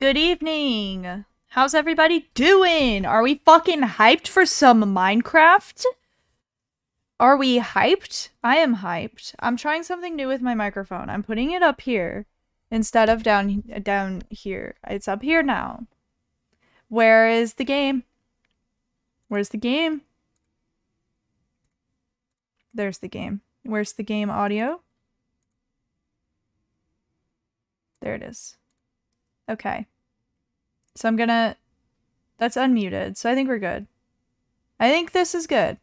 Good evening. How's everybody doing? Are we fucking hyped for some Minecraft? Are we hyped? I am hyped. I'm trying something new with my microphone. I'm putting it up here instead of down here. It's up here now. Where is the game? Where's the game? There's the game. Where's the game audio? There it is. Okay. So I'm gonna... That's unmuted, so I think we're good. I think this is good.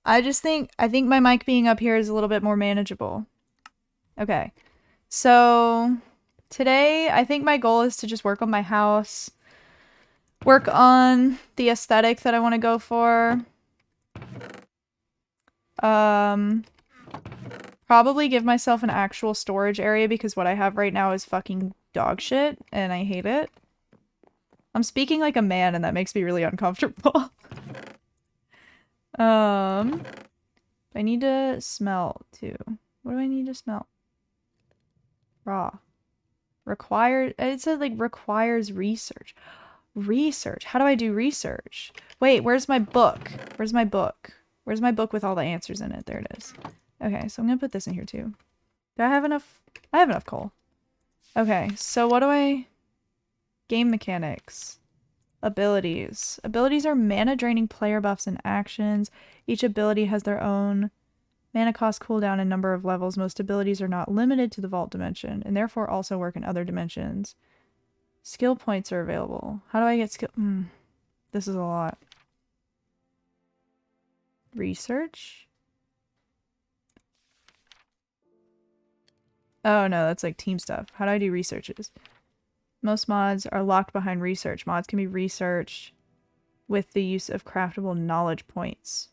I think my mic being up here is a little bit more manageable. Okay. So today I think my goal is to just work on my house, work on the aesthetic that I want to go for. Probably give myself an actual storage area because what I have right now is fucking dog shit and I hate it. I'm speaking like a man and that makes me really uncomfortable. I need to smelt too. What do I need to smelt? Raw. It said like requires research. Research? How do I do research? Wait, where's my book? Where's my book? Where's my book with all the answers in it? There it is. Okay, so I'm gonna put this in here too. Do I have enough? I have enough coal. Okay, so what do I... Game mechanics. Abilities. Abilities are mana draining player buffs and actions. Each ability has their own mana cost, cooldown, and number of levels. Most abilities are not limited to the vault dimension, and therefore also work in other dimensions. Skill points are available. How do I get skill? This is a lot. Research? Oh no, that's like team stuff. How do I do researches? Most mods are locked behind research. Mods can be researched with the use of craftable knowledge points.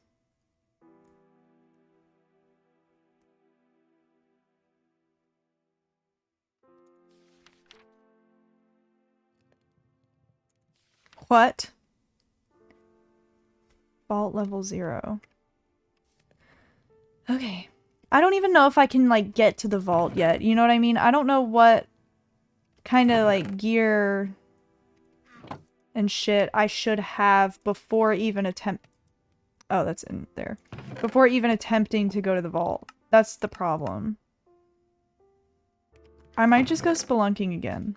What? Vault level 0. Okay. I don't even know if I can, like, get to the vault yet. You know what I mean? I don't know what kind of, like, gear and shit I should have before even attempt... Oh, that's in there. Before even attempting to go to the vault. That's the problem. I might just go spelunking again.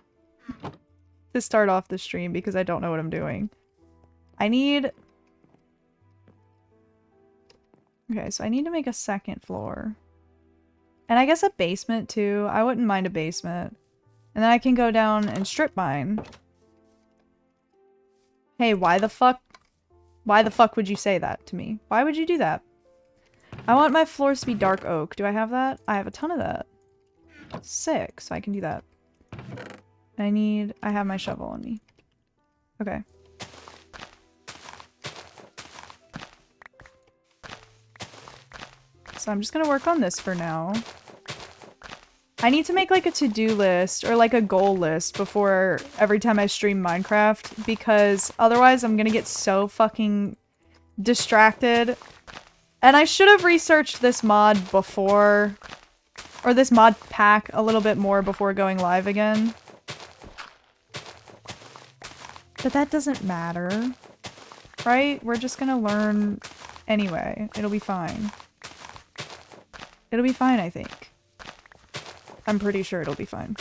To start off the stream because I don't know what I'm doing. I need... Okay, so I need to make a second floor. And I guess a basement too. I wouldn't mind a basement. And then I can go down and strip mine. Hey, why the fuck? Why the fuck would you say that to me? Why would you do that? I want my floors to be dark oak. Do I have that? I have a ton of that. Sick, so I can do that. I have my shovel on me. Okay. So I'm just gonna work on this for now. I need to make like a to-do list or like a goal list before every time I stream Minecraft because otherwise I'm gonna get so fucking distracted. And I should have researched this mod before, or this mod pack a little bit more before going live again. But that doesn't matter, right? We're just gonna learn anyway. It'll be fine. It'll be fine, I think. I'm pretty sure it'll be fine.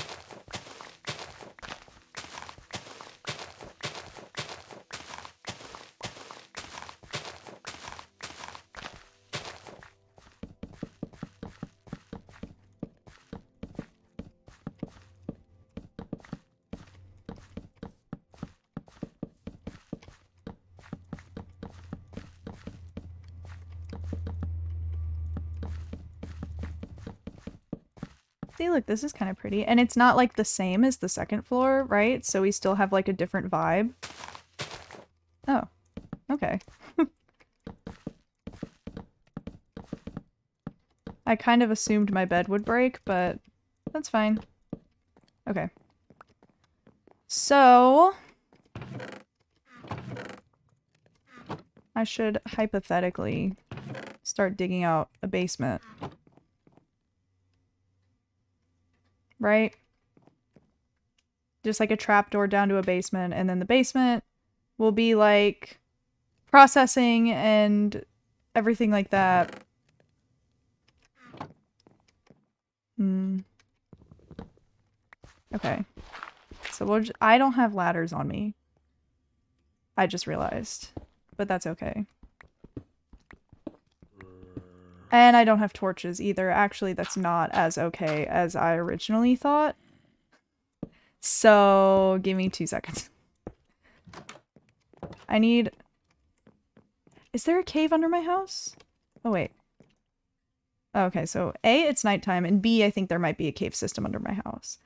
See, look, this is kind of pretty. And it's not like the same as the second floor, right? So we still have like a different vibe. Oh, okay. I kind of assumed my bed would break, but that's fine. Okay. So... I should hypothetically start digging out a basement. Right? just like a trapdoor down to a basement, and then the basement will be like processing and everything like that. Okay. So I don't have ladders on me. I just realized. But that's okay. And I don't have torches either. Actually, that's not as okay as I originally thought. So, give me 2 seconds. I need... Is there a cave under my house? Oh, wait. Okay, so A, it's nighttime, and B, I think there might be a cave system under my house.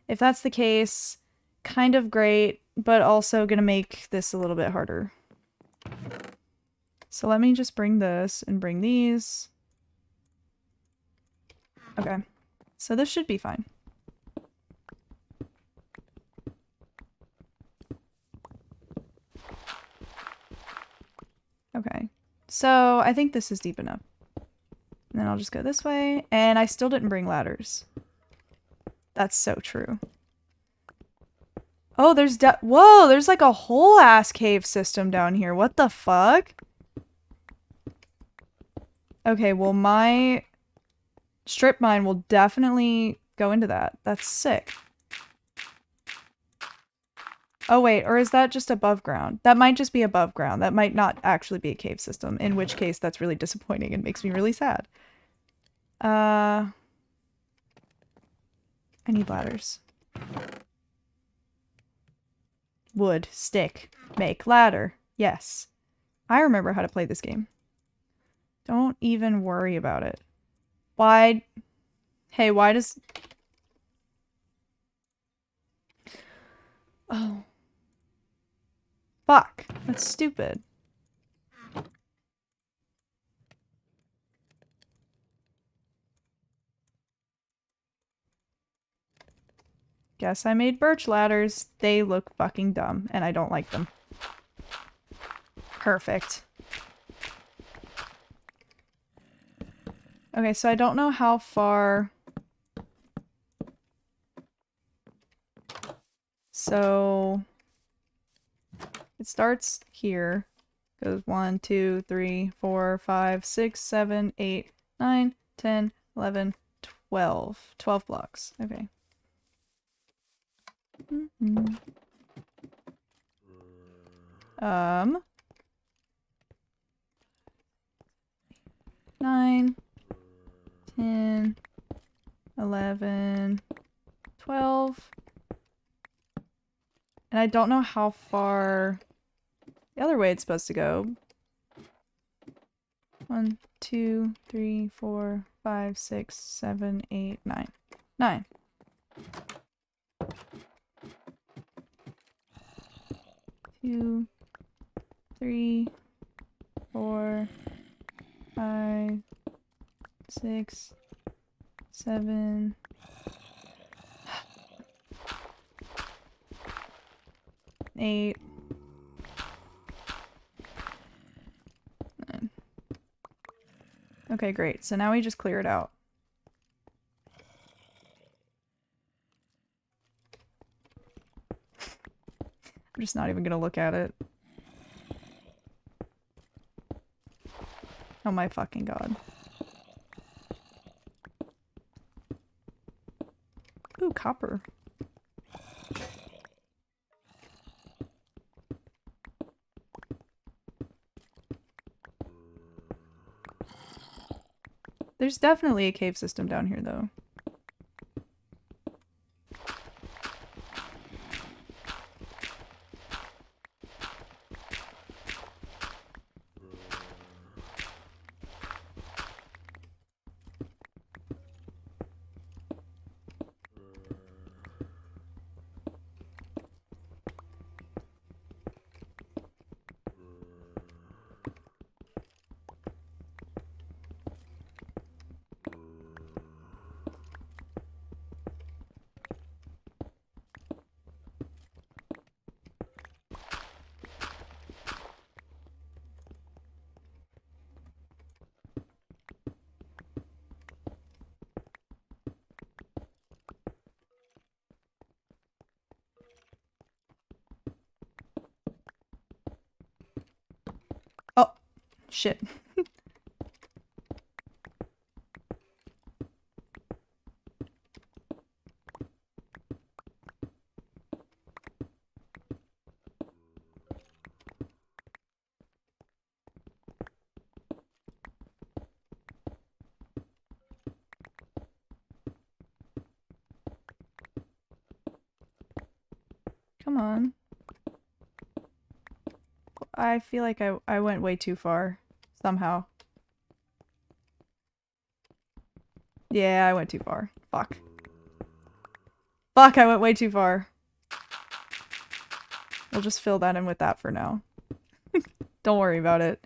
If that's the case, kind of great, but also gonna make this a little bit harder. So let me just bring this and bring these. Okay, so this should be fine. Okay, so I think this is deep enough. And then I'll just go this way, and I still didn't bring ladders. That's so true. Oh, whoa, there's like a whole ass cave system down here. What the fuck? Okay, well my strip mine will definitely go into that. That's sick. Oh wait, or is that just above ground? That might just be above ground. That might not actually be a cave system, in which case that's really disappointing and makes me really sad. I need ladders. Wood, stick, make ladder. Yes. I remember how to play this game. Don't even worry about it. Why? Hey, why does... Oh. Fuck. That's stupid. Guess I made birch ladders. They look fucking dumb, and I don't like them. Perfect. Okay, so I don't know how far... So... It starts here. Goes 1, 2, 3, 4, 5, 6, 7, 8, 9, 10, 11, 12. 12 blocks. Okay. 9, 10, 11, 12. And I don't know how far the other way it's supposed to go. 1, 2, 3, 4, 5, 6, 7, 8, 9. 9. Two, 3, 4, 5, 6, 7. Eight. 9. Okay, great. So now we just clear it out. I'm just not even gonna look at it. Oh my fucking god. Ooh, copper. There's definitely a cave system down here, though. Shit. Come on. I feel like I went way too far. Somehow. Yeah, I went too far. Fuck. Fuck, I went way too far. We'll just fill that in with that for now. Don't worry about it.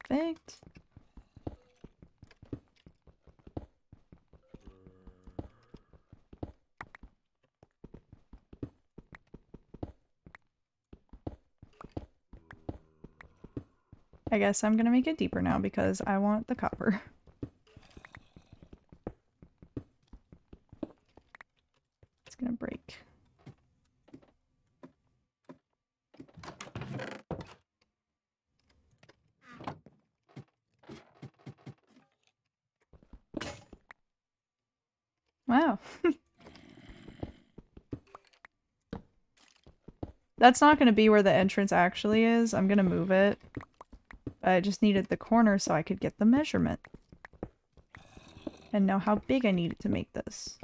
Perfect. I guess I'm gonna make it deeper now because I want the copper. It's gonna break. Wow. That's not gonna be where the entrance actually is. I'm gonna move it. I just needed the corner so I could get the measurement. And know how big I need it to make this.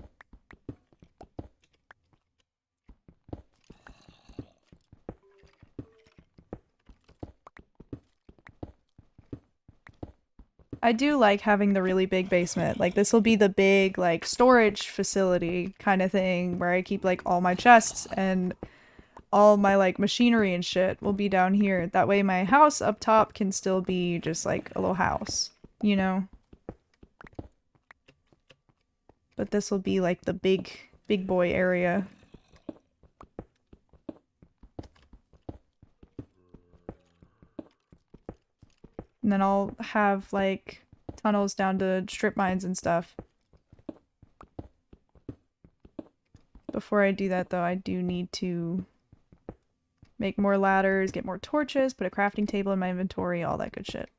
I do like having the really big basement. Like, this will be the big, like, storage facility kind of thing where I keep, like, all my chests and all my, like, machinery and shit will be down here. That way my house up top can still be just, like, a little house, you know? But this will be, like, the big boy area. And then I'll have, like, tunnels down to strip mines and stuff. Before I do that, though, I do need to make more ladders, get more torches, put a crafting table in my inventory, all that good shit.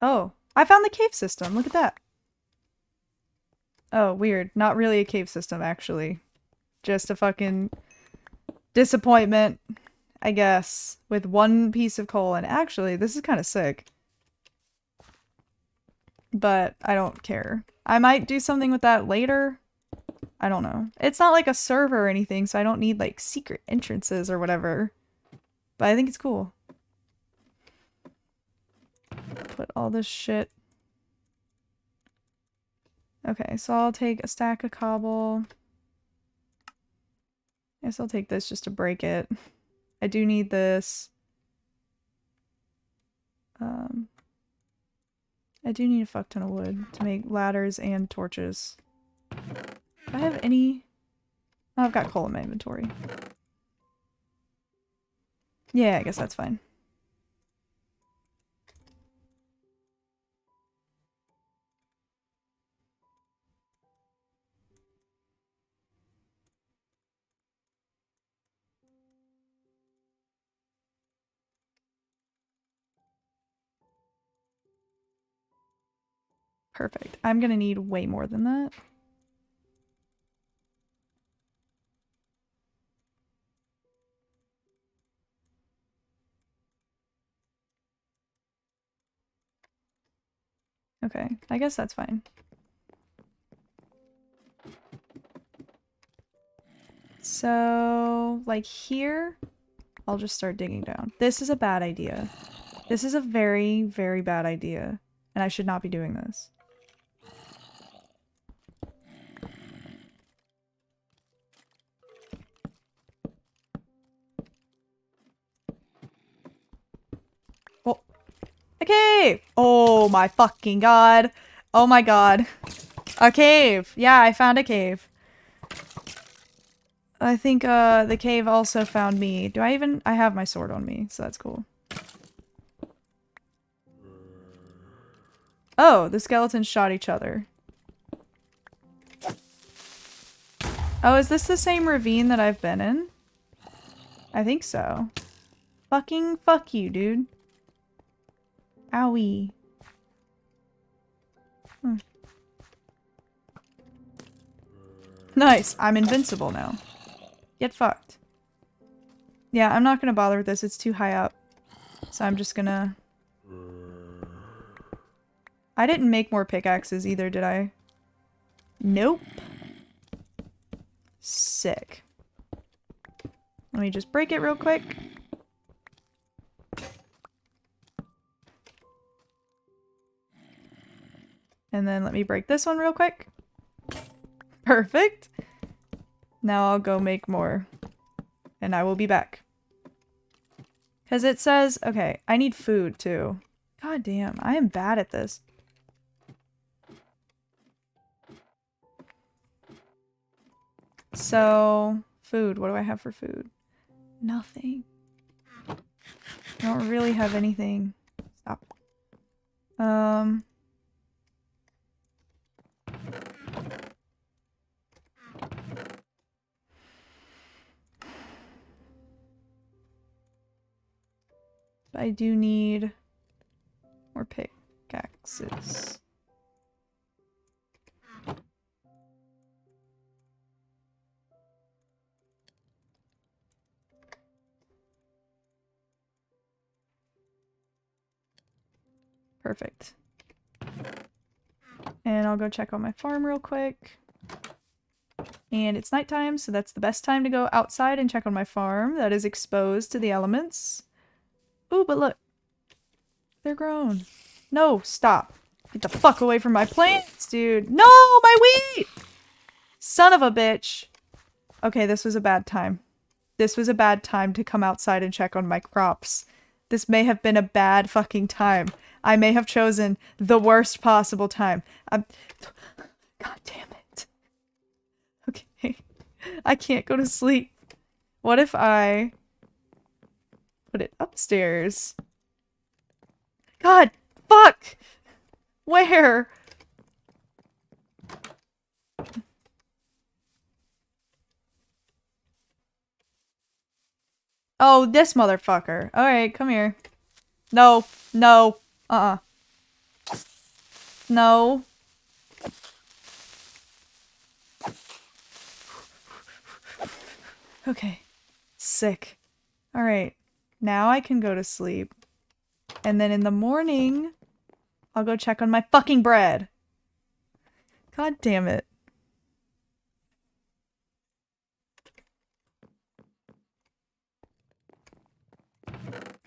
Oh, I found the cave system. Look at that. Oh, weird. Not really a cave system, actually. Just a fucking disappointment, I guess, with one piece of coal. And actually, this is kind of sick. But I don't care. I might do something with that later. I don't know. It's not like a server or anything, so I don't need like secret entrances or whatever. But I think it's cool. Put all this shit. Okay, so I'll take a stack of cobble. I guess I'll take this just to break it. I do need this. I do need a fuck ton of wood to make ladders and torches. Do I have any? Oh, I've got coal in my inventory. Yeah, I guess that's fine. Perfect. I'm gonna need way more than that. Okay, I guess that's fine. So, like here, I'll just start digging down. This is a bad idea. This is a very, very bad idea. And I should not be doing this. Oh, a cave! Oh my fucking god. Oh my god. A cave! Yeah, I found a cave. I think, the cave also found me. Do I even- I have my sword on me, so that's cool. Oh, the skeletons shot each other. Oh, is this the same ravine that I've been in? I think so. Fucking fuck you, dude. Owie. Hmm. Nice, I'm invincible now. Get fucked. Yeah, I'm not gonna bother with this, it's too high up. So I'm just gonna... I didn't make more pickaxes either, did I? Nope. Sick. Let me just break it real quick. And then let me break this one real quick. Perfect. Now I'll go make more. And I will be back. Because it says... Okay, I need food too. God damn, I am bad at this. So, food. What do I have for food? Nothing. I don't really have anything. Stop. I do need more pickaxes. Perfect. And I'll go check on my farm real quick. And it's nighttime, so that's the best time to go outside and check on my farm that is exposed to the elements. Ooh, but look. They're grown. No, stop. Get the fuck away from my plants, dude. No, my wheat! Son of a bitch. Okay, this was a bad time. This was a bad time to come outside and check on my crops. This may have been a bad fucking time. I may have chosen the worst possible time. God damn it. Okay. I can't go to sleep. What if I put it upstairs? God, fuck! Where? Oh, this motherfucker. Alright, come here. No, no, uh-uh. No. Okay. Sick. Alright. Now I can go to sleep. And then in the morning, I'll go check on my fucking bread. God damn it.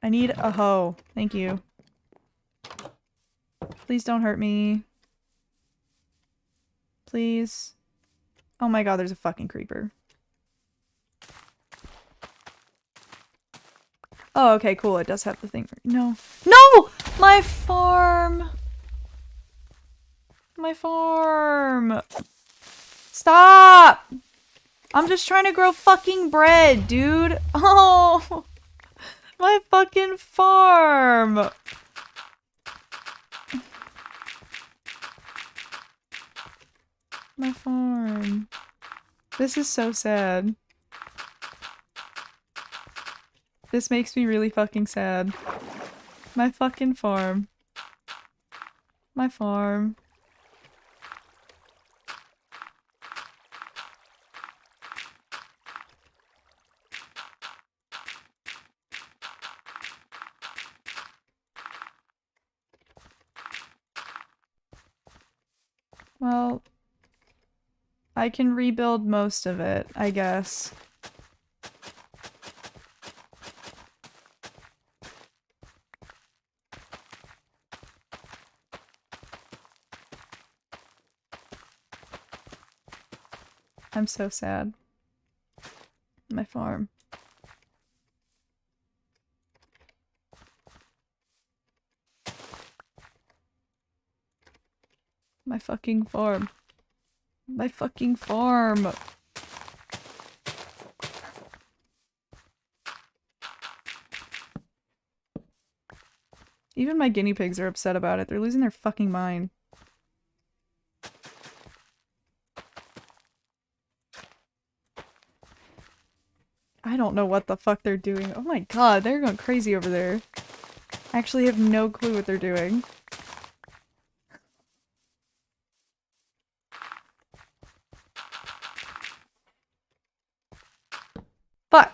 I need a hoe. Thank you. Please don't hurt me. Please. Oh my god, there's a fucking creeper. Oh, okay, cool. It does have the thing. No. No! My farm! My farm! Stop! I'm just trying to grow fucking bread, dude. Oh! My fucking farm! My farm. This is so sad. This makes me really fucking sad. My fucking farm. My farm. Well, I can rebuild most of it, I guess. I'm so sad. My farm. My fucking farm. My fucking farm. Even my guinea pigs are upset about it. They're losing their fucking mind. I don't know what the fuck they're doing. Oh my god, they're going crazy over there. I actually have no clue what they're doing. Fuck!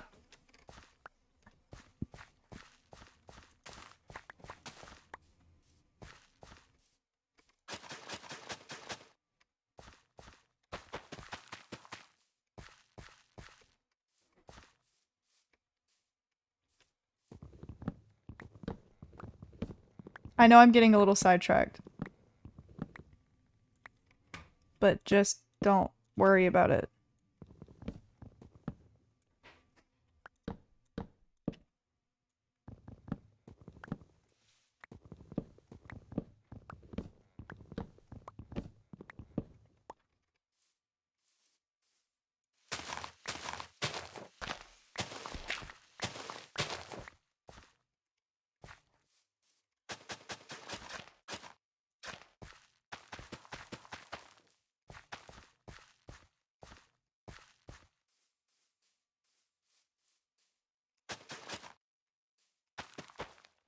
I know I'm getting a little sidetracked. But just don't worry about it.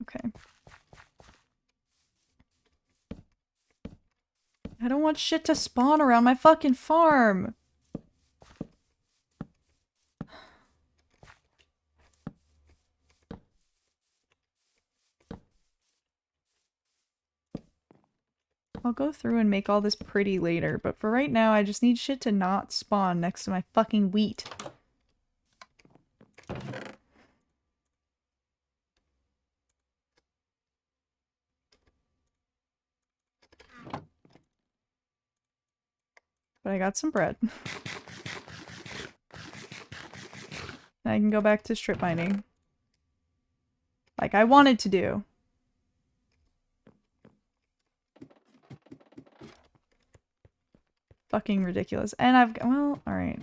Okay. I don't want shit to spawn around my fucking farm! I'll go through and make all this pretty later, but for right now I just need shit to not spawn next to my fucking wheat. But I got some bread. I can go back to strip mining. Like I wanted to do. Fucking ridiculous. And I've- well, alright.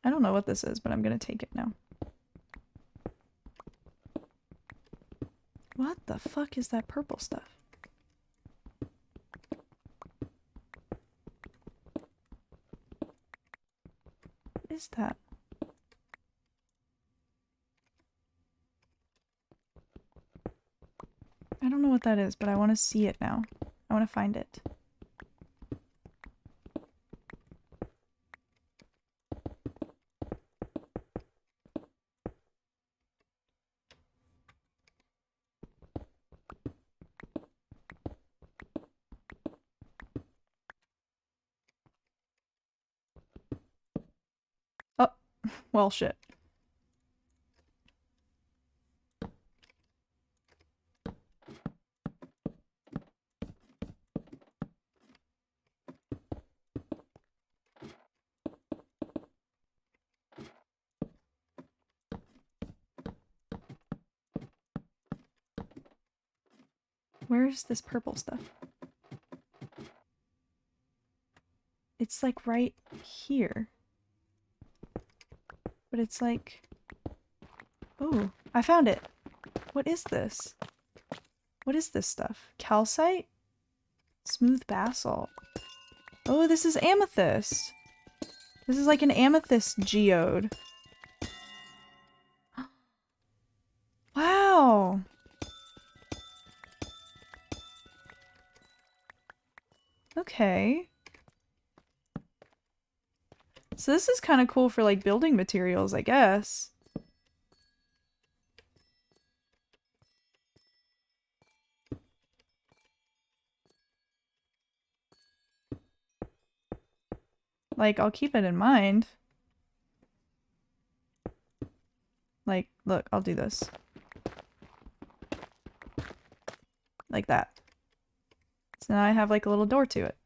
I don't know what this is, but I'm gonna take it now. What the fuck is that purple stuff? that? I don't know what that is, but I want to see it now. I want to find it. Oh, well, shit. Where's this purple stuff? It's like right here. But it's like... Oh, I found it. What is this? What is this stuff? Calcite? Smooth basalt. Oh, this is amethyst. This is like an amethyst geode. Wow. Okay. So this is kind of cool for like building materials, I guess. Like, I'll keep it in mind. Like, look, I'll do this. Like that. So now I have like a little door to it.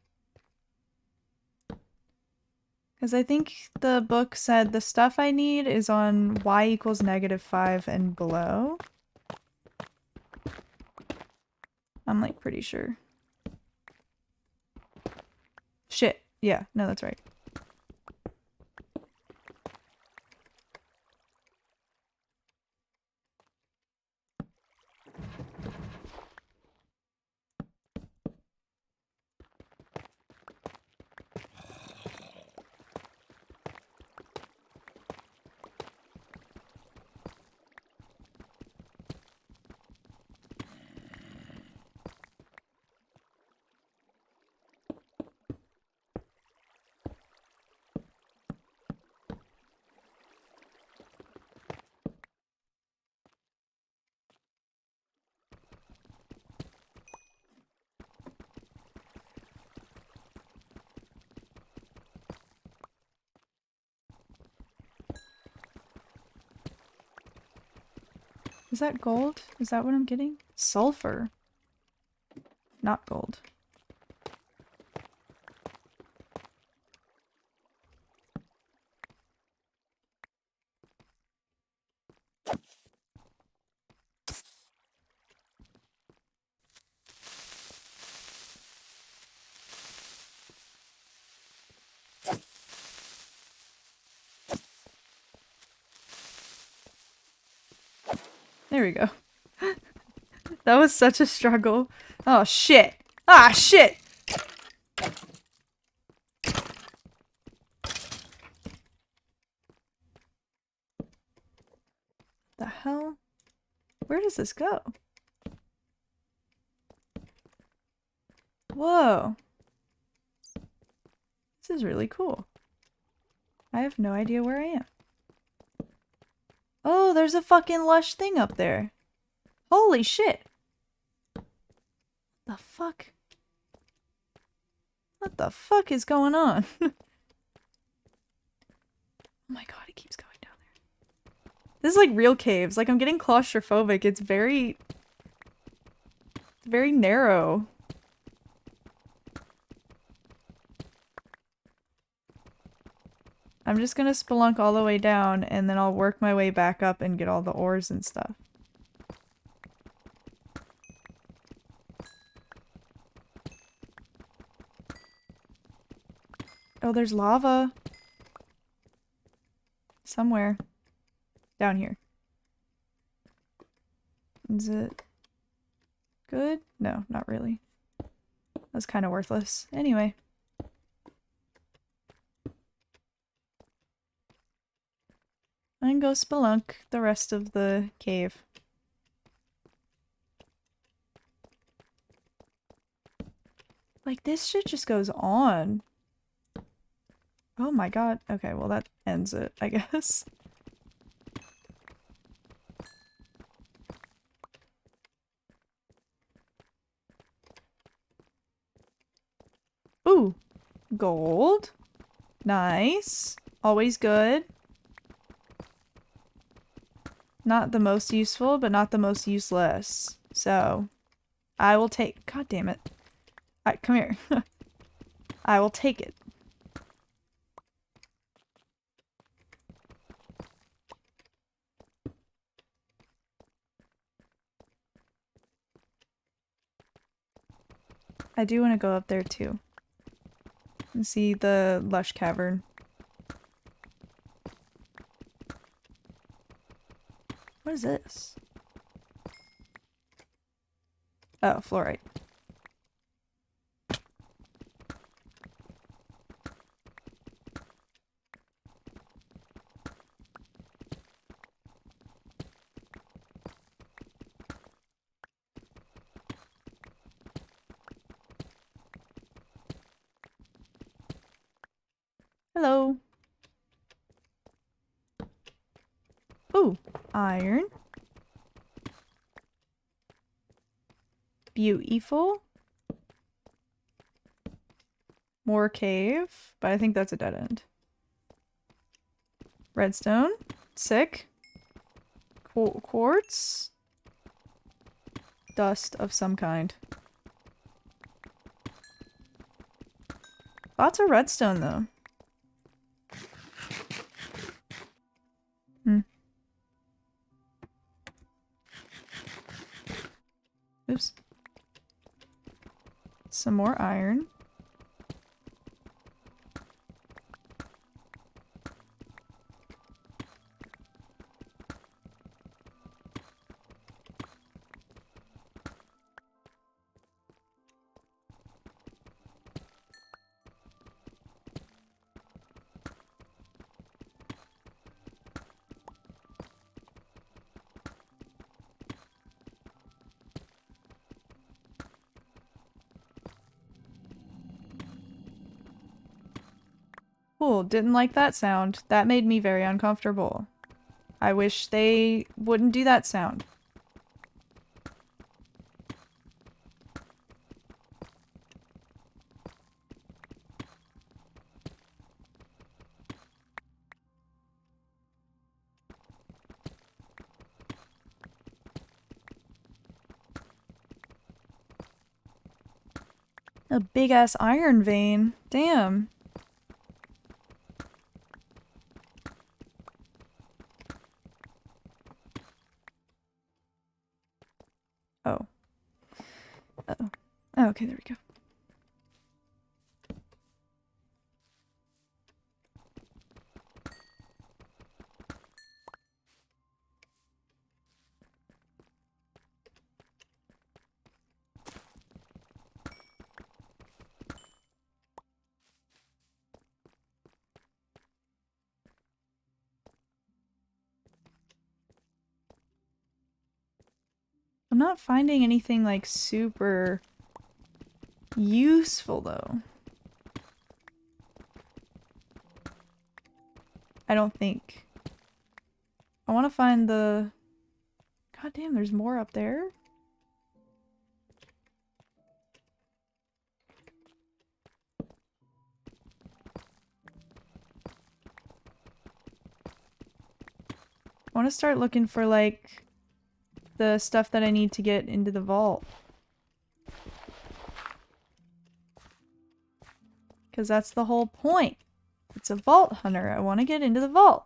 Because I think the book said the stuff I need is on y equals -5 and below. I'm like pretty sure. Shit. Yeah, no, that's right. Is that gold? Is that what I'm getting? Sulfur. Not gold. There we go. That was such a struggle. Oh shit. Ah shit! The hell? Where does this go? Whoa. This is really cool. I have no idea where I am. Oh, there's a fucking lush thing up there. Holy shit. The fuck? What the fuck is going on? Oh my god, it keeps going down there. This is like real caves. Like, I'm getting claustrophobic. It's very narrow. I'm just gonna spelunk all the way down and then I'll work my way back up and get all the ores and stuff. Oh, there's lava. Somewhere. Down here. Is it good? No, not really. That's kind of worthless. Anyway. can go spelunk the rest of the cave. Like, this shit just goes on. Oh my god. Okay, well that ends it, I guess. Ooh. Gold. Nice. Always good. Not the most useful, but not the most useless. So, I will take- God damn it. Alright, come here. I will take it. I do want to go up there too. And see the lush cavern. What is this? Oh, fluorite. Hello. Ooh, iron. Beautiful. More cave, but I think that's a dead end. Redstone. Sick. Quartz. Dust of some kind. Lots of redstone though. Hmm. Oops. Some more iron. Cool, didn't like that sound. That made me very uncomfortable. I wish they wouldn't do that sound. A big ass iron vein. Damn. Oh. Uh-oh. Oh, okay, there we go. I'm not finding anything like super useful though. I don't think. I want to find the... God damn, there's more up there? I want to start looking for like the stuff that I need to get into the vault. Because that's the whole point. It's a vault hunter. I want to get into the vault.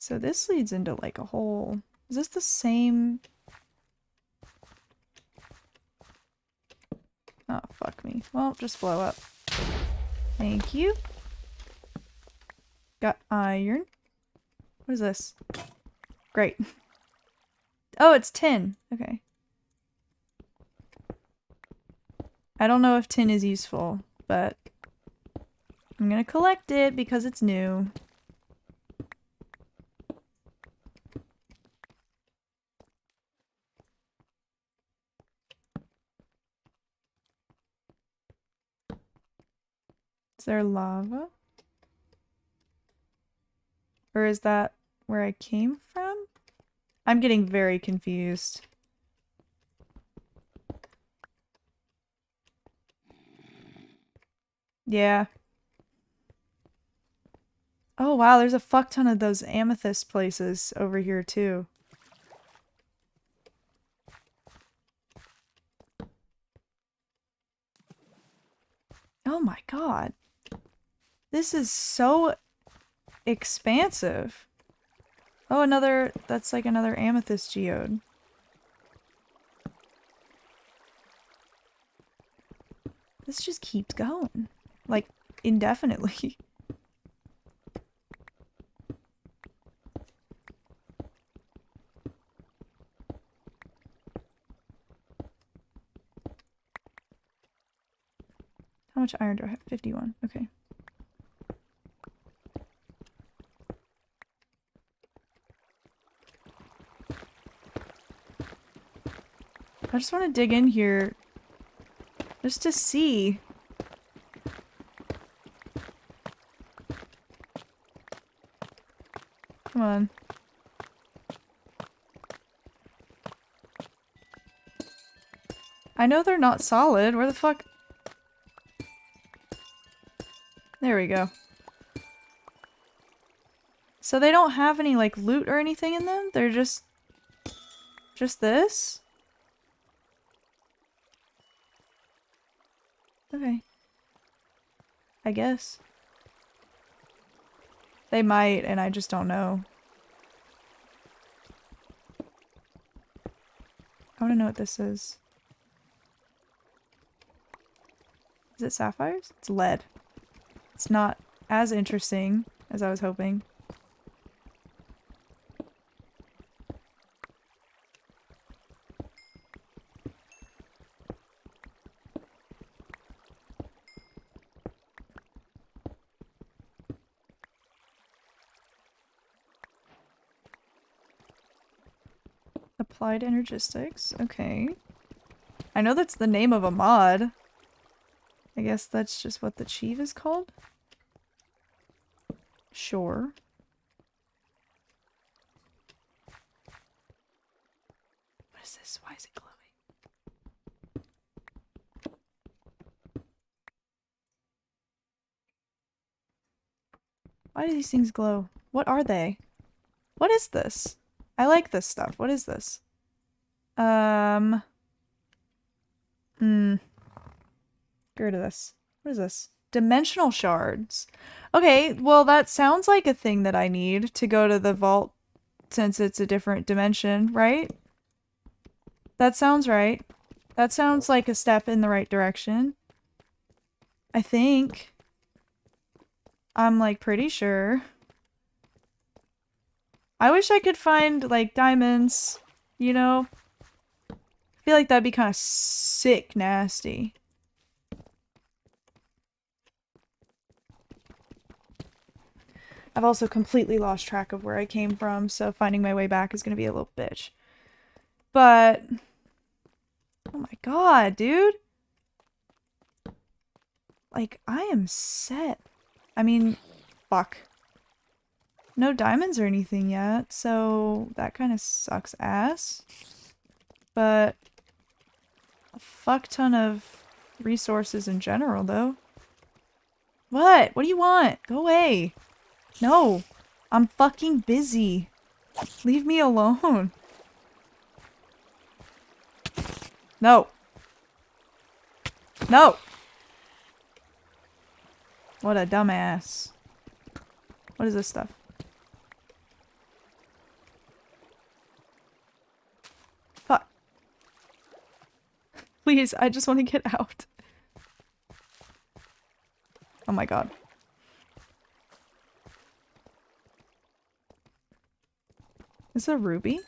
So this leads into like a whole... Is this the same... me. Well, just blow up. Thank you. Got iron. What is this? Great. Oh, it's tin. Okay. I don't know if tin is useful, but I'm gonna collect it because it's new. Is there lava? Or is that where I came from? I'm getting very confused. Yeah. Oh wow, there's a fuck ton of those amethyst places over here too. Oh my god. This is so expansive. Oh, another, that's like another amethyst geode. This just keeps going. Like, indefinitely. How much iron do I have? 51. Okay. I just want to dig in here just to see. Come on. I know they're not solid. Where the fuck? There we go. So they don't have any, like, loot or anything in them? They're just this? Okay. I guess. They might, and I just don't know. I want to know what this is. Is it sapphires? It's lead. It's not as interesting as I was hoping. Applied energistics. Okay. I know that's the name of a mod. I guess that's just what the chief is called? Sure. What is this? Why is it glowing? Why do these things glow? What are they? What is this? I like this stuff. What is this? Get rid of this. What is this? Dimensional shards. Okay, well that sounds like a thing that I need to go to the vault since it's a different dimension, right? That sounds right. That sounds like a step in the right direction. I think. I'm like pretty sure. I wish I could find like diamonds, you know? I feel like that'd be kind of sick nasty. I've also completely lost track of where I came from, so finding my way back is gonna be a little bitch. But... oh my god, dude! Like, I am set. I mean, fuck. No diamonds or anything yet, so that kind of sucks ass. But a fuck ton of resources in general, though. What? What do you want? Go away. No. I'm fucking busy. Leave me alone. No. No! What a dumbass. What is this stuff? Fuck. Please, I just want to get out. Oh my god. Is it a ruby?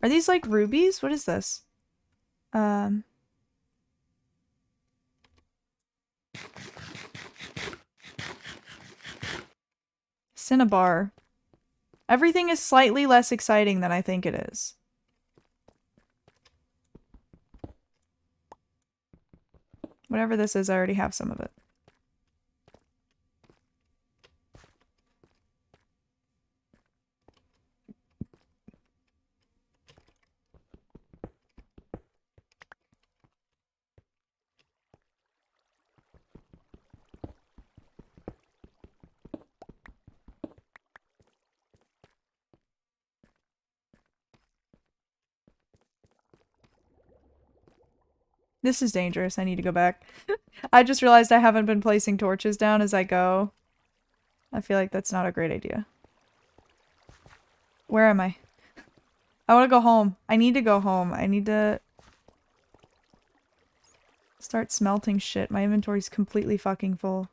Are these like rubies? What is this? Cinnabar. Everything is slightly less exciting than I think it is. Whatever this is, I already have some of it. This is dangerous. I need to go back. I just realized I haven't been placing torches down as I go. I feel like that's not a great idea. Where am I? I want to go home. I need to go home. I need to start smelting shit. My inventory's completely fucking full.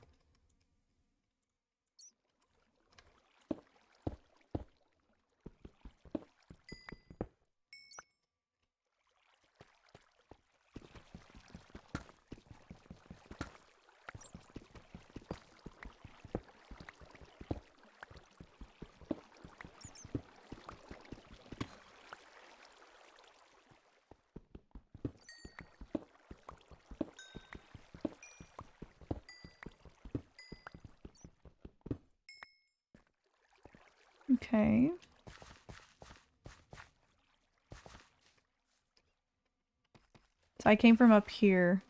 Okay. So I came from up here.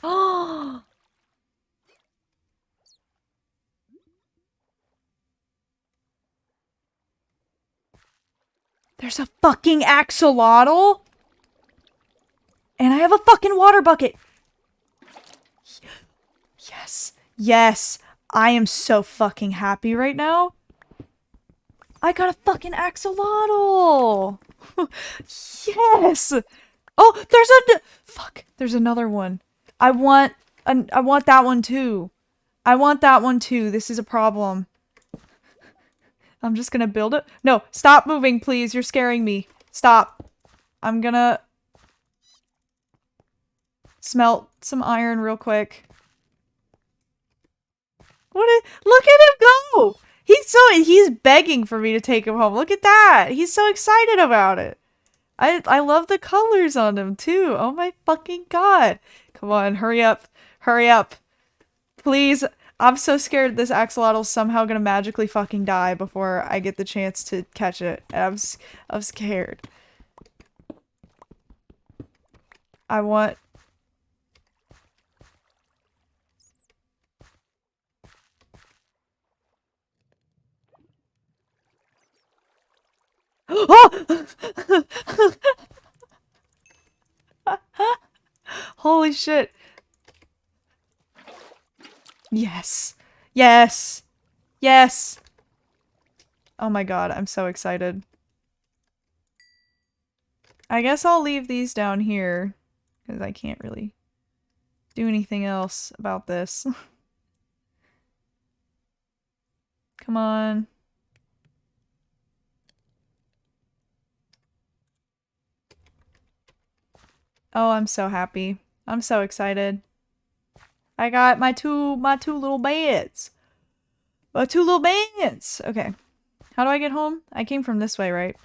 Oh! There's a fucking axolotl? And I have a fucking water bucket! Yes. Yes. I am so fucking happy right now. I got a fucking axolotl! Yes! Oh, there's a- fuck, there's another one. I want that one too. I want that one too. This is a problem. I'm just gonna build it. No, stop moving, please. You're scaring me. Stop. I'm gonna smelt some iron real quick. Look at him go! He's begging for me to take him home. Look at that. He's so excited about it. I love the colors on him too. Oh my fucking god. Come on, hurry up. Hurry up. Please. I'm so scared this axolotl's somehow gonna magically fucking die before I get the chance to catch it. I'm scared. I want... Oh! Holy shit. Yes. Yes. Yes. Oh my god, I'm so excited. I guess I'll leave these down here, because I can't really do anything else about this. Come on. Oh, I'm so happy. I'm so excited. I got my two little beds. My two little beds! Okay. How do I get home? I came from this way, right?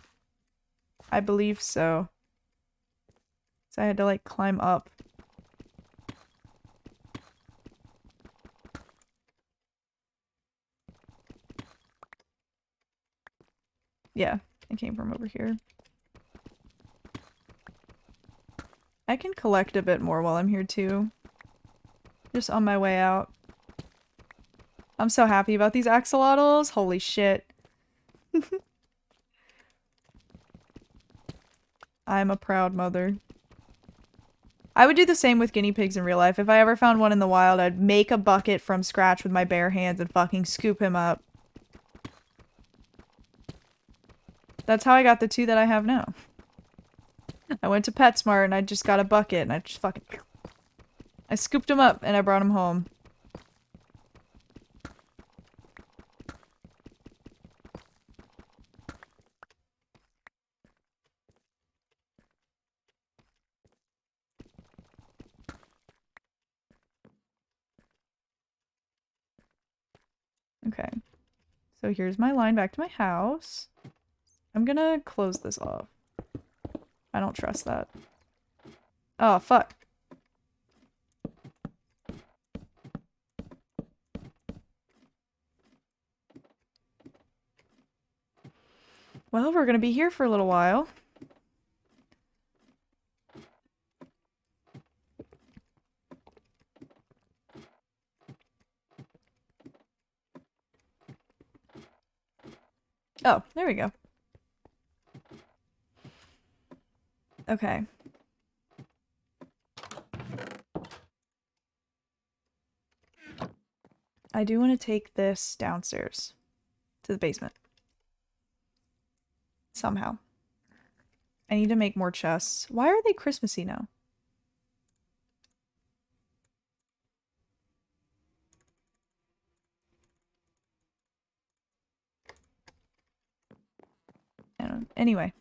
I believe so. So I had to, like, climb up. Yeah, I came from over here. I can collect a bit more while I'm here, too. Just on my way out. I'm so happy about these axolotls. Holy shit. I'm a proud mother. I would do the same with guinea pigs in real life. If I ever found one in the wild, I'd make a bucket from scratch with my bare hands and fucking scoop him up. That's how I got the 2 that I have now. I went to PetSmart and I just got a bucket and I just fucking... I scooped him up and I brought him home. Okay. So here's my line back to my house. I'm gonna close this off. I don't trust that. Oh, fuck. Well, we're gonna be here for a little while. Oh, there we go. Okay. I do want to take this downstairs to the basement. Somehow. I need to make more chests. Why are they Christmassy now? I don't know. Anyway.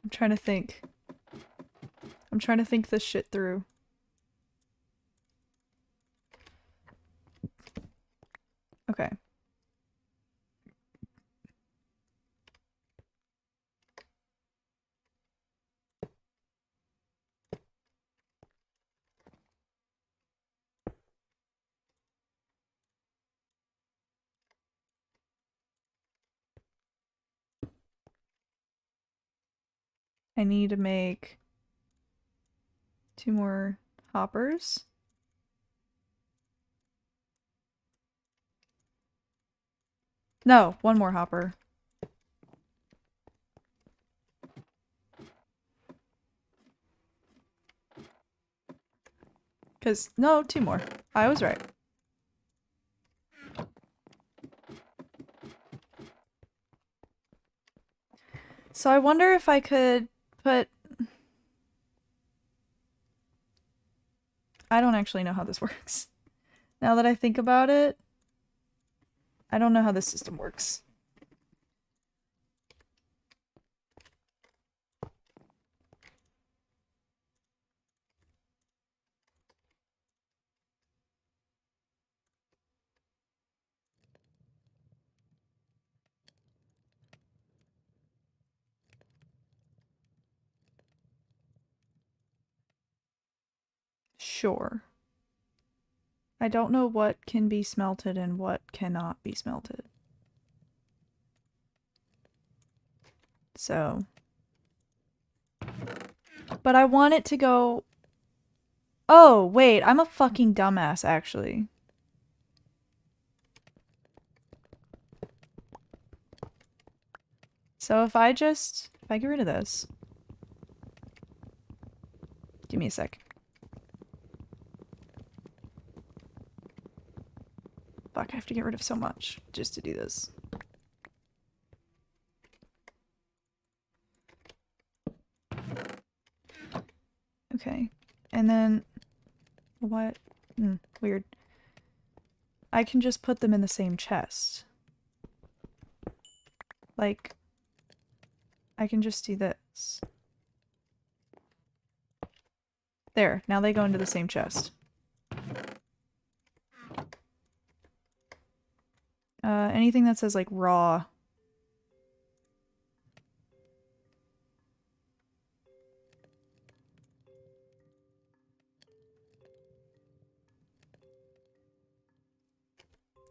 I'm trying to think. I'm trying to think this shit through. Okay. I need to make 2 more hoppers. No, 1 more hopper. No, 2 more. I was right. So I wonder if I could put... I don't actually know how this works. Now that I think about it, I don't know how this system works. Sure. I don't know what can be smelted and what cannot be smelted. So. But I want it to go... Oh, wait, I'm a fucking dumbass, actually. So if I get rid of this. Give me a sec. Fuck, I have to get rid of so much just to do this. Okay. And then... What? Weird. I can just put them in the same chest. Like... I can just do this. There, now they go into the same chest. Anything that says, like, raw.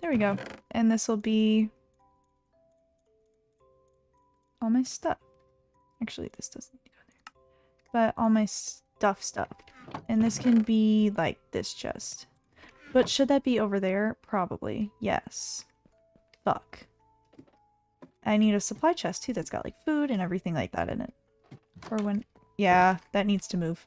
There we go. And this will be all my stuff. Actually, this doesn't go there. But all my stuff. And this can be like this chest. But should that be over there? Probably. Yes. Fuck. I need a supply chest too that's got like food and everything like that in it. Or when... Yeah, that needs to move.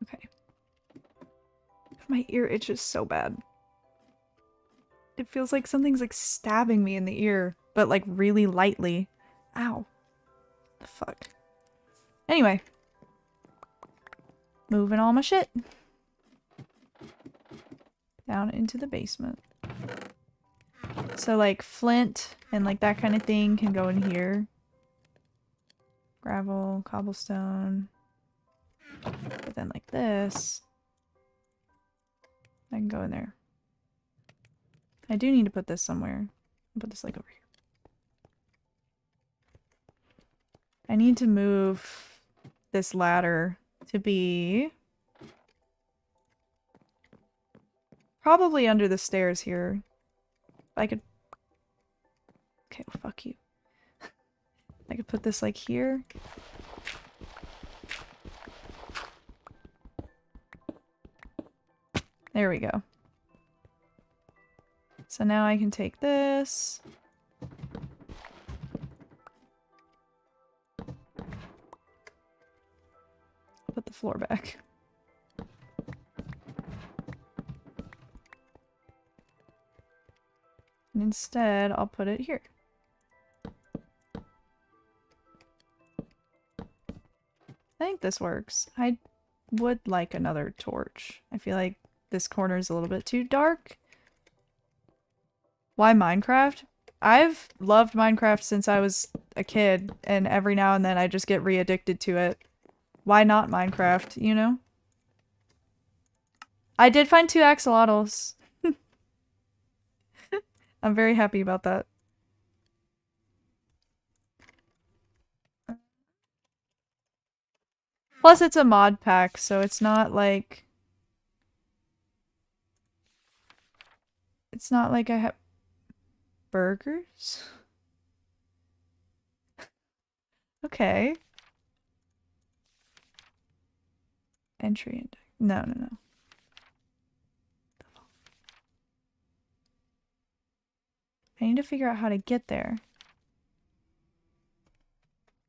Okay. My ear itches so bad. It feels like something's like stabbing me in the ear, but like really lightly. Ow. The fuck. Anyway. Moving all my shit. Down into the basement. So like flint and like that kind of thing can go in here. Gravel, cobblestone. But then like this. I can go in there. I do need to put this somewhere. I'll put this like over here. I need to move this ladder to be probably under the stairs here. I could... Okay, well, fuck you. I could put this like here. There we go. So now I can take this. Put the floor back. And instead, I'll put it here. I think this works. I would like another torch. I feel like this corner is a little bit too dark. Why Minecraft? I've loved Minecraft since I was a kid, and every now and then I just get re-addicted to it. Why not Minecraft, you know? I did find 2 axolotls. I'm very happy about that. Plus it's a mod pack, so it's not like... It's not like I have... Burgers? Okay. Entry index. No. I need to figure out how to get there.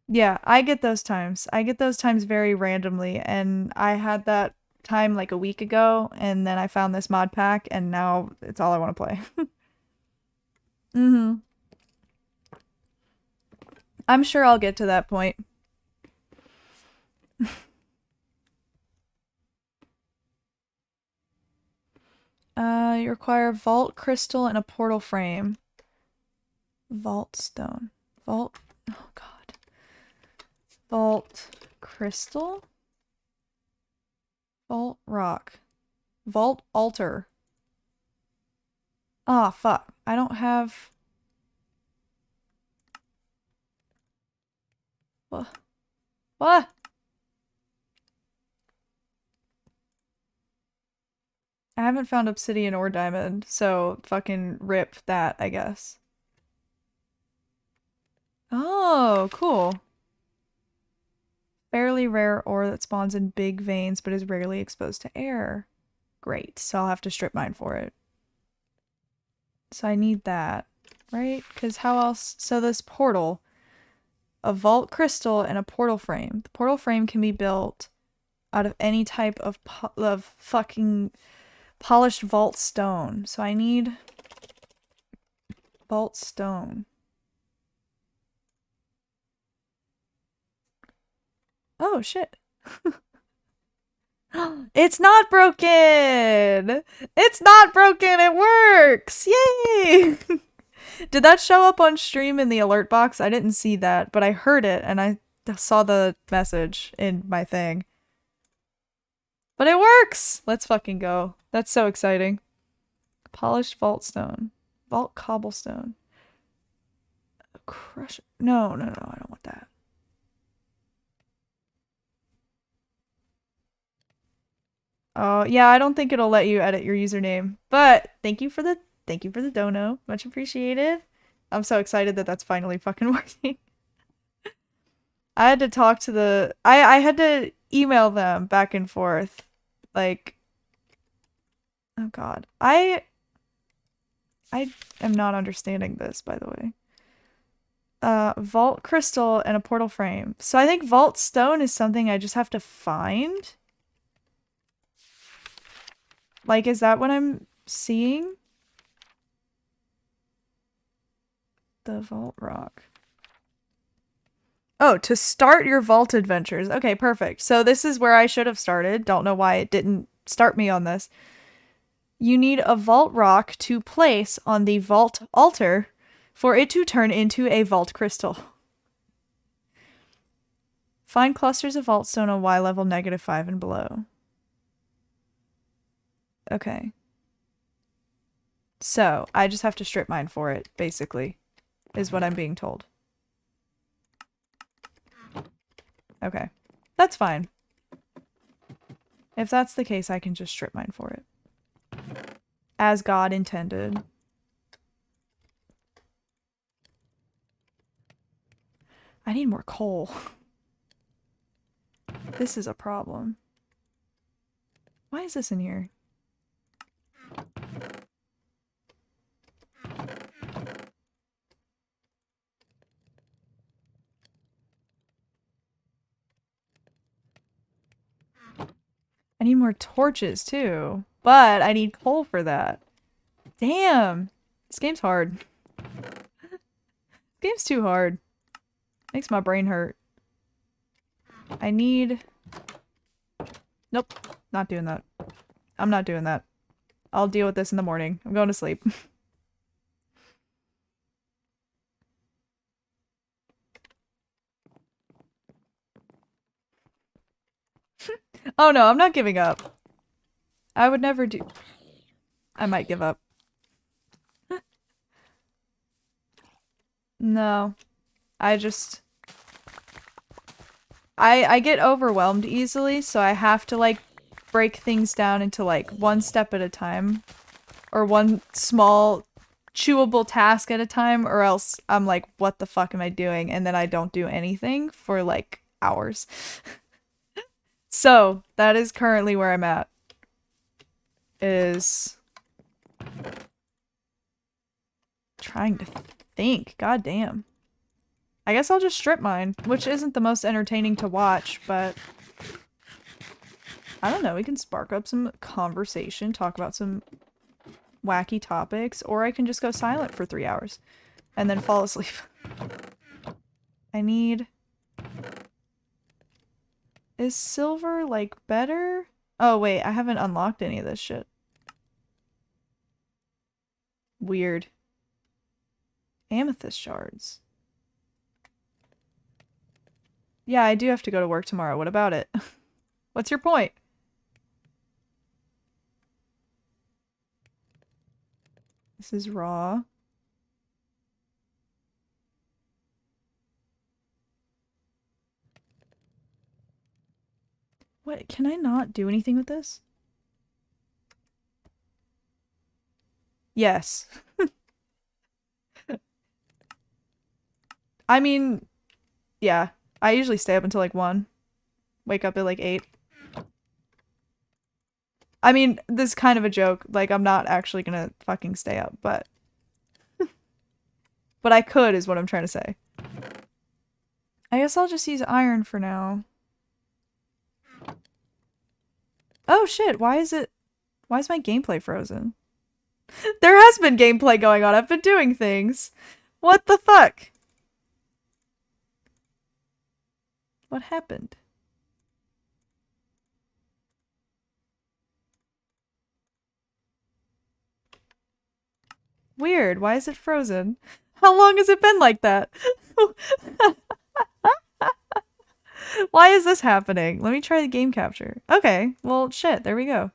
Yeah, I get those times. I get those times very randomly, and I had that time like a week ago, and then I found this mod pack, and now it's all I want to play. Mm-hmm. I'm sure I'll get to that point. You require vault crystal and a portal frame. Vault stone. Vault... Oh god. Vault crystal? Vault rock. Vault altar. Ah, fuck. I don't have... What? What? I haven't found obsidian or diamond, so fucking rip that, I guess. Oh, cool. Fairly rare ore that spawns in big veins but is rarely exposed to air. Great, so I'll have to strip mine for it. So I need that, right? Because how else? So this portal, a vault crystal and a portal frame. The portal frame can be built out of any type of fucking polished vault stone. So I need vault stone. Oh shit. It's not broken! It's not broken! It works! Yay! Did that show up on stream in the alert box? I didn't see that, but I heard it and I saw the message in my thing. But it works! Let's fucking go. That's so exciting. Polished vault stone. Vault cobblestone. Crush. No, no, no, I don't want that. Oh, yeah, I don't think it'll let you edit your username. But thank you for the dono. Much appreciated. I'm so excited that that's finally fucking working. I had to talk to the I had to email them back and forth. Like, oh god. I am not understanding this, by the way. Vault crystal and a portal frame. So I think vault stone is something I just have to find. Like, is that what I'm seeing? The vault rock. Oh, to start your vault adventures. Okay, perfect. So this is where I should have started. Don't know why it didn't start me on this. You need a vault rock to place on the vault altar for it to turn into a vault crystal. Find clusters of vault stone on Y level -5 and below. Okay. So, I just have to strip mine for it, basically, is what I'm being told. Okay. That's fine. If that's the case, I can just strip mine for it. As God intended. I need more coal. This is a problem. Why is this in here? I need more torches too, but I need coal for that. Damn! This game's hard. This game's too hard. Makes my brain hurt. I need... Nope. Not doing that. I'm not doing that. I'll deal with this in the morning. I'm going to sleep. Oh no, I'm not giving up. I would never do... I might give up. No. I just... I get overwhelmed easily, so I have to, like, break things down into, like, one step at a time. Or one small, chewable task at a time, or else I'm like, what the fuck am I doing? And then I don't do anything for, like, hours. So, that is currently where I'm at. Is... trying to think. God damn. I guess I'll just strip mine, which isn't the most entertaining to watch, but... I don't know, we can spark up some conversation, talk about some wacky topics, or I can just go silent for 3 hours and then fall asleep. I need... Is silver, like, better? Oh, wait, I haven't unlocked any of this shit. Weird. Amethyst shards. Yeah, I do have to go to work tomorrow. What about it? What's your point? This is raw. What? Can I not do anything with this? Yes. I mean, yeah. I usually stay up until like 1. Wake up at like 8. I mean, this is kind of a joke. Like, I'm not actually gonna fucking stay up, but... but I could, is what I'm trying to say. I guess I'll just use iron for now. Oh shit, why is my gameplay frozen? There has been gameplay going on. I've been doing things. What the fuck? What happened? Weird. Why is it frozen? How long has it been like that? Why is this happening? Let me try the game capture. Okay, well, shit, there we go.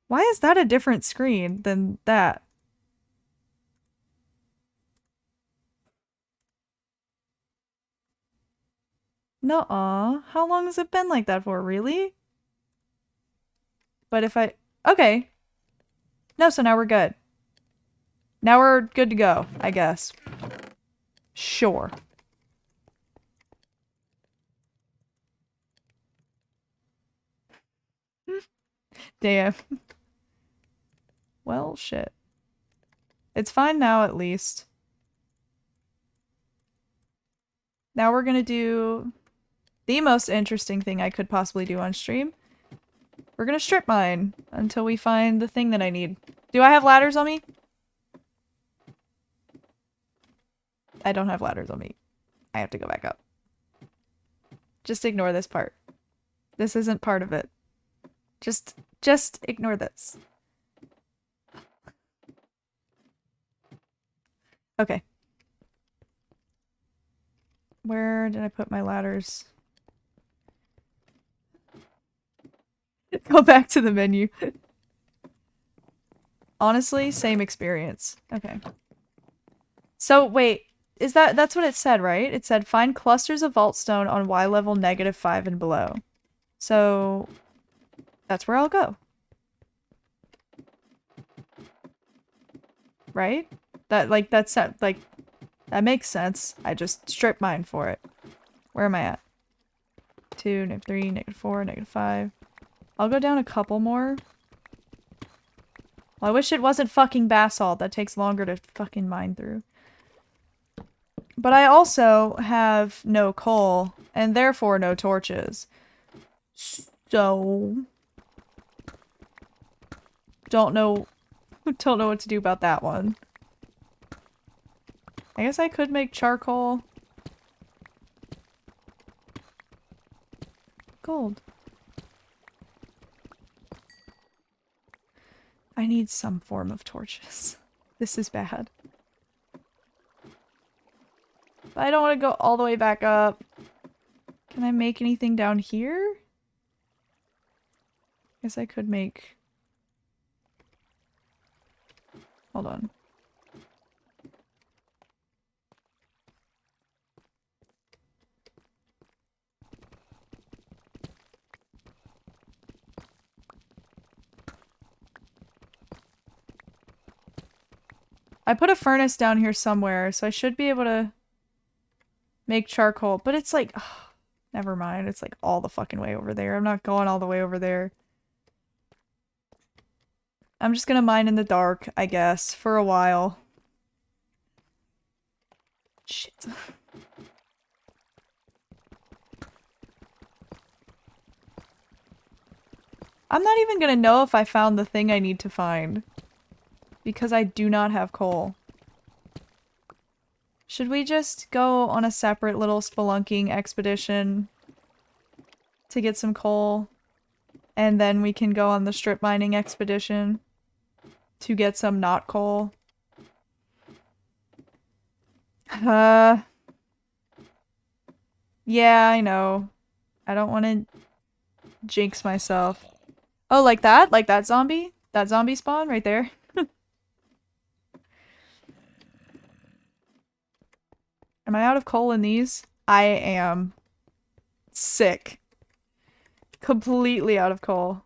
Why is that a different screen than that? Nuh-uh. How long has it been like that for? Really? But if I... Okay. No, so now we're good. Now we're good to go, I guess. Sure. Damn. Well, shit. It's fine now, at least. Now we're gonna do the most interesting thing I could possibly do on stream. We're gonna strip mine until we find the thing that I need. Do I have ladders on me? I don't have ladders on me. I have to go back up. Just ignore this part. This isn't part of it. Just ignore this. Okay. Where did I put my ladders? Go back to the menu. Honestly, same experience. Okay. So, wait. That's what it said, right? It said find clusters of vault stone on Y level -5 and below. So, that's where I'll go. Right? That makes sense. I just stripped mine for it. Where am I at? 2, -3, -4, -5. I'll go down a couple more. Well, I wish it wasn't fucking basalt. That takes longer to fucking mine through. But I also have no coal, and therefore no torches. So... Don't know what to do about that one. I guess I could make charcoal. Gold. I need some form of torches. This is bad. But I don't want to go all the way back up. Can I make anything down here? Guess I could make... Hold on. I put a furnace down here somewhere, so I should be able to make charcoal. But it's like... Oh, never mind. It's like all the fucking way over there. I'm not going all the way over there. I'm just gonna mine in the dark, I guess, for a while. Shit. I'm not even gonna know if I found the thing I need to find. Because I do not have coal. Should we just go on a separate little spelunking expedition to get some coal? And then we can go on the strip mining expedition to get some not coal? Yeah, I know. I don't want to jinx myself. Oh, like that? Like that zombie? That zombie spawn right there? Am I out of coal in these? I am. Sick. Completely out of coal.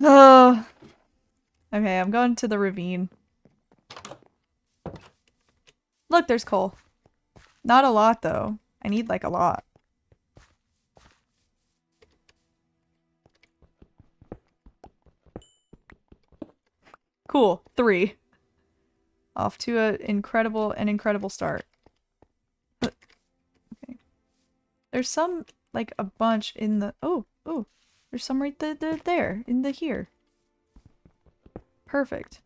Oh. Okay, I'm going to the ravine. Look, there's coal. Not a lot, though. I need, like, a lot. Cool. 3. Off to an incredible start. Okay. There's some, like, a bunch in the... Oh! There's some right there. In the here. Perfect.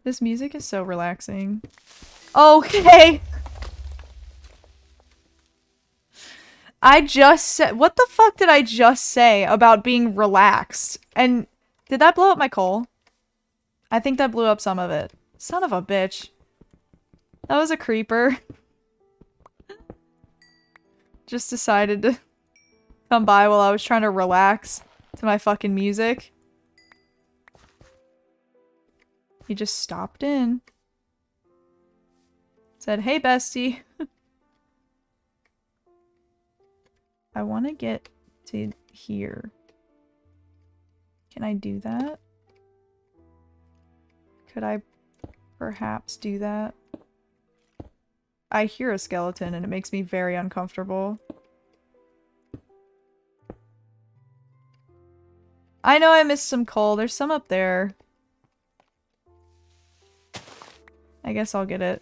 This music is so relaxing. Okay! I just said, what the fuck did I just say about being relaxed? And did that blow up my coal? I think that blew up some of it. Son of a bitch. That was a creeper. Just decided to come by while I was trying to relax to my fucking music. He just stopped in. Said, hey bestie. I want to get to here. Can I do that? Could I perhaps do that? I hear a skeleton and it makes me very uncomfortable. I know I missed some coal. There's some up there. I guess I'll get it.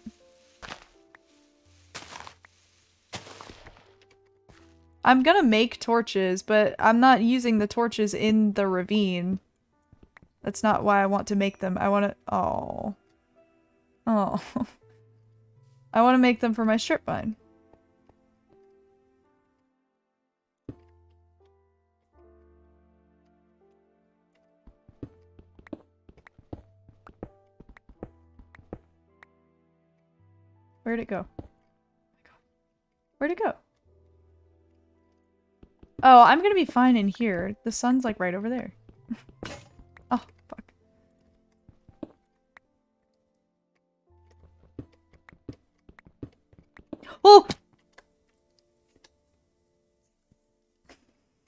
I'm gonna make torches, but I'm not using the torches in the ravine. That's not why I want to make them. I want to... Oh. Oh. I want to make them for my strip mine. Where'd it go? Oh my God. Where'd it go? Oh, I'm gonna be fine in here. The sun's like right over there. Oh, fuck. Oh!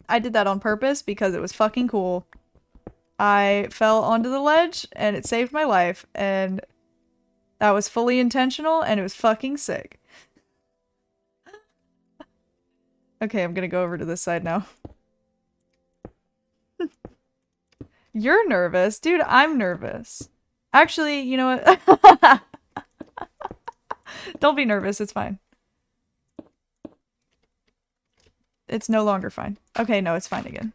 I did that on purpose because it was fucking cool. I fell onto the ledge and it saved my life and that was fully intentional and it was fucking sick. Okay, I'm gonna go over to this side now. You're nervous? Dude, I'm nervous. Actually, you know what? Don't be nervous, it's fine. It's no longer fine. Okay, no, it's fine again.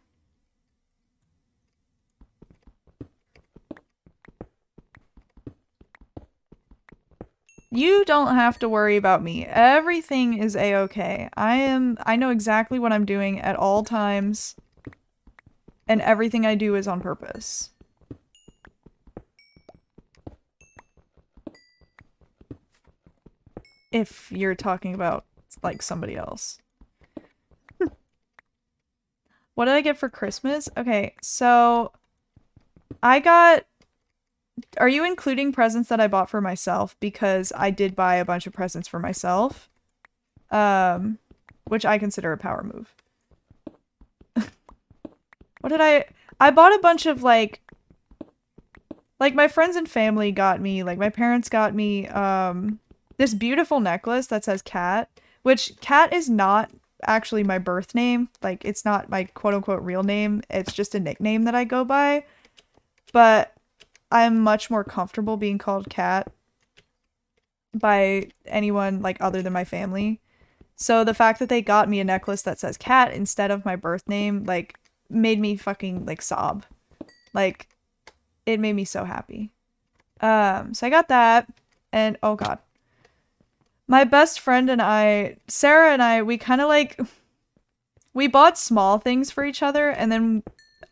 You don't have to worry about me. Everything is a-okay. I know exactly what I'm doing at all times. And everything I do is on purpose. If you're talking about, like, somebody else. What did I get for Christmas? Okay, so... I got... Are you including presents that I bought for myself? Because I did buy a bunch of presents for myself. Which I consider a power move. What did I bought a bunch of, like, my friends and family got me, like, my parents got me, this beautiful necklace that says Cat, which Cat is not actually my birth name. Like, it's not my quote-unquote real name. It's just a nickname that I go by. But I'm much more comfortable being called Cat by anyone, like, other than my family. So the fact that they got me a necklace that says Cat instead of my birth name, like, made me fucking, like, sob. Like, it made me so happy. So I got that, and oh god. My best friend and I, Sarah and I, we kind of, like, we bought small things for each other, and then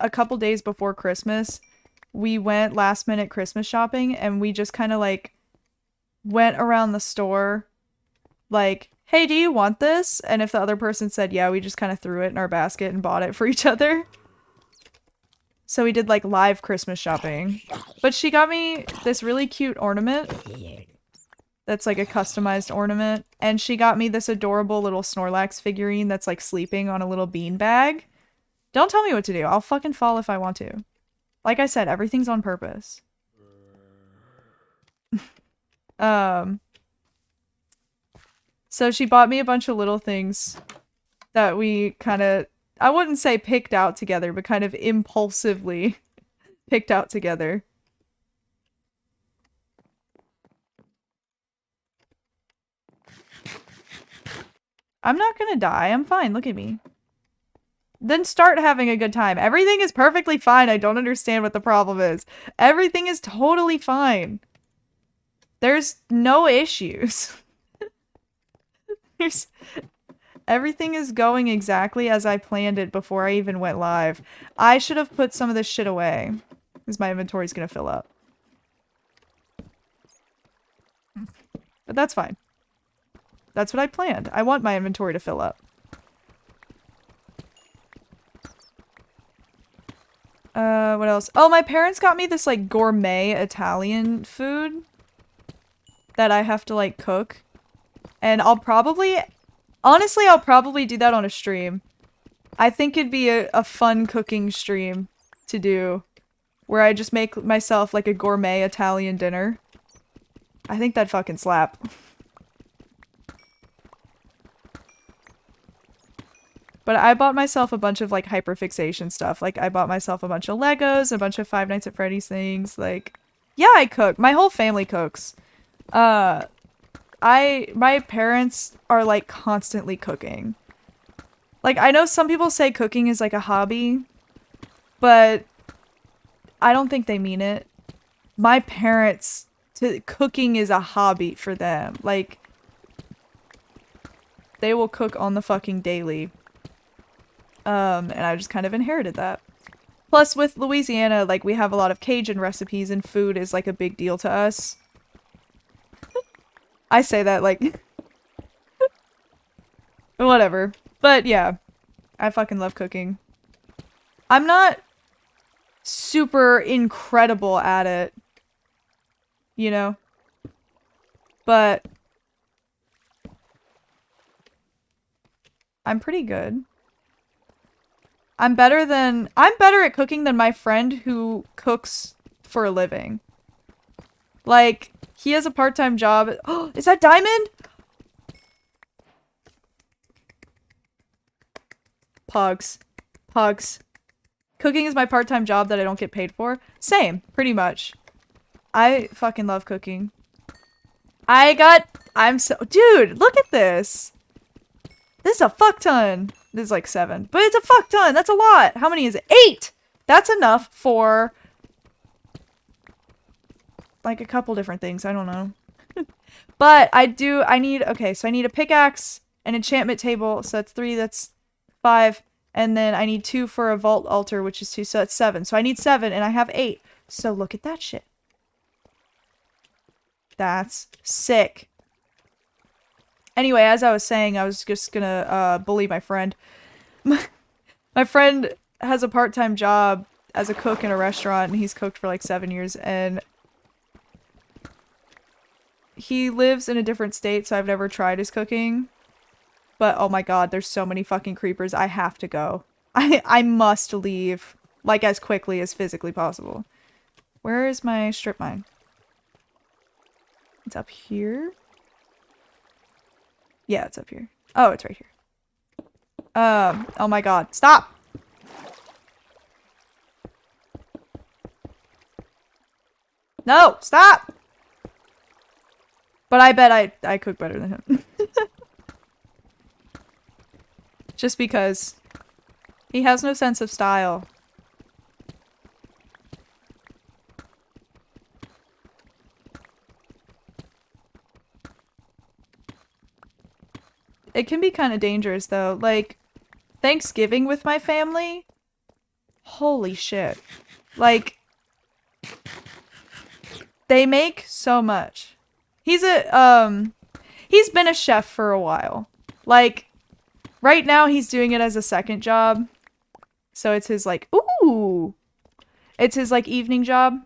a couple days before Christmas, we went last minute Christmas shopping, and we just kind of, like, went around the store, like, hey, do you want this? And if the other person said yeah, we just kind of threw it in our basket and bought it for each other. So we did, like, live Christmas shopping. But she got me this really cute ornament. That's, like, a customized ornament. And she got me this adorable little Snorlax figurine that's, like, sleeping on a little bean bag. Don't tell me what to do. I'll fucking fall if I want to. Like I said, everything's on purpose. So she bought me a bunch of little things that we kind of, I wouldn't say picked out together, but kind of impulsively picked out together. I'm not gonna die. I'm fine. Look at me. Then start having a good time. Everything is perfectly fine. I don't understand what the problem is. Everything is totally fine. There's no issues. Everything is going exactly as I planned it before I even went live. I should have put some of this shit away, because my inventory's gonna fill up. But that's fine. That's what I planned. I want my inventory to fill up. What else? Oh, my parents got me this, like, gourmet Italian food that I have to, like, cook. And I'll probably... Honestly, I'll probably do that on a stream. I think it'd be a fun cooking stream to do. Where I just make myself, like, a gourmet Italian dinner. I think that'd fucking slap. But I bought myself a bunch of, like, hyperfixation stuff. Like, I bought myself a bunch of Legos, a bunch of Five Nights at Freddy's things. Like, yeah, I cook. My whole family cooks. My parents are, like, constantly cooking. Like, I know some people say cooking is, like, a hobby. But I don't think they mean it. My parents, cooking is a hobby for them. Like, they will cook on the fucking daily. And I just kind of inherited that. Plus, with Louisiana, like, we have a lot of Cajun recipes, and food is, like, a big deal to us. I say that, like... whatever. But, yeah. I fucking love cooking. I'm not super incredible at it. You know? But... I'm pretty good. I'm better at cooking than my friend who cooks for a living. Like, he has a part-time job. Oh, is that Diamond? Pugs. Pugs. Cooking is my part-time job that I don't get paid for. Same, pretty much. I fucking love cooking. Dude, look at this. This is a fuck ton. This is like 7. But it's a fuck ton. That's a lot. How many is it? 8! That's enough for... like a couple different things. I don't know. But I need... okay, so I need a pickaxe, an enchantment table. So that's 3. That's 5. And then I need 2 for a vault altar, which is 2. So that's 7. So I need 7 and I have 8. So look at that shit. That's sick. Anyway, as I was saying, I was just gonna bully my friend. My friend has a part-time job as a cook in a restaurant, and he's cooked for like 7 years, and he lives in a different state, so I've never tried his cooking. But oh my god, there's so many fucking creepers. I have to go. I must leave, like, as quickly as physically possible. Where is my strip mine? It's up here? Yeah, it's up here. Oh, it's right here. Oh my god. Stop! No! Stop! But I bet I cook better than him. Just because he has no sense of style. It can be kind of dangerous, though. Like, Thanksgiving with my family? Holy shit. Like, they make so much. He's been a chef for a while. Like, right now he's doing it as a second job. So it's his, like, ooh! It's his, like, evening job.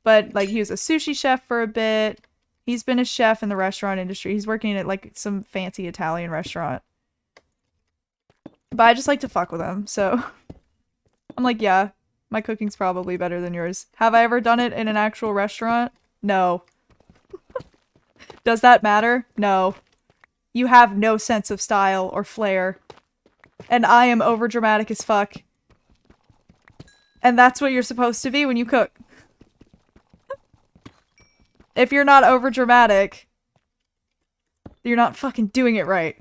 But, like, he was a sushi chef for a bit. He's been a chef in the restaurant industry. He's working at, like, some fancy Italian restaurant. But I just like to fuck with him, so... I'm like, yeah, my cooking's probably better than yours. Have I ever done it in an actual restaurant? No. Does that matter? No. You have no sense of style or flair. And I am overdramatic as fuck. And that's what you're supposed to be when you cook. If you're not overdramatic, you're not fucking doing it right.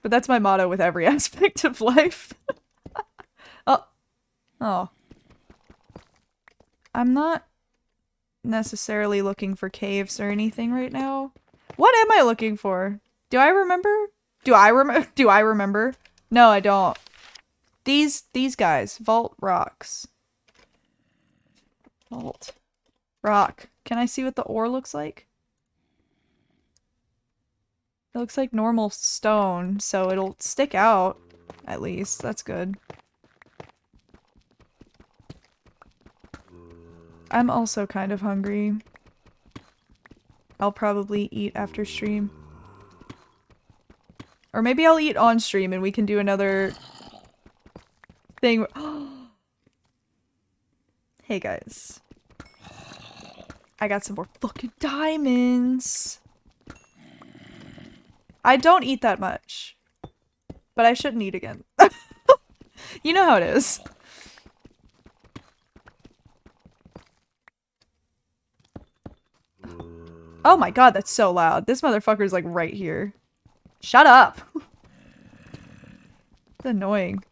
But that's my motto with every aspect of life. Oh. Oh. I'm not necessarily looking for caves or anything right now. What am I looking for? Do I remember? Do I remember? No, I don't. These guys, Vault Rocks. Vault Rock. Can I see what the ore looks like? It looks like normal stone, so it'll stick out, at least. That's good. I'm also kind of hungry. I'll probably eat after stream. Or maybe I'll eat on stream and we can do another thing. Hey guys. I got some more fucking diamonds. I don't eat that much. But I shouldn't eat again. You know how it is. Oh my god, that's so loud. This motherfucker's like right here. Shut up! It's annoying.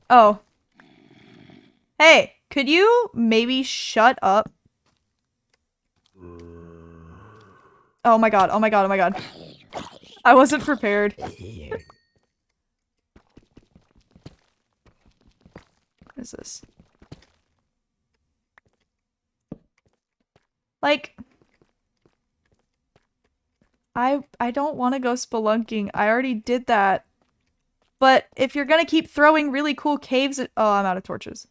Oh. Hey, could you maybe shut up? Oh my god, oh my god, oh my god. I wasn't prepared. What is this? Like... I don't want to go spelunking. I already did that. But if you're gonna keep throwing really cool caves at- Oh, I'm out of torches.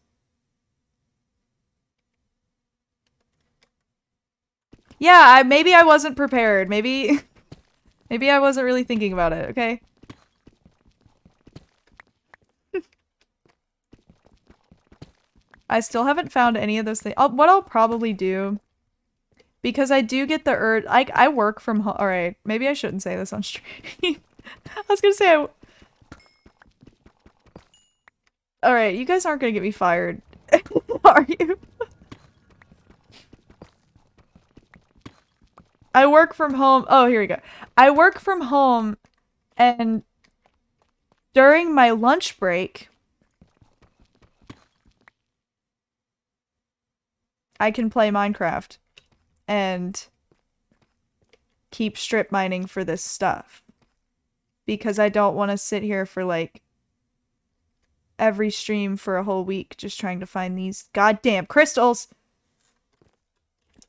Yeah, maybe I wasn't prepared. Maybe... Maybe I wasn't really thinking about it, okay? I still haven't found any of those things. What I'll probably do... Because I do get the urge- I work from home- Alright, maybe I shouldn't say this on stream. I was gonna say Alright, you guys aren't gonna get me fired. Are you? I work from home- Oh, here we go. I work from home and during my lunch break I can play Minecraft and keep strip mining for this stuff. Because I don't want to sit here for like every stream for a whole week just trying to find these goddamn crystals.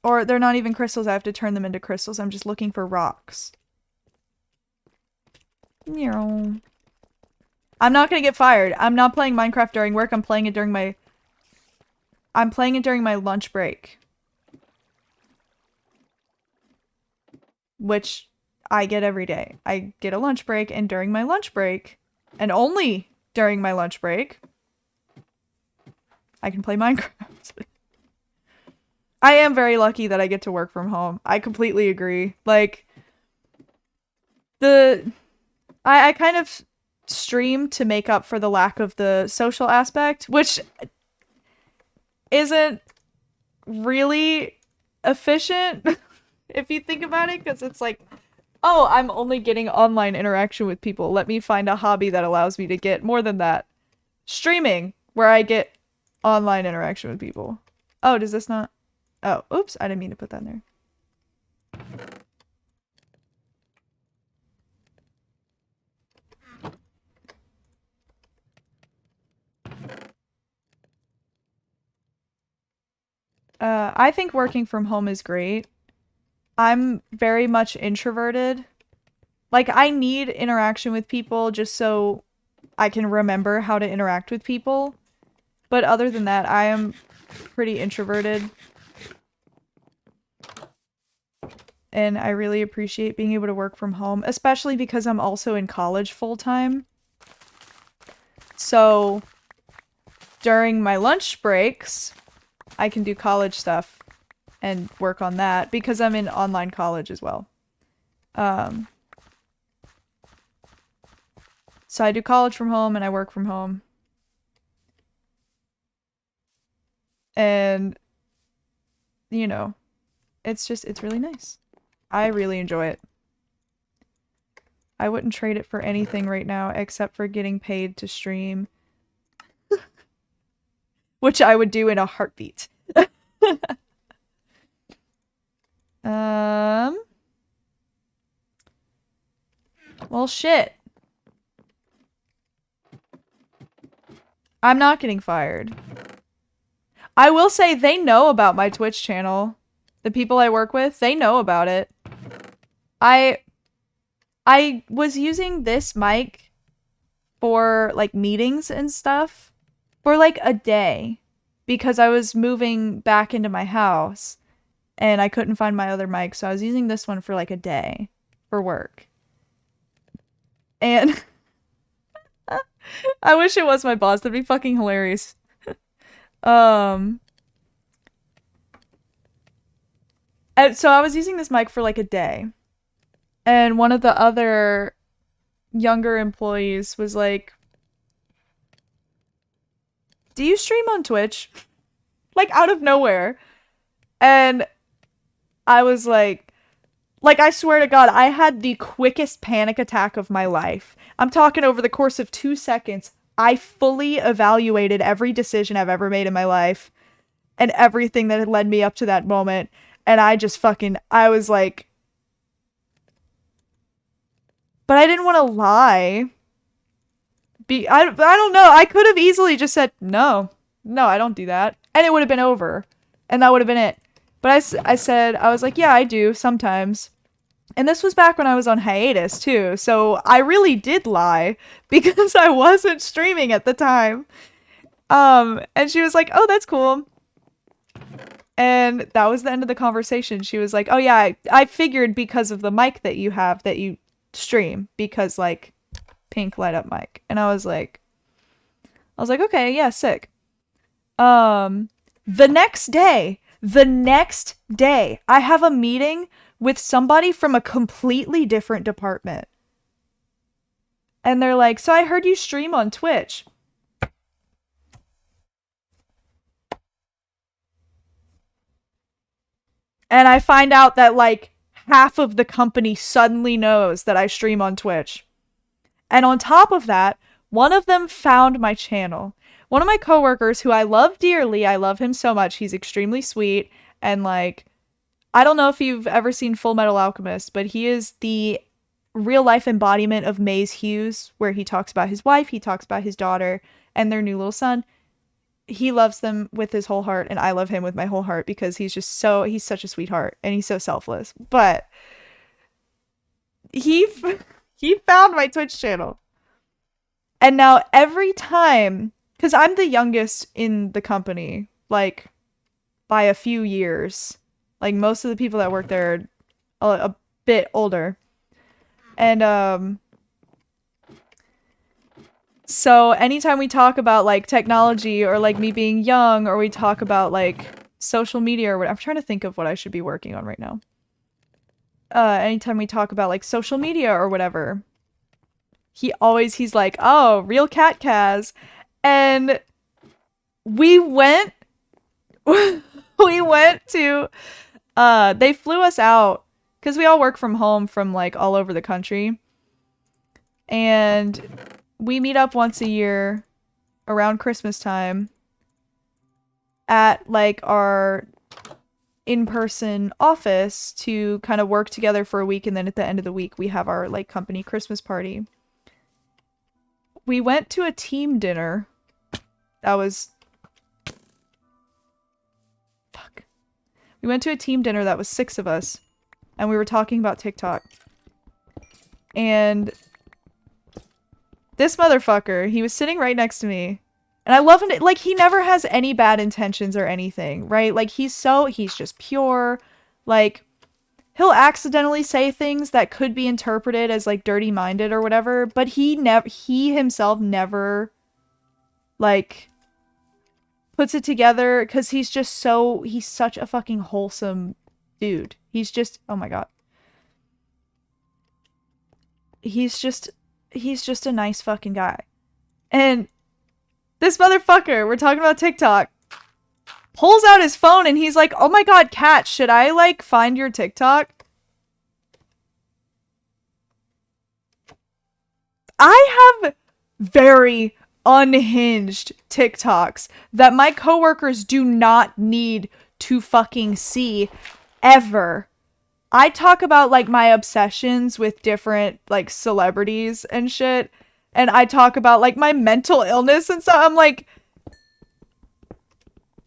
Or they're not even crystals, I have to turn them into crystals. I'm just looking for rocks. I'm not gonna get fired. I'm not playing Minecraft during work, I'm playing it during my lunch break. Which I get every day. I get a lunch break, and during my lunch break, and only during my lunch break, I can play Minecraft. I am very lucky that I get to work from home. I completely agree. Like, I kind of stream to make up for the lack of the social aspect, which isn't really efficient if you think about it, because it's like, oh, I'm only getting online interaction with people. Let me find a hobby that allows me to get more than that. Streaming, where I get online interaction with people. Oh, does this not? Oh, oops, I didn't mean to put that in there. I think working from home is great. I'm very much introverted. Like, I need interaction with people just so I can remember how to interact with people. But other than that, I am pretty introverted. And I really appreciate being able to work from home, especially because I'm also in college full-time. So, during my lunch breaks, I can do college stuff and work on that because I'm in online college as well. So I do college from home and I work from home. And, you know, it's really nice. I really enjoy it. I wouldn't trade it for anything right now except for getting paid to stream. Which I would do in a heartbeat. Well, shit. I'm not getting fired. I will say they know about my Twitch channel. The people I work with, they know about it. I was using this mic for like meetings and stuff for like a day because I was moving back into my house and I couldn't find my other mic, so I was using this one for like a day for work. And I wish it was my boss. That'd be fucking hilarious. And so I was using this mic for like a day. And one of the other younger employees was like, "Do you stream on Twitch?" Like out of nowhere. And I was like, I swear to God, I had the quickest panic attack of my life. I'm talking over the course of 2 seconds. I fully evaluated every decision I've ever made in my life and everything that had led me up to that moment. And I just I was like, but I didn't want to lie. I don't know. I could have easily just said, no, I don't do that. And it would have been over. And that would have been it. But I said, I was like, yeah, I do sometimes. And this was back when I was on hiatus too. So I really did lie because I wasn't streaming at the time. And she was like, oh, that's cool. And that was the end of the conversation. She was like, oh yeah, I figured because of the mic that you have that you stream because like pink light up mic. And I was like, okay, yeah, sick. The next day, I have a meeting with somebody from a completely different department. And they're like, so I heard you stream on Twitch. And I find out that like half of the company suddenly knows that I stream on Twitch. And on top of that, one of them found my channel. One of my coworkers who I love dearly, I love him so much. He's extremely sweet. And like, I don't know if you've ever seen Full Metal Alchemist, but he is the real life embodiment of Maze Hughes, where he talks about his wife, he talks about his daughter, and their new little son. He loves them with his whole heart, and I love him with my whole heart because he's such a sweetheart, and he's so selfless. But he found my Twitch channel. And now every time, because I'm the youngest in the company, like, by a few years. Like, most of the people that work there are a bit older. And, so anytime we talk about, like, technology or, like, me being young or we talk about, like, social media or what, I'm trying to think of what I should be working on right now. Anytime we talk about, like, social media or whatever, he's like, oh, Realkatkaz. And we went to, they flew us out because we all work from home from like all over the country. And we meet up once a year around Christmas time at like our in-person office to kind of work together for a week. And then at the end of the week, we have our like company Christmas party. We went to a team dinner. That was... Fuck. We went to a team dinner that was 6 of us. And we were talking about TikTok. And this motherfucker, he was sitting right next to me. And I love him. Like, he never has any bad intentions or anything, right? Like, he's just pure. Like, he'll accidentally say things that could be interpreted as, like, dirty-minded or whatever. But he himself never, like, puts it together. Because he's such a fucking wholesome dude. He's just, oh my god. He's just a nice fucking guy. And this motherfucker, we're talking about TikTok, pulls out his phone and he's like, oh my god, Kat, should I, like, find your TikTok? I have very unhinged TikToks that my coworkers do not need to fucking see ever. I talk about like my obsessions with different like celebrities and shit. And I talk about like my mental illness and stuff. I'm like,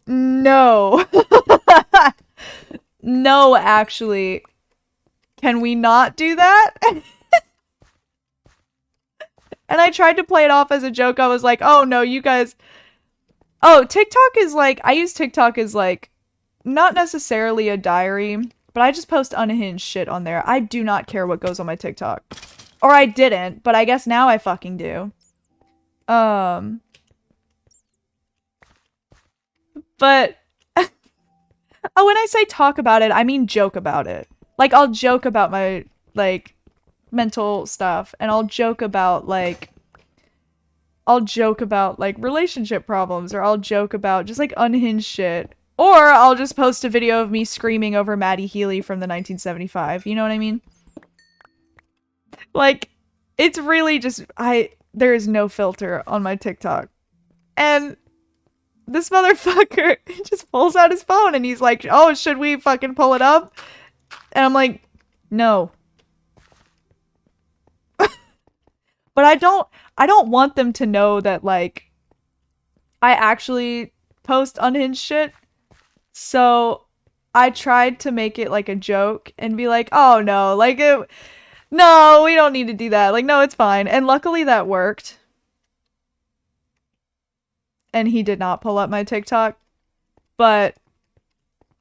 no. No, actually. Can we not do that? And I tried to play it off as a joke. I was like, oh no, you guys. Oh, TikTok is like, I use TikTok as like, not necessarily a diary, but I just post unhinged shit on there. I do not care what goes on my TikTok. Or I didn't, but I guess now I fucking do. But oh, when I say talk about it, I mean joke about it. Like I'll joke about my like mental stuff and I'll joke about like relationship problems or I'll joke about just like unhinged shit. Or I'll just post a video of me screaming over Maddie Healy from the 1975. You know what I mean? Like it's really just there is no filter on my TikTok. And this motherfucker just pulls out his phone and he's like, "Oh, should we fucking pull it up?" And I'm like, "No." But I don't want them to know that like I actually post unhinged shit. So I tried to make it like a joke and be like, "Oh no, no, we don't need to do that. Like no, it's fine." And luckily that worked. And he did not pull up my TikTok. But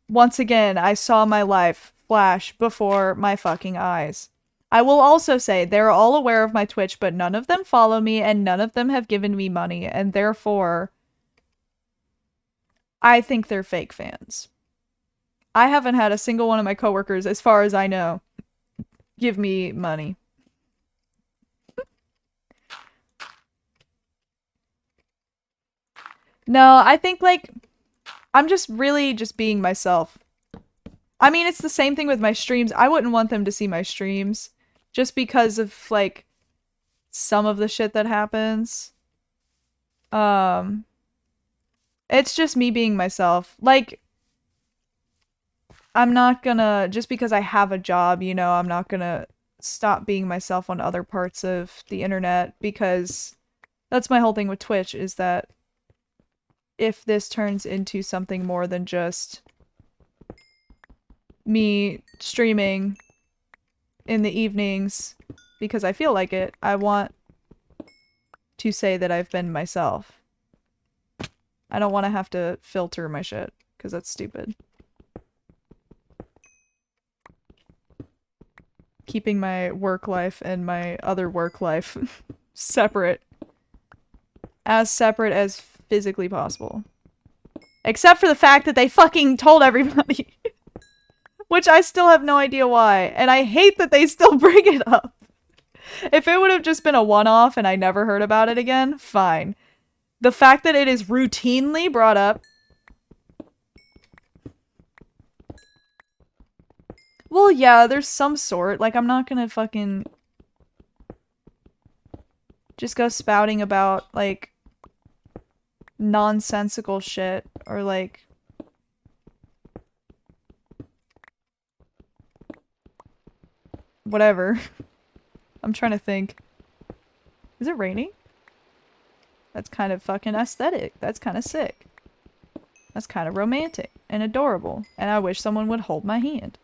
once again, I saw my life flash before my fucking eyes. I will also say they're all aware of my Twitch, but none of them follow me and none of them have given me money, and therefore I think they're fake fans. I haven't had a single one of my coworkers, as far as I know, give me money. No, I think like I'm just really just being myself. I mean, it's the same thing with my streams. I wouldn't want them to see my streams just because of like some of the shit that happens. Um it's just me being myself. Like I'm not gonna just because I have a job, you know, I'm not gonna stop being myself on other parts of the internet because that's my whole thing with Twitch is that if this turns into something more than just me streaming in the evenings because I feel like it, I want to say that I've been myself. I don't want to have to filter my shit because that's stupid. Keeping my work life and my other work life separate. As separate as physically possible. Except for the fact that they fucking told everybody. Which I still have no idea why. And I hate that they still bring it up. If it would have just been a one-off and I never heard about it again, fine. The fact that it is routinely brought up. Well, yeah, there's some sort. Like, I'm not gonna fucking just go spouting about, like, nonsensical shit or, like, whatever. I'm trying to think. Is it raining? That's kind of fucking aesthetic. That's kind of sick. That's kind of romantic and adorable. And I wish someone would hold my hand.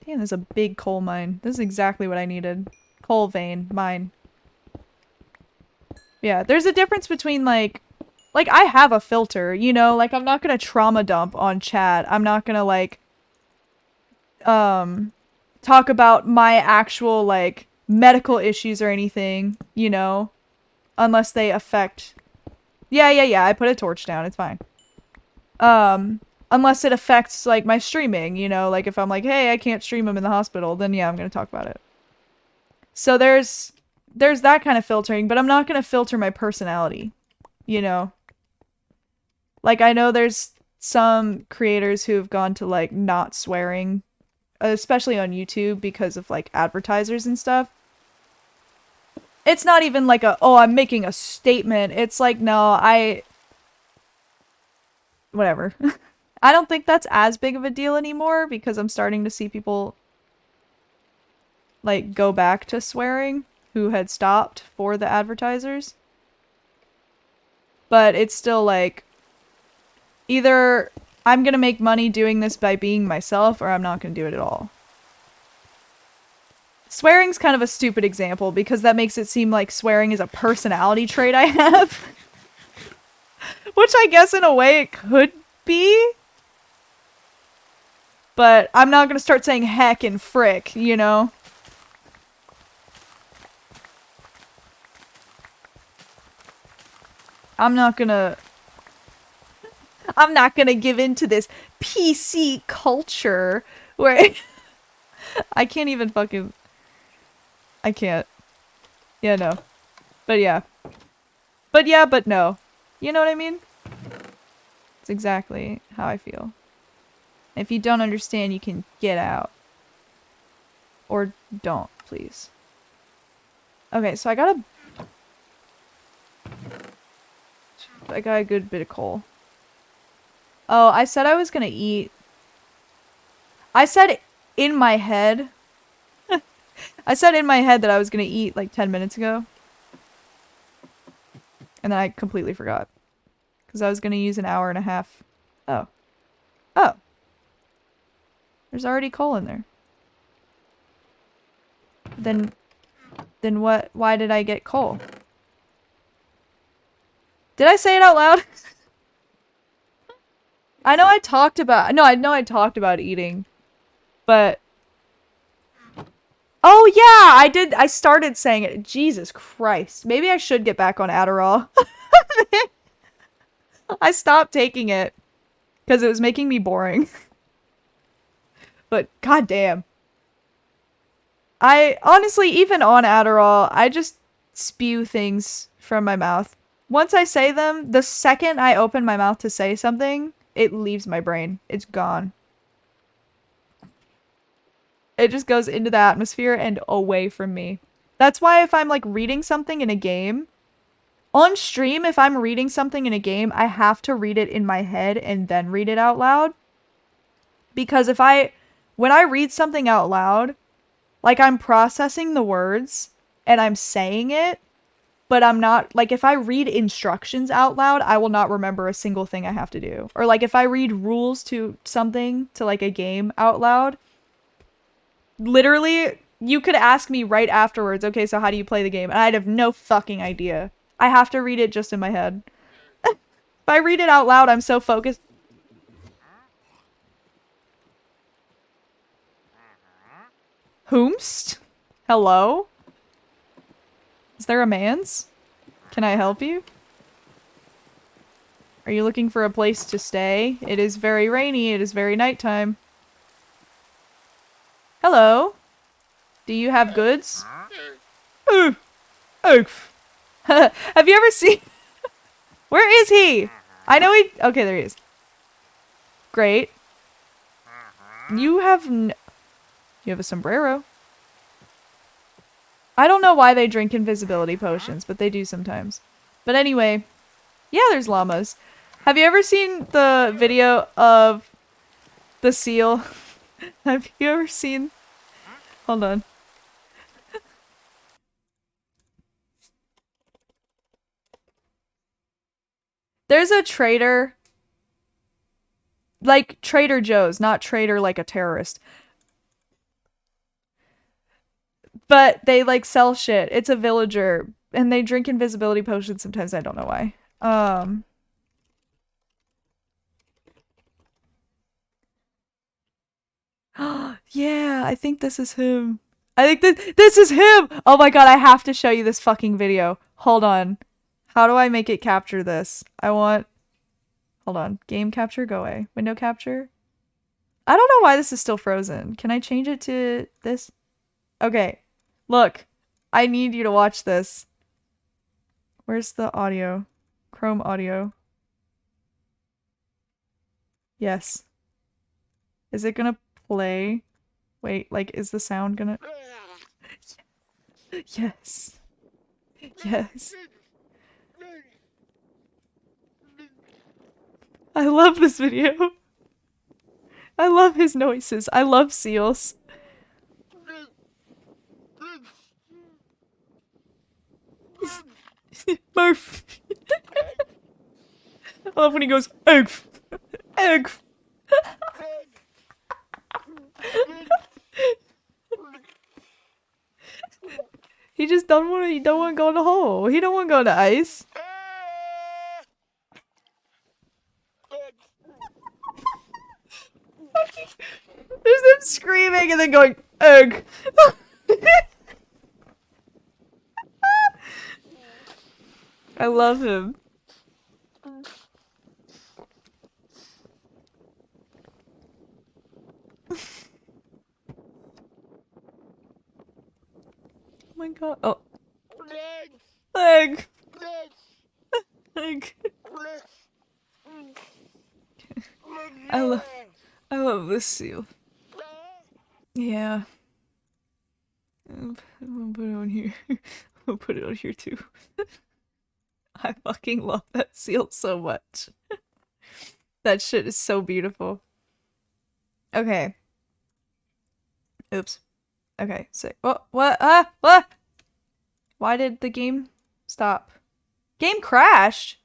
Damn, there's a big coal mine. This is exactly what I needed. Coal vein. Mine. Yeah, there's a difference between, like, I have a filter, you know? Like, I'm not gonna trauma dump on chat. I'm not gonna, like, talk about my actual, like, medical issues or anything, you know? Unless they affect... Yeah, I put a torch down, it's fine. Unless it affects, like, my streaming, you know? Like, if I'm like, hey, I can't stream them in the hospital, then yeah, I'm gonna talk about it. So there's that kind of filtering, but I'm not gonna filter my personality, you know? Like, I know there's some creators who have gone to, like, not swearing, especially on YouTube because of, like, advertisers and stuff. It's not even like oh, I'm making a statement. It's like, no, whatever. I don't think that's as big of a deal anymore because I'm starting to see people like go back to swearing who had stopped for the advertisers. But it's still like either I'm gonna make money doing this by being myself or I'm not gonna do it at all. Swearing's kind of a stupid example because that makes it seem like swearing is a personality trait I have. Which I guess in a way it could be. But I'm not gonna start saying heck and frick, you know? I'm not gonna give in to this PC culture where I can't even fucking I can't. Yeah, no. But yeah. But yeah, but no. You know what I mean? It's exactly how I feel. If you don't understand, you can get out. Or don't, please. Okay, so I got a good bit of coal. Oh, I said I was gonna eat. I said in my head. I said in my head that I was gonna eat like 10 minutes ago. And then I completely forgot. Because I was gonna use an hour and a half. Oh. Oh. There's already coal in there. Then what? Why did I get coal? Did I say it out loud? I know I talked about- No, I know I talked about eating. But... Oh yeah! I did- I started saying it. Jesus Christ. Maybe I should get back on Adderall. I stopped taking it. Because it was making me boring. But goddamn. I honestly, even on Adderall, I just spew things from my mouth. Once I say them, the second I open my mouth to say something, it leaves my brain. It's gone. It just goes into the atmosphere and away from me. That's why if I'm like reading something in a game, on stream, if I'm reading something in a game, I have to read it in my head and then read it out loud. Because when I read something out loud, like I'm processing the words and I'm saying it, but I'm not, like if I read instructions out loud, I will not remember a single thing I have to do. Or like if I read rules to something, to like a game out loud, literally, you could ask me right afterwards, okay, so how do you play the game? And I'd have no fucking idea. I have to read it just in my head. If I read it out loud, I'm so focused. Whomst? Hello? Is there a man's? Can I help you? Are you looking for a place to stay? It is very rainy. It is very nighttime. Hello? Do you have goods? Oof. Oof. Have you ever seen... Where is he? I know he... Okay, there he is. Great. You have You have a sombrero. I don't know why they drink invisibility potions, but they do sometimes. But anyway, yeah, there's llamas. Have you ever seen the video of the seal? Have you ever seen... Hold on. There's a trader... Like Trader Joe's, not trader like a terrorist. But they like sell shit. It's a villager. And they drink invisibility potions sometimes. I don't know why. Yeah, I think this is him. I think this is him! Oh my god, I have to show you this fucking video. Hold on. How do I make it capture this? I want... Hold on. Game capture, go away. Window capture. I don't know why this is still frozen. Can I change it to this? Okay. Look. I need you to watch this. Where's the audio? Chrome audio. Yes. Is it gonna play? Wait, like, is the sound gonna... Yes. Yes. I love this video. I love his noises. I love seals. Murph. I love when he goes, egg. Egg. He just don't want to. He don't want to go in the hole. He don't want to go in the ice. There's them screaming and then going egg. I love him. Oh my god. Oh. Egg. Egg. I love this seal. Yeah. I'm gonna put it on here. I'm gonna put it on here too. I fucking love that seal so much. That shit is so beautiful. Okay. Oops. Okay, so what? What? Why did the game stop? Game crashed.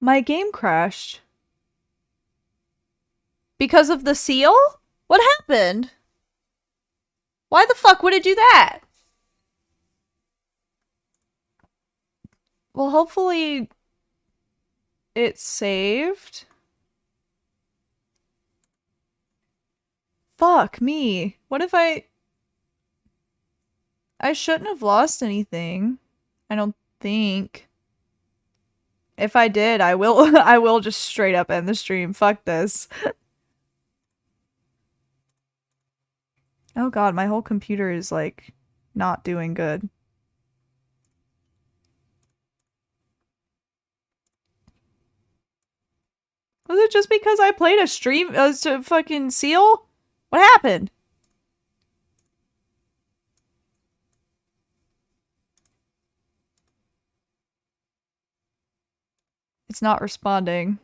My game crashed. Because of the seal? What happened? Why the fuck would it do that? Well, hopefully it's saved. Fuck me. What if I shouldn't have lost anything. I don't think. If I did, I will I will just straight up end the stream. Fuck this. Oh god, my whole computer is like not doing good. Was it just because I played a stream to fucking seal? What happened? It's not responding.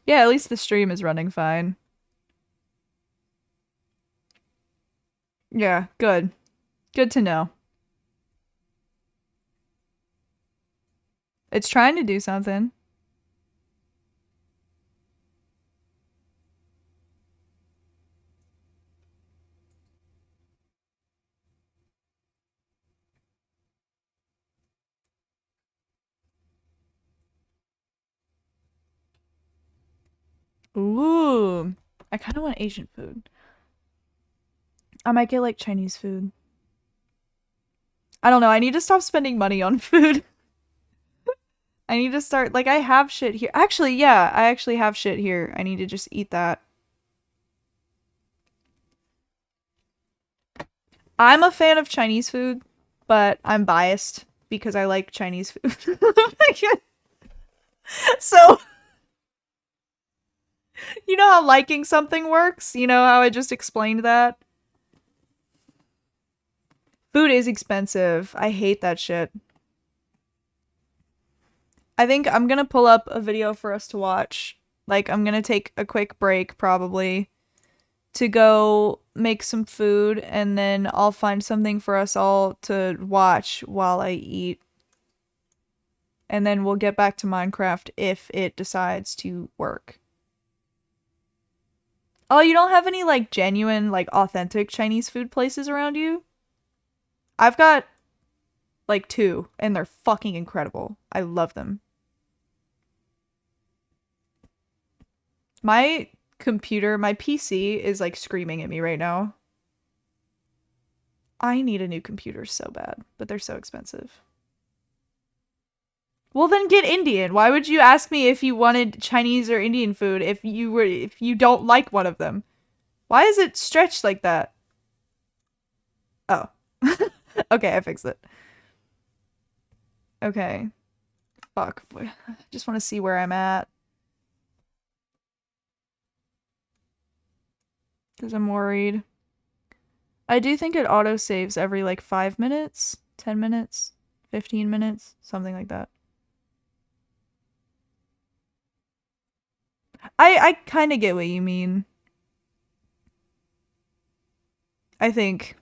Yeah, at least the stream is running fine. Yeah, good. Good to know. It's trying to do something. Ooh. I kind of want Asian food. I might get like Chinese food. I don't know. I need to stop spending money on food. I need to start, like, I have shit here. Actually, yeah, I actually have shit here. I need to just eat that. I'm a fan of Chinese food, but I'm biased because I like Chinese food. So, you know how liking something works? You know how I just explained that? Food is expensive. I hate that shit. I think I'm gonna pull up a video for us to watch. Like, I'm gonna take a quick break, probably, to go make some food, and then I'll find something for us all to watch while I eat. And then we'll get back to Minecraft if it decides to work. Oh, you don't have any, like, genuine, like, authentic Chinese food places around you? I've got, like, two, and they're fucking incredible. I love them. My computer, my PC is, like, screaming at me right now. I need a new computer so bad, but they're so expensive. Well, then get Indian. Why would you ask me if you wanted Chinese or Indian food if you don't like one of them? Why is it stretched like that? Oh. Okay, I fixed it. Okay. Fuck. I just want to see where I'm at. Because I'm worried. I do think it auto saves every like 5 minutes, 10 minutes, 15 minutes, something like that. I kind of get what you mean. I think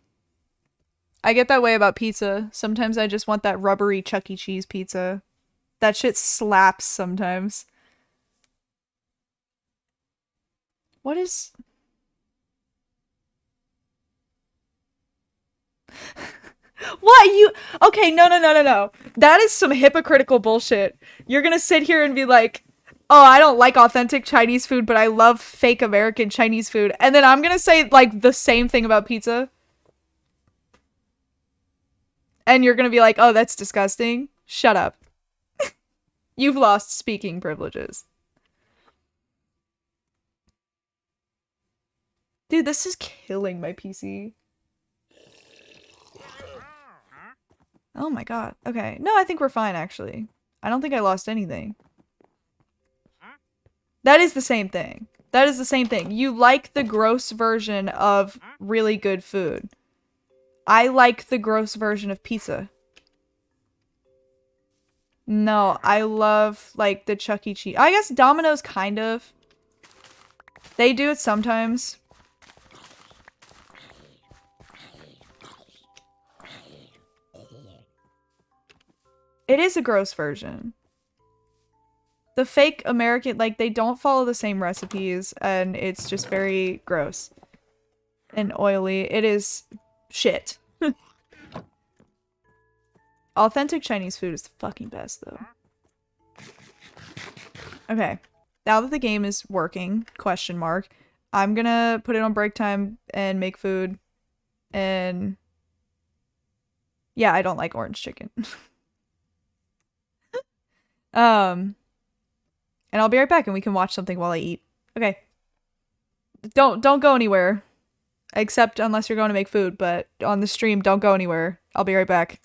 I get that way about pizza. Sometimes I just want that rubbery Chuck E. Cheese pizza. That shit slaps sometimes. What is What you Okay, no. That is some hypocritical bullshit. You're gonna sit here and be like, oh, I don't like authentic Chinese food, but I love fake American Chinese food. And then I'm gonna say like the same thing about pizza. And you're gonna be like, oh, that's disgusting. Shut up. You've lost speaking privileges. Dude, this is killing my PC. Oh my god. Okay. No, I think we're fine actually. I don't think I lost anything. That is the same thing. That is the same thing. You like the gross version of really good food. I like the gross version of pizza. No, I love like the Chuck E. Cheese. I guess Domino's kind of. They do it sometimes. It is a gross version. The fake American, like, they don't follow the same recipes, and it's just very gross and oily. It is shit. Authentic Chinese food is the fucking best, though. Okay. Now that the game is working, question mark, I'm gonna put it on break time and make food. And yeah, I don't like orange chicken. um, and I'll be right back and we can watch something while I eat. Okay. Don't go anywhere. Except unless you're going to make food, but on the stream, don't go anywhere. I'll be right back.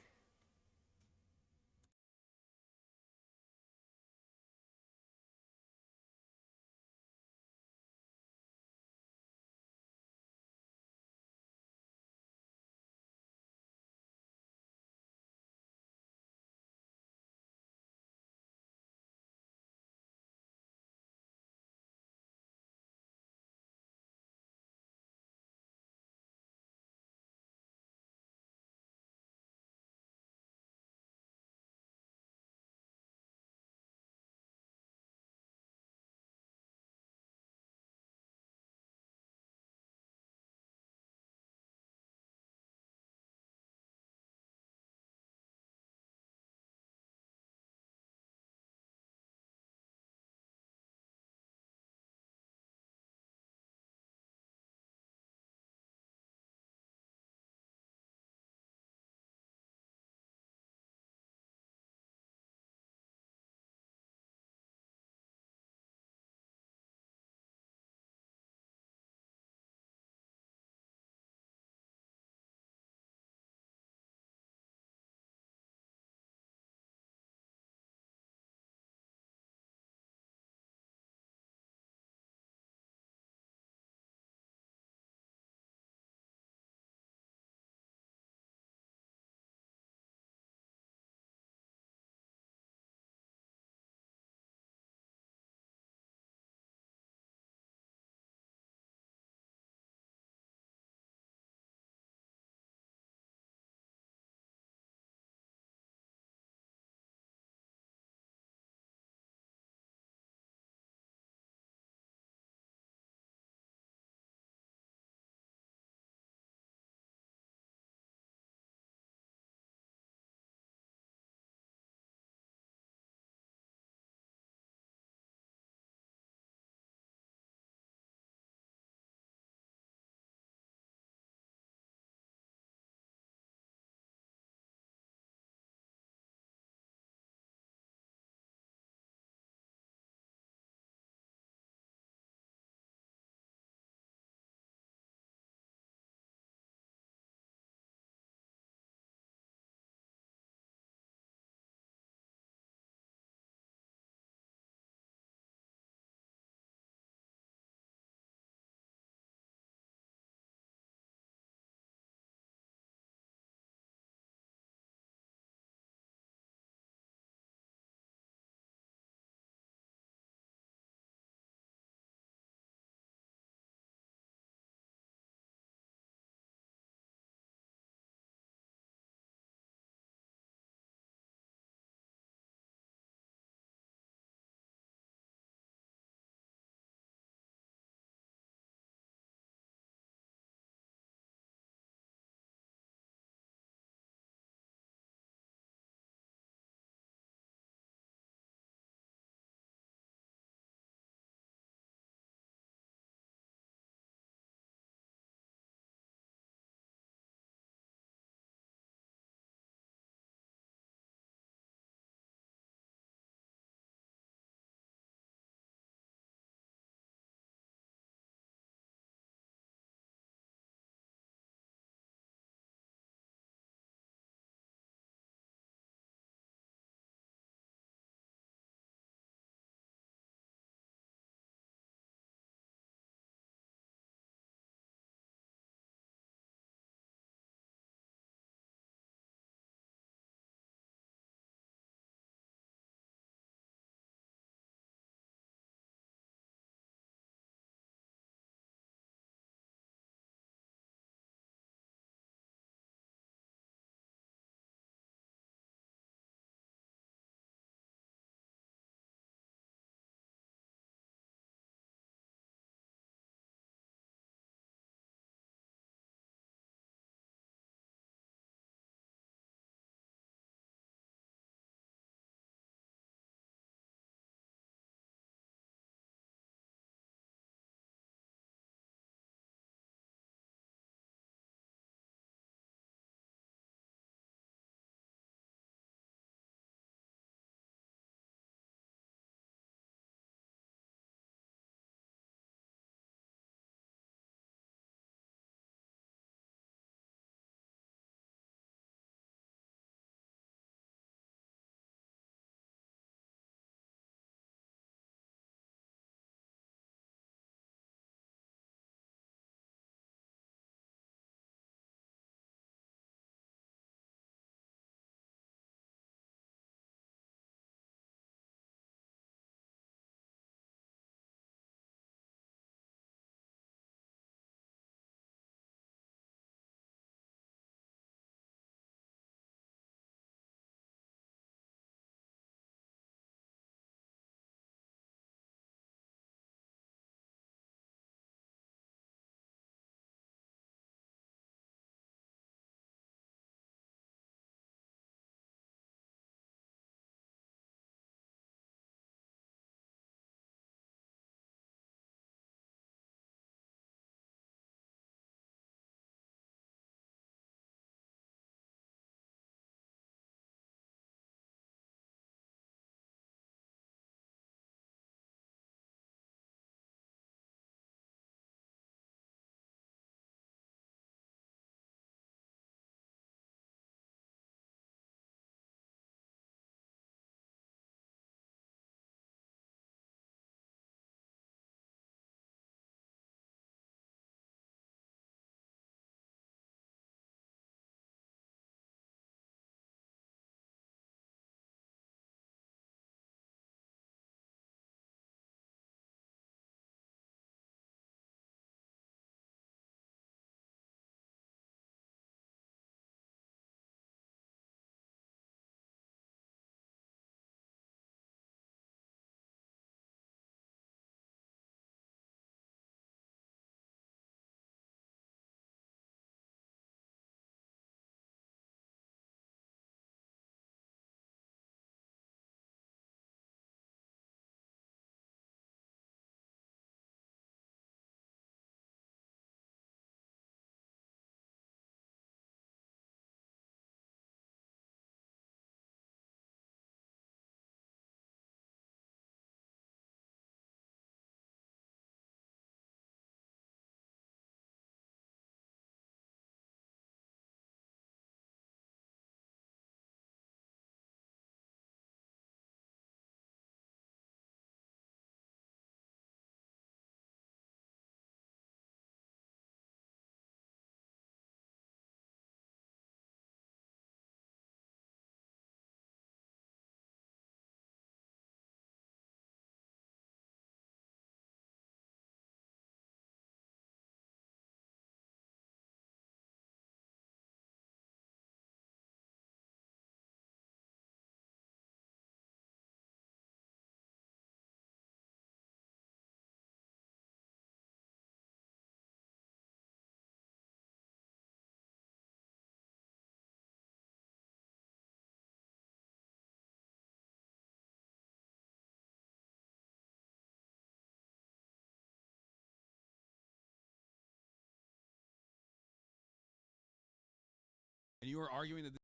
And you are arguing that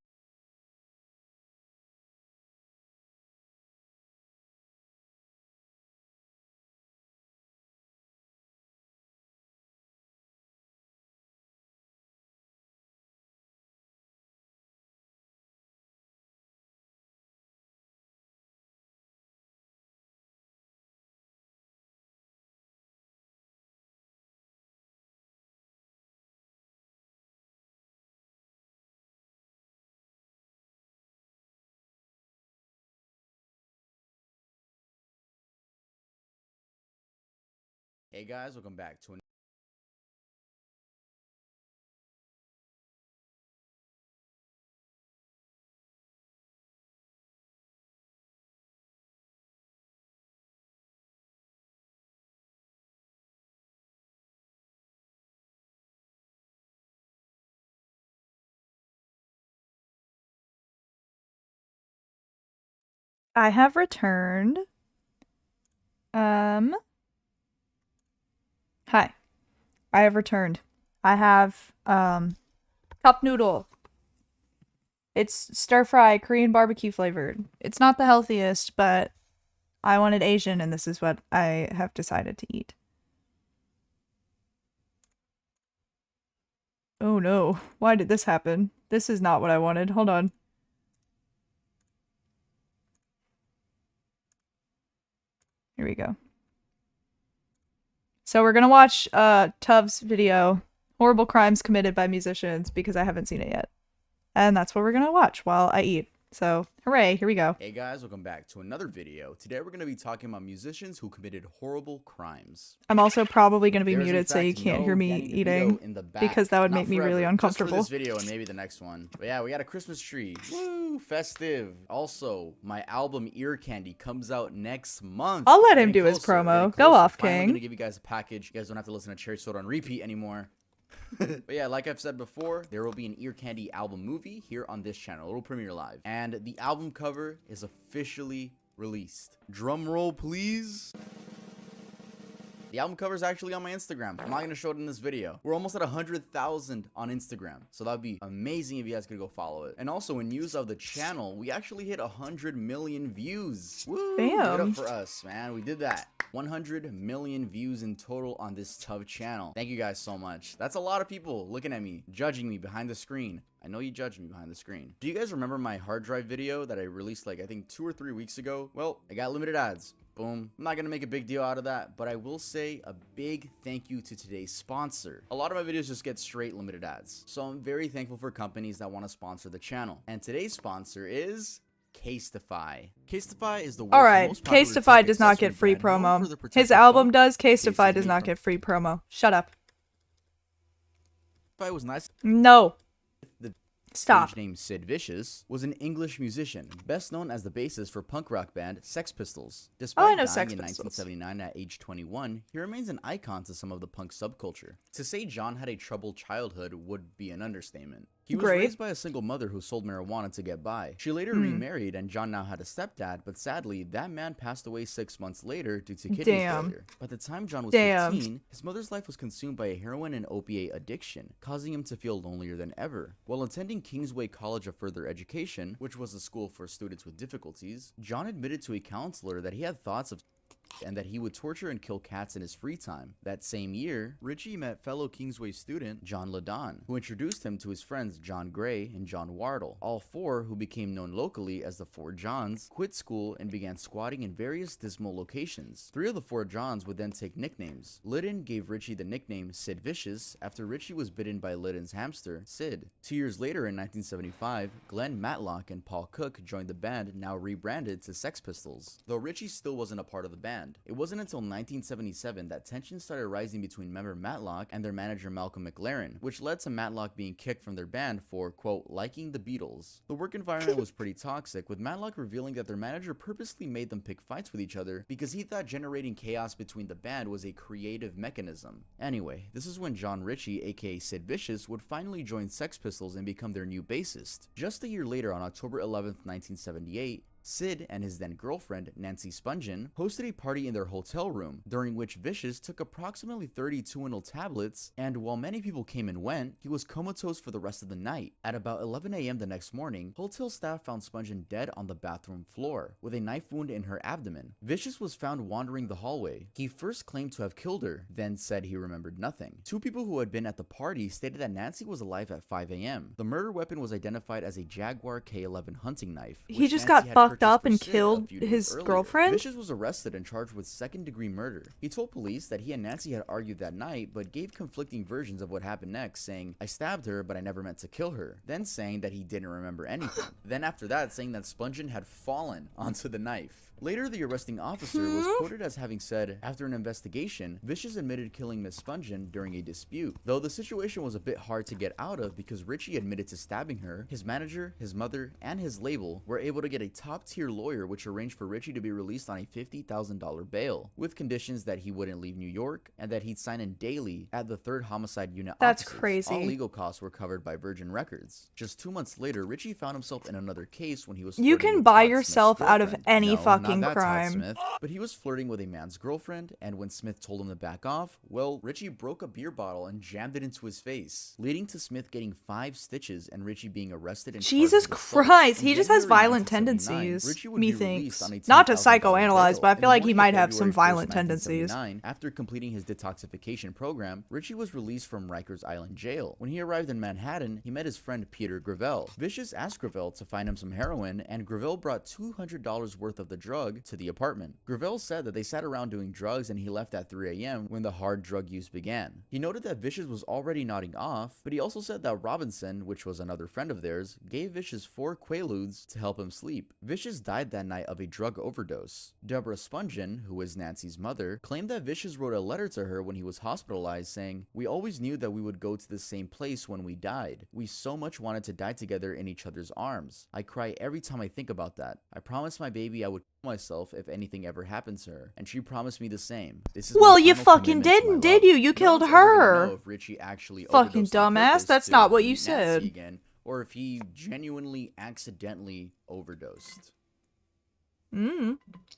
Hey guys, welcome back to I have returned. Hi. I have returned. I have cup noodle. It's stir fry Korean barbecue flavored. It's not the healthiest, but I wanted Asian and this is what I have decided to eat. Oh no. Why did this happen? This is not what I wanted. Hold on. Here we go. So we're gonna watch Tuv's video, Horrible Crimes Committed by Musicians, because I haven't seen it yet. And that's what we're gonna watch while I eat. So, hooray, here we go. Hey guys, welcome back to another video. Today we're going to be talking about musicians who committed horrible crimes. I'm also probably gonna be There's in muted so you fact can't no hear me Danny DeVito eating in the back. because that would Not make me really forever, just for uncomfortable. this video and maybe the next one. But yeah, we got a Christmas tree. Woo, festive. Also, my album Ear Candy comes out next month. I'll let him Getting do his closer, promo. getting Go closer. off, Finally King. gonna give you guys a package. You guys don't have to listen to Cherry Soda on repeat anymore. But yeah, like I've said before, there will be an Ear Candy album movie here on this channel. It'll premiere live. And the album cover is officially released. Drum roll, please. The album cover is actually on my Instagram. I'm not going to show it in this video. We're almost at 100,000 on Instagram. So that would be amazing if you guys could go follow it. And also in news of the channel, we actually hit 100 million views. Woo! Give it Damn. up for us, man. We did that. 100 million views in total on this Tuv channel. Thank you guys so much. That's a lot of people looking at me, judging me behind the screen. I know you judge me behind the screen. Do you guys remember my hard drive video that I released like I think 2 or 3 weeks ago? Well, I got limited ads. Boom. I'm not gonna make a big deal out of that, but I will say a big thank you to today's sponsor. A lot of my videos just get straight limited ads, so I'm very thankful for companies that want to sponsor the channel. And today's sponsor is Casetify. Casetify is the world's Alright, most popular Casetify tech does not accessory get free brand known for promo. their His protective album foam. does, Cases Casetify made does not from- get free promo. Shut up. Casetify was nice. No. The Stop. stage name Sid Vicious was an English musician, best known as the bassist for punk rock band Sex Pistols. Despite I know dying Sex in Pistols. 1979 at age 21, he remains an icon to some of the punk subculture. To say John had a troubled childhood would be an understatement. He was Great. raised by a single mother who sold marijuana to get by. She later remarried and John now had a stepdad, but sadly, that man passed away 6 months later due to kidney Damn. failure. By the time John was Damn. 15, his mother's life was consumed by a heroin and opiate addiction, causing him to feel lonelier than ever. While attending Kingsway College of Further Education, which was a school for students with difficulties, John admitted to a counselor that he had thoughts of and that he would torture and kill cats in his free time. That same year, Richie met fellow Kingsway student John Ladon, who introduced him to his friends John Gray and John Wardle. All four, who became known locally as the Four Johns, quit school and began squatting in various dismal locations. 3 of the 4 Johns would then take nicknames. Liddon gave Richie the nickname Sid Vicious after Richie was bitten by Liddon's hamster, Sid. 2 years later in 1975, Glenn Matlock and Paul Cook joined the band, now rebranded to Sex Pistols. Though Richie still wasn't a part of the band, it wasn't until 1977 that tensions started rising between member Matlock and their manager Malcolm McLaren, which led to Matlock being kicked from their band for, quote, liking the Beatles. The work environment was pretty toxic, with Matlock revealing that their manager purposely made them pick fights with each other because he thought generating chaos between the band was a creative mechanism. Anyway, this is when John Ritchie, aka Sid Vicious, would finally join Sex Pistols and become their new bassist. Just a year later, on October 11th, 1978, Sid and his then girlfriend, Nancy Spungen, hosted a party in their hotel room, during which Vicious took approximately 30 Tuinal tablets, and while many people came and went, he was comatose for the rest of the night. At about 11 a.m. the next morning, hotel staff found Spungen dead on the bathroom floor, with a knife wound in her abdomen. Vicious was found wandering the hallway. He first claimed to have killed her, then said he remembered nothing. Two people who had been at the party stated that Nancy was alive at 5 a.m. The murder weapon was identified as a Jaguar K11 hunting knife. He just got fucked up and killed his earlier. girlfriend? Vicious was arrested and charged with second-degree murder. He told police that he and Nancy had argued that night, but gave conflicting versions of what happened next, saying, "I stabbed her, but I never meant to kill her," then saying that he didn't remember anything. Then after that, saying that Spungen had fallen onto the knife. Later, the arresting officer was quoted as having said, after an investigation, Vicious admitted killing Miss Spungen during a dispute. Though the situation was a bit hard to get out of because Richie admitted to stabbing her, his manager, his mother, and his label were able to get a top-tier lawyer which arranged for Richie to be released on a $50,000 bail, with conditions that he wouldn't leave New York and that he'd sign in daily at the 3rd Homicide Unit That's offices. crazy. All legal costs were covered by Virgin Records. Just 2 months later, Richie found himself in another case when he was You flirting can with buy Todd yourself Smith's out of girlfriend. any No, fucking not that Todd crime. Smith. But he was flirting with a man's girlfriend, and when Smith told him to back off, well, Richie broke a beer bottle and jammed it into his face, leading to Smith getting 5 stitches and Richie being arrested and Jesus charged with assault. Christ, In he just has January violent 1979, tendencies, Richie would be released on a Not to $10,000 psychoanalyze, bail. but I In feel the like he morning might of have some February 1st, violent tendencies. 1979, after completing his detoxification program, Richie was released from Rikers Island jail. When he arrived in Manhattan, he met his friend Peter Gravel. Vicious asked Gravel to find him some heroin, and Gravel brought $200 worth of the drug to the apartment. Gravel said that they sat around doing drugs and he left at 3 a.m. when the hard drug use began. He noted that Vicious was already nodding off, but he also said that Robinson, which was another friend of theirs, gave Vicious 4 Quaaludes to help him sleep. Vicious died that night of a drug overdose. Deborah Spungen, who is Nancy's mother, claimed that Vicious wrote a letter to her when he was hospitalized saying, "We always knew that we would go to the same place when we died. We so much wanted to die together in each other's arms. I cry every time I think about that. I promised my baby I would kill myself if anything ever happened to her, and she promised me the same. This is Well, my you final fucking commitment to my didn't, did love." you? You No killed one's ever gonna her. know if Richie actually Fucking overdosed on dumbass, purpose that's to not what you meet Nancy said. again, or if he genuinely accidentally overdosed.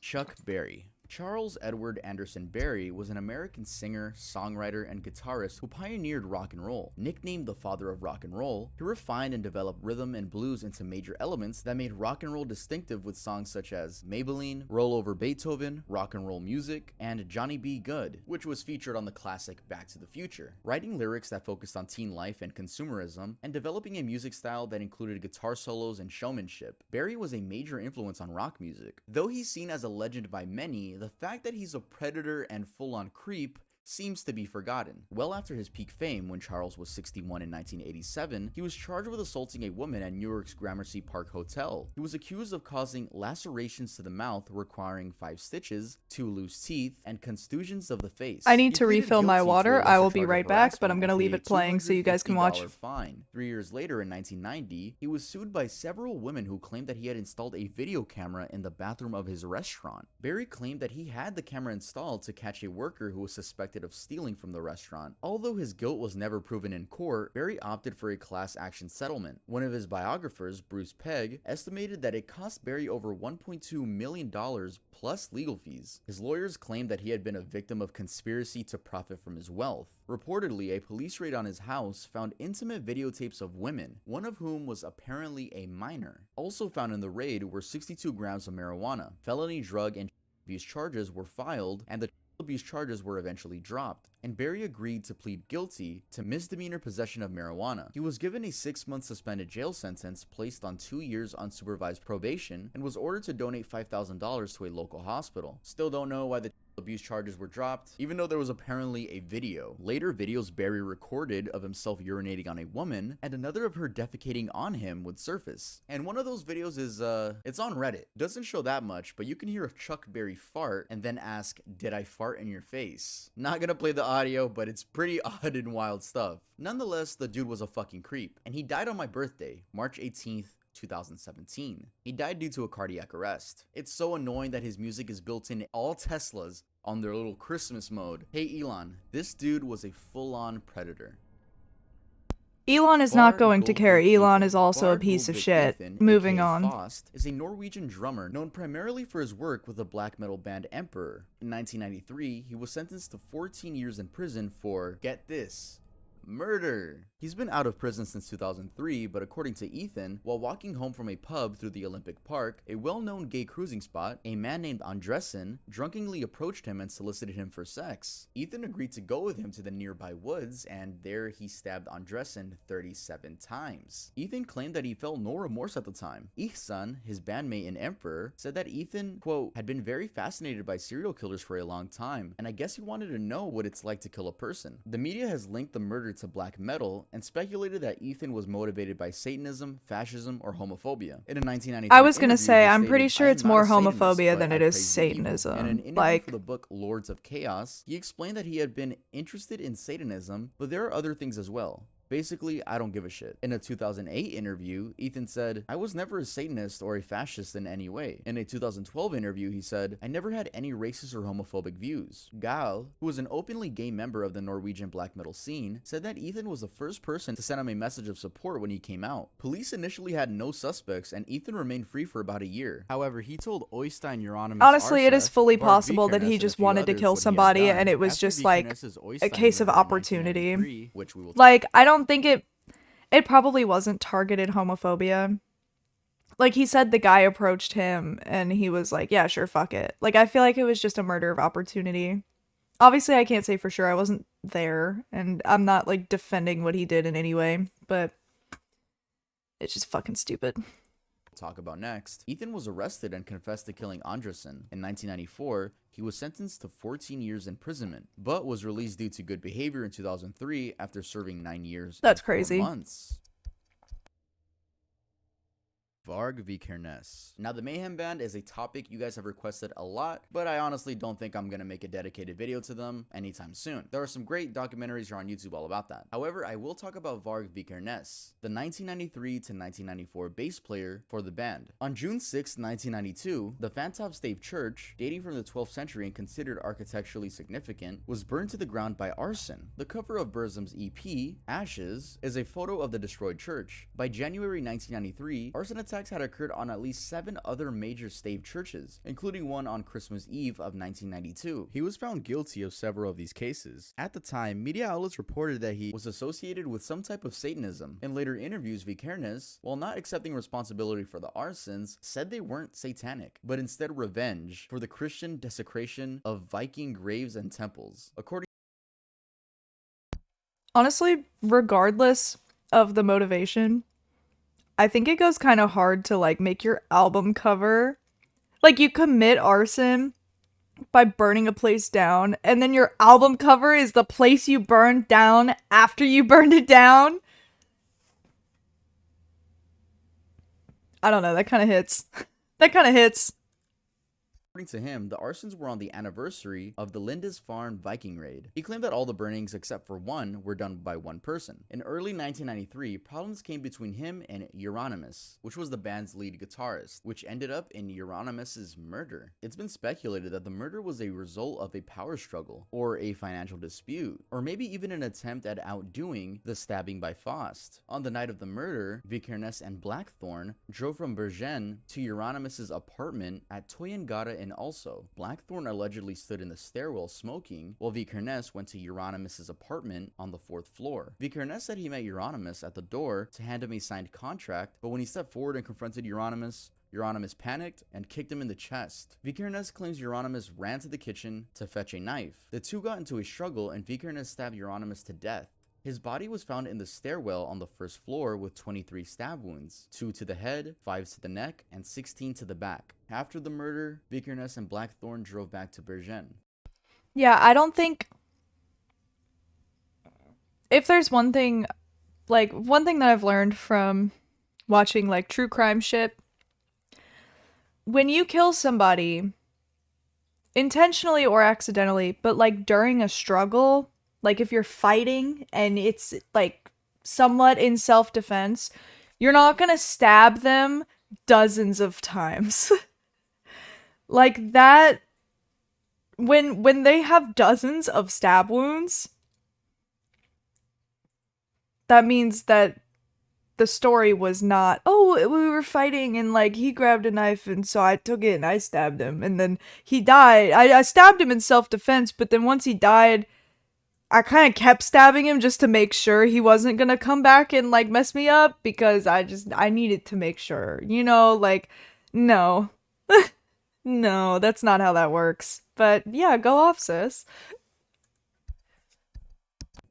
Chuck Berry. Charles Edward Anderson Berry was an American singer, songwriter, and guitarist who pioneered rock and roll. Nicknamed the father of rock and roll, he refined and developed rhythm and blues into major elements that made rock and roll distinctive with songs such as Maybelline, Roll Over Beethoven, Rock and Roll Music, and Johnny B. Good, which was featured on the classic Back to the Future. Writing lyrics that focused on teen life and consumerism, and developing a music style that included guitar solos and showmanship, Berry was a major influence on rock music. Though he's seen as a legend by many, the fact that he's a predator and full-on creep seems to be forgotten. Well after his peak fame, when Charles was 61 in 1987, he was charged with assaulting a woman at New York's Gramercy Park Hotel. He was accused of causing lacerations to the mouth requiring 5 stitches, 2 loose teeth, and contusions of the face. I need He to pleaded refill my guilty to a water. lesser I will be charge of right back, but I'm harassment gonna and leave paid it playing so you guys can watch. $250 fine. 3 years later, in 1990, he was sued by several women who claimed that he had installed a video camera in the bathroom of his restaurant. Berry claimed that he had the camera installed to catch a worker who was suspected of stealing from the restaurant. Although his guilt was never proven in court, Berry opted for a class action settlement. One of his biographers, Bruce Pegg, estimated that it cost Berry over $1.2 million plus legal fees. His lawyers claimed that he had been a victim of conspiracy to profit from his wealth. Reportedly, a police raid on his house found intimate videotapes of women, one of whom was apparently a minor. Also found in the raid were 62 grams of marijuana. Felony drug and abuse charges were filed, and the abuse charges were eventually dropped, and Berry agreed to plead guilty to misdemeanor possession of marijuana. He was given a 6-month suspended jail sentence, placed on 2 years unsupervised probation, and was ordered to donate $5,000 to a local hospital. Still don't know why the abuse charges were dropped, even though there was apparently a video. Later videos Berry recorded of himself urinating on a woman, and another of her defecating on him would surface. And one of those videos is, it's on Reddit. Doesn't show that much, but you can hear a Chuck Berry fart and then ask, "Did I fart in your face?" Not gonna play the audio, but it's pretty odd and wild stuff. Nonetheless, the dude was a fucking creep, and he died on my birthday, March 18th, 2017. He died due to a cardiac arrest. It's so annoying that his music is built in all Teslas on their little Christmas mode. Hey Elon, this dude was a full-on predator. Elon is not Var going to care. Goldvik Elon is Ethan. also a Var piece of Goldvik shit. Ethan, Moving aka on. Faust, is a Norwegian drummer known primarily for his work with the black metal band Emperor. In 1993, he was sentenced to 14 years in prison for, get this, murder. He's been out of prison since 2003, but according to Ethan, while walking home from a pub through the Olympic Park, a well-known gay cruising spot, a man named Andresen drunkenly approached him and solicited him for sex. Ethan agreed to go with him to the nearby woods, and there he stabbed Andresen 37 times. Ethan claimed that he felt no remorse at the time. Ihsan, his bandmate in Emperor, said that Ethan, quote, had been very fascinated by serial killers for a long time, and I guess he wanted to know what it's like to kill a person. The media has linked the murder to black metal and speculated that Ethan was motivated by Satanism, fascism, or homophobia. In a 1993 I was gonna interview, say, he I'm stated, pretty sure "I am it's not a more Satanist, homophobia but than I it is praise the evil." In an Satanism. interview for Like, the book Lords of Chaos, he explained that he had been interested in Satanism, but there are other things as well. Basically, I don't give a shit. In a 2008 interview, Ethan said, I was never a Satanist or a fascist in any way. In a 2012 interview, he said, I never had any racist or homophobic views. Gal, who was an openly gay member of the Norwegian black metal scene, said that Ethan was the first person to send him a message of support when he came out. Police initially had no suspects, and Ethan remained free for about a year. However, he told Oystein Euronymous honestly, it is Arseth, fully Varg possible that he Vikernes, and a just few wanted to others kill what he had somebody and done. it was After just like Vikernes' a Oystein case of murder in opportunity. 1993, which we will Like, I don't think it probably wasn't targeted homophobia. Like, he said the guy approached him and he was like, yeah, sure, fuck it. Like, I feel like it was just a murder of opportunity. Obviously, I can't say for sure. I wasn't there and I'm not like defending what he did in any way, but it's just fucking stupid. talk about next. Ethan was arrested and confessed to killing Andresen. In 1994, he was sentenced to 14 years imprisonment, but was released due to good behavior in 2003 after serving 9 years That's and 4 crazy. months. Varg Vikernes. Now, the Mayhem Band is a topic you guys have requested a lot, but I honestly don't think I'm gonna make a dedicated video to them anytime soon. There are some great documentaries here on YouTube all about that. However, I will talk about Varg Vikernes, the 1993 to 1994 bass player for the band. On June 6, 1992, the Fantov Church, dating from the 12th century and considered architecturally significant, was burned to the ground by arson. The cover of Burzum's EP, Ashes, is a photo of the destroyed church. By January 1993, arson attacks had occurred on at least 7 other major stave churches, including one on Christmas Eve of 1992. He was found guilty of several of these cases. At the time, media outlets reported that he was associated with some type of Satanism. In later interviews, Vikernes, while not accepting responsibility for the arsons, said they weren't satanic, but instead revenge for the Christian desecration of Viking graves and temples. Honestly, regardless of the motivation, I think it goes kind of hard to like make your album cover. Like, you commit arson by burning a place down, and then your album cover is the place you burned down after you burned it down. I don't know, that kind of hits. That kind of hits. According to him, the arsons were on the anniversary of the Lindisfarne Viking raid. He claimed that all the burnings except for one were done by one person. In early 1993, problems came between him and Euronymous, which was the band's lead guitarist, which ended up in Euronymous' murder. It's been speculated that the murder was a result of a power struggle, or a financial dispute, or maybe even an attempt at outdoing the stabbing by Faust. On the night of the murder, Vikernes and Blackthorn drove from Bergen to Euronymous' apartment at Toyengata in Also. Blackthorn allegedly stood in the stairwell smoking, while Vikernes went to Euronymous' apartment on the 4th floor. Vikernes said he met Euronymous at the door to hand him a signed contract, but when he stepped forward and confronted Euronymous panicked and kicked him in the chest. Vikernes claims Euronymous ran to the kitchen to fetch a knife. The two got into a struggle and Vikernes stabbed Euronymous to death. His body was found in the stairwell on the 1st floor with 23 stab wounds, 2 to the head, 5 to the neck, and 16 to the back. After the murder, Vikernes and Blackthorn drove back to Bergen. Yeah, I don't think... If there's one thing that I've learned from watching, like, true crime shit, when you kill somebody, intentionally or accidentally, but, like, during a struggle... Like, if you're fighting and it's, like, somewhat in self-defense, you're not gonna stab them dozens of times. Like, that... When they have dozens of stab wounds, that means that the story was not, oh, we were fighting and like he grabbed a knife and so I took it and I stabbed him and then he died. I stabbed him in self-defense, but then once he died, I kind of kept stabbing him just to make sure he wasn't gonna come back and like mess me up because I needed to make sure, you know, like, no. No, that's not how that works. But yeah, go off, sis.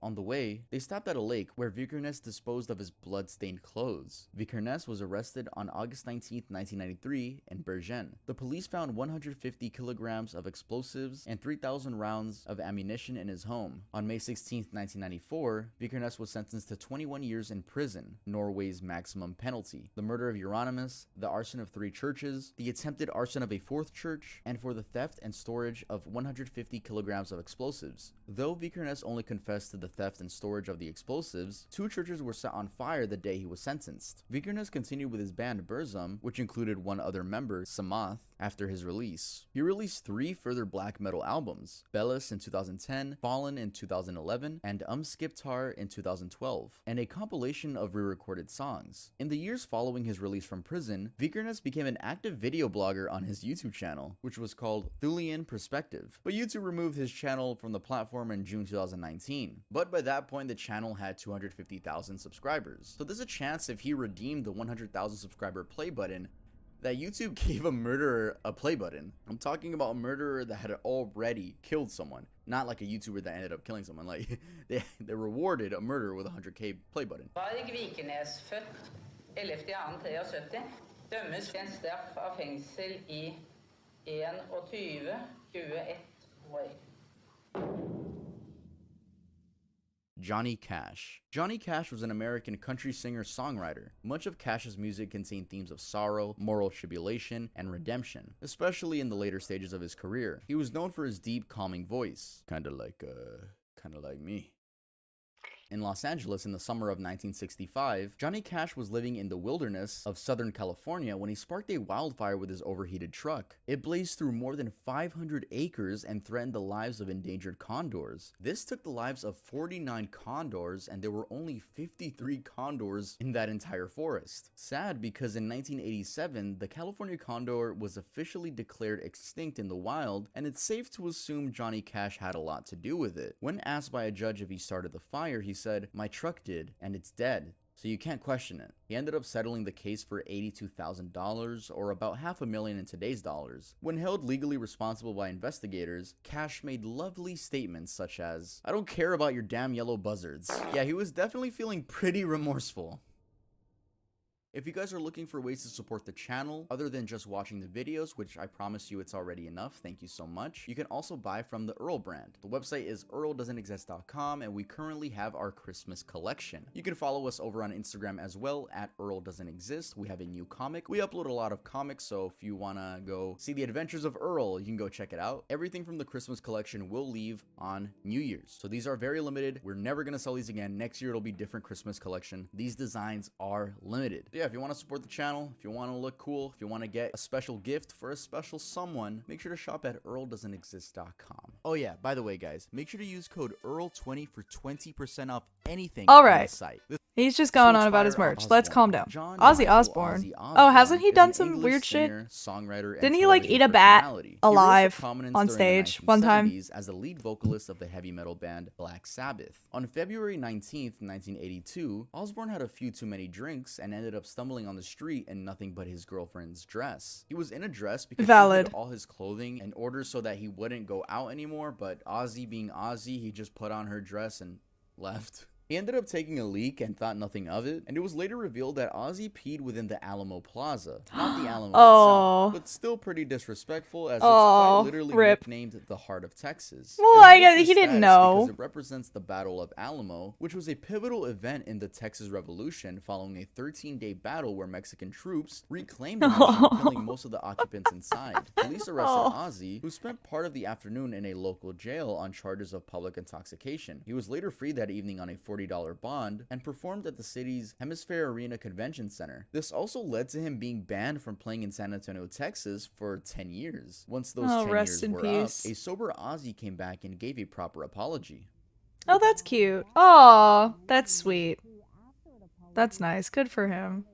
On the way, they stopped at a lake where Vikernes disposed of his blood-stained clothes. Vikernes was arrested on August 19, 1993 in Bergen. The police found 150 kilograms of explosives and 3,000 rounds of ammunition in his home. On May 16, 1994, Vikernes was sentenced to 21 years in prison, Norway's maximum penalty. The murder of Euronymous, the arson of 3 churches, the attempted arson of a 4th church, and for the theft and storage of 150 kilograms of explosives. Though Vikernes only confessed to the theft and storage of the explosives, 2 churches were set on fire the day he was sentenced. Vikernes continued with his band Burzum, which included 1 other member, Samath, after his release. He released 3 further black metal albums, Bellis in 2010, Fallen in 2011, and Skiptar in 2012, and a compilation of re-recorded songs. In the years following his release from prison, Vikernes became an active video blogger on his YouTube channel, which was called Thulian Perspective, but YouTube removed his channel from the platform in June 2019. But by that point, the channel had 250,000 subscribers. So there's a chance if he redeemed the 100,000 subscriber play button, that YouTube gave a murderer a play button. I'm talking about a murderer that had already killed someone, not like a YouTuber that ended up killing someone. Like they rewarded a murderer with a 100k play button. Varg Vikernes, født 11.2.73, dømmes til en straff av fengsel i 21 år. Johnny Cash. Johnny Cash was an American country singer-songwriter. Much of Cash's music contained themes of sorrow, moral tribulation, and redemption, especially in the later stages of his career. He was known for his deep, calming voice, kinda like me. In Los Angeles in the summer of 1965, Johnny Cash was living in the wilderness of Southern California when he sparked a wildfire with his overheated truck. It blazed through more than 500 acres and threatened the lives of endangered condors. This took the lives of 49 condors, and there were only 53 condors in that entire forest. Sad because in 1987, the California condor was officially declared extinct in the wild, and it's safe to assume Johnny Cash had a lot to do with it. When asked by a judge if he started the fire, he said, "My truck did, and it's dead, so you can't question it." He ended up settling the case for $82,000, or about $500,000 in today's dollars. When held legally responsible by investigators, Cash made lovely statements such as, "I don't care about your damn yellow buzzards." Yeah, he was definitely feeling pretty remorseful. If you guys are looking for ways to support the channel, other than just watching the videos, which I promise you it's already enough, thank you so much, you can also buy from the Earl brand. The website is earldoesn'texist.com, and we currently have our Christmas collection. You can follow us over on Instagram as well, at earldoesn'texist. We have a new comic. We upload a lot of comics, so if you want to go see the adventures of Earl, you can go check it out. Everything from the Christmas collection will leave on New Year's. So these are very limited. We're never going to sell these again. Next year, it'll be different Christmas collection. These designs are limited. Yeah, if you want to support the channel, if you want to look cool, if you want to get a special gift for a special someone, make sure to shop at earldoesn'texist.com. Oh yeah, by the way guys, make sure to use code EARL20 for 20% off anything on the site. He's just going on about his merch. Let's calm down. Ozzy Osbourne. Oh, hasn't he done some weird shit? Didn't he like eat a bat alive on stage one time? As the lead vocalist of the heavy metal band Black Sabbath. On February 19th, 1982, Osbourne had a few too many drinks and ended up stumbling on the street in nothing but his girlfriend's dress. He was in a dress because he hid all his clothing in order so that he wouldn't go out anymore, but Ozzy being Ozzy, he just put on her dress and left. He ended up taking a leak and thought nothing of it, and it was later revealed that Ozzy peed within the Alamo Plaza, not the Alamo itself, but still pretty disrespectful as it's quite literally nicknamed the Heart of Texas. Well, I guess he didn't know. Because it represents the Battle of Alamo, which was a pivotal event in the Texas Revolution following a 13-day battle where Mexican troops reclaimed the mission, killing most of the occupants inside. Police arrested Ozzy, who spent part of the afternoon in a local jail on charges of public intoxication. He was later freed that evening on a $40 bond and performed at the city's Hemisphere Arena Convention Center. This also led to him being banned from playing in San Antonio, Texas for 10 years. Once those 10 years were up, a sober Ozzy came back and gave a proper apology. Oh, that's cute. Aw, that's sweet. That's nice. Good for him.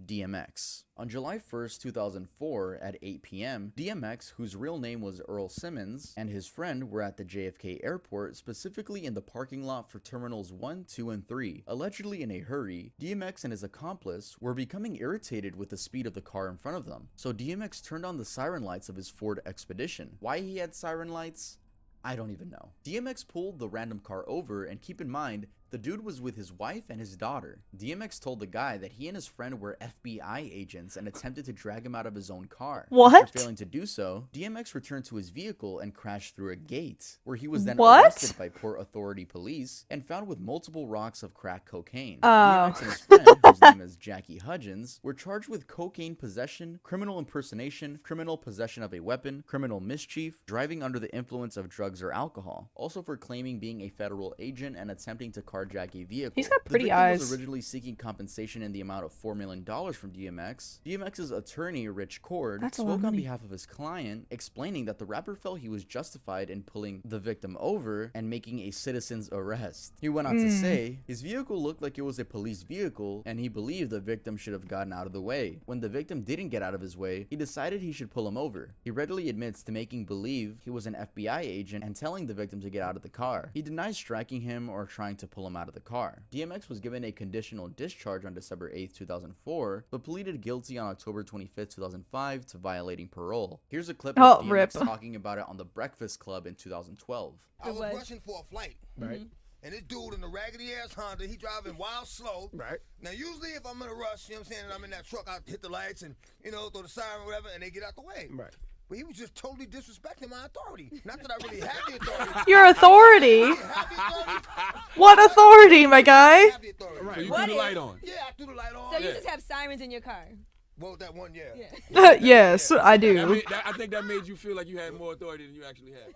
DMX. On July 1st, 2004, at 8 p.m., DMX, whose real name was Earl Simmons, and his friend were at the JFK airport, specifically in the parking lot for Terminals 1, 2, and 3. Allegedly in a hurry, DMX and his accomplice were becoming irritated with the speed of the car in front of them, so DMX turned on the siren lights of his Ford Expedition. Why he had siren lights? I don't even know. DMX pulled the random car over, and keep in mind, the dude was with his wife and his daughter. DMX told the guy that he and his friend were FBI agents and attempted to drag him out of his own car. What? After failing to do so, DMX returned to his vehicle and crashed through a gate, where he was then What? arrested by Port Authority police and found with multiple rocks of crack cocaine. Oh. DMX and his friend, whose name is Jackie Hudgens, were charged with cocaine possession, criminal impersonation, criminal possession of a weapon, criminal mischief, driving under the influence of drugs or alcohol, also for claiming being a federal agent and attempting to carjack a vehicle. He's got pretty the victim was eyes. originally seeking compensation in the amount of $4 million from DMX. DMX's attorney, Rich Cord, That's a lot of spoke on money. behalf of his client, explaining that the rapper felt he was justified in pulling the victim over and making a citizen's arrest. He went on to say, his vehicle looked like it was a police vehicle, and he believed the victim should have gotten out of the way. When the victim didn't get out of his way, he decided he should pull him over. He readily admits to making believe he was an FBI agent and telling the victim to get out of the car. He denies striking him or trying to pull him out of the car. DMX was given a conditional discharge on December 8, 2004, but pleaded guilty on October 25, 2005 to violating parole. Here's a clip of DMX rip. talking about it on The Breakfast Club in 2012. I was rushing for a flight. Right. And this dude in a raggedy ass Honda, he driving wild slow. Right. Now usually if I'm in a rush, you know what I'm saying, and I'm in that truck, I hit the lights and, you know, throw the siren or whatever, and they get out the way. Right. But he was just totally disrespecting my authority. Not that I really had the authority. Your authority? I didn't have the authority. What authority, my I guy? didn't have the authority. Right. You What threw the if- light on. Yeah, I threw the light on. So you just have sirens in your car. Well, that one, yeah. Yes, I do. I think that made you feel like you had more authority than you actually had.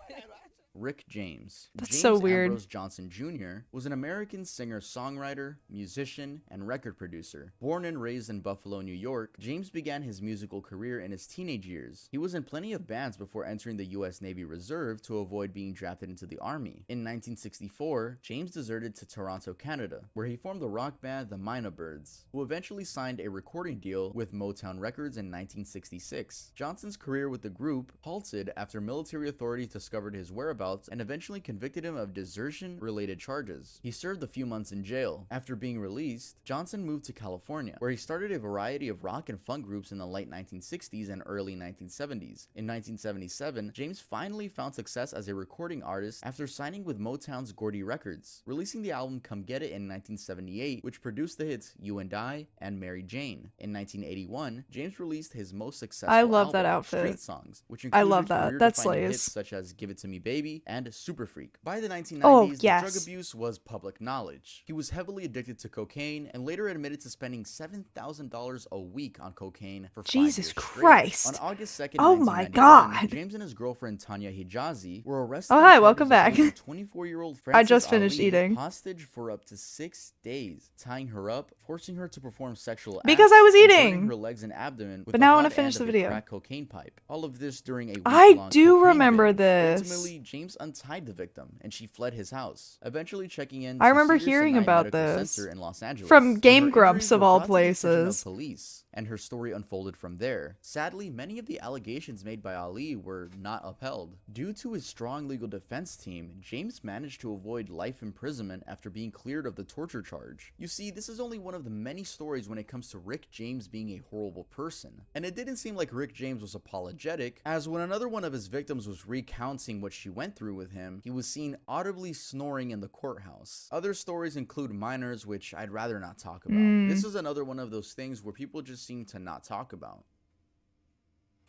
Rick James. That's James so weird. Ambrose Johnson Jr. was an American singer-songwriter, musician, and record producer. Born and raised in Buffalo, New York, James began his musical career in his teenage years. He was in plenty of bands before entering the U.S. Navy Reserve to avoid being drafted into the Army. In 1964, James deserted to Toronto, Canada, where he formed the rock band the Mina Birds, who eventually signed a recording deal with Motown Records in 1966. Johnson's career with the group halted after military authorities discovered his whereabouts and eventually convicted him of desertion-related charges. He served a few months in jail. After being released, Johnson moved to California, where he started a variety of rock and funk groups in the late 1960s and early 1970s. In 1977, James finally found success as a recording artist after signing with Motown's Gordy Records, releasing the album Come Get It in 1978, which produced the hits You and I and Mary Jane. In 1981, James released his most successful I love that album, outfit. Street Songs, which I included love that. That career-defining slays. hits such as Give It To Me Baby and Super Freak. By the 1990s, Oh, the yes. drug abuse was public knowledge. He was heavily addicted to cocaine and later admitted to spending $7,000 a week on cocaine for 5 Jesus years straight. Christ. On August 2nd, Oh my 1991, God. James and his girlfriend Tanya Hijazi were arrested. Oh, on hi, charges welcome of back. holding 24-year-old I just Frances finished Ali eating. hostage for up to 6 days, tying her up, forcing her to perform sexual Because acts, I was and burning eating. her legs and abdomen with But the now I wanna hot finish end the of a video. crack cocaine pipe. All of this during a I week-long do cocaine remember binge. this. Ultimately, James untied the victim and she fled his house, eventually checking in I to remember Cedar hearing Sinai about Medical this Center in Los Angeles. from But Game her Grumps injuries of were all brought to the attention of places. police, and her story unfolded from there. Sadly, many of the allegations made by Ali were not upheld. Due to his strong legal defense team, James managed to avoid life imprisonment after being cleared of the torture charge. You see, this is only one of the many stories when it comes to Rick James being a horrible person. And it didn't seem like Rick James was apologetic, as when another one of his victims was recounting what she went through with him, he was seen audibly snoring in the courthouse. Other stories include minors, which I'd rather not talk about. This is another one of those things where people just seem to not talk about.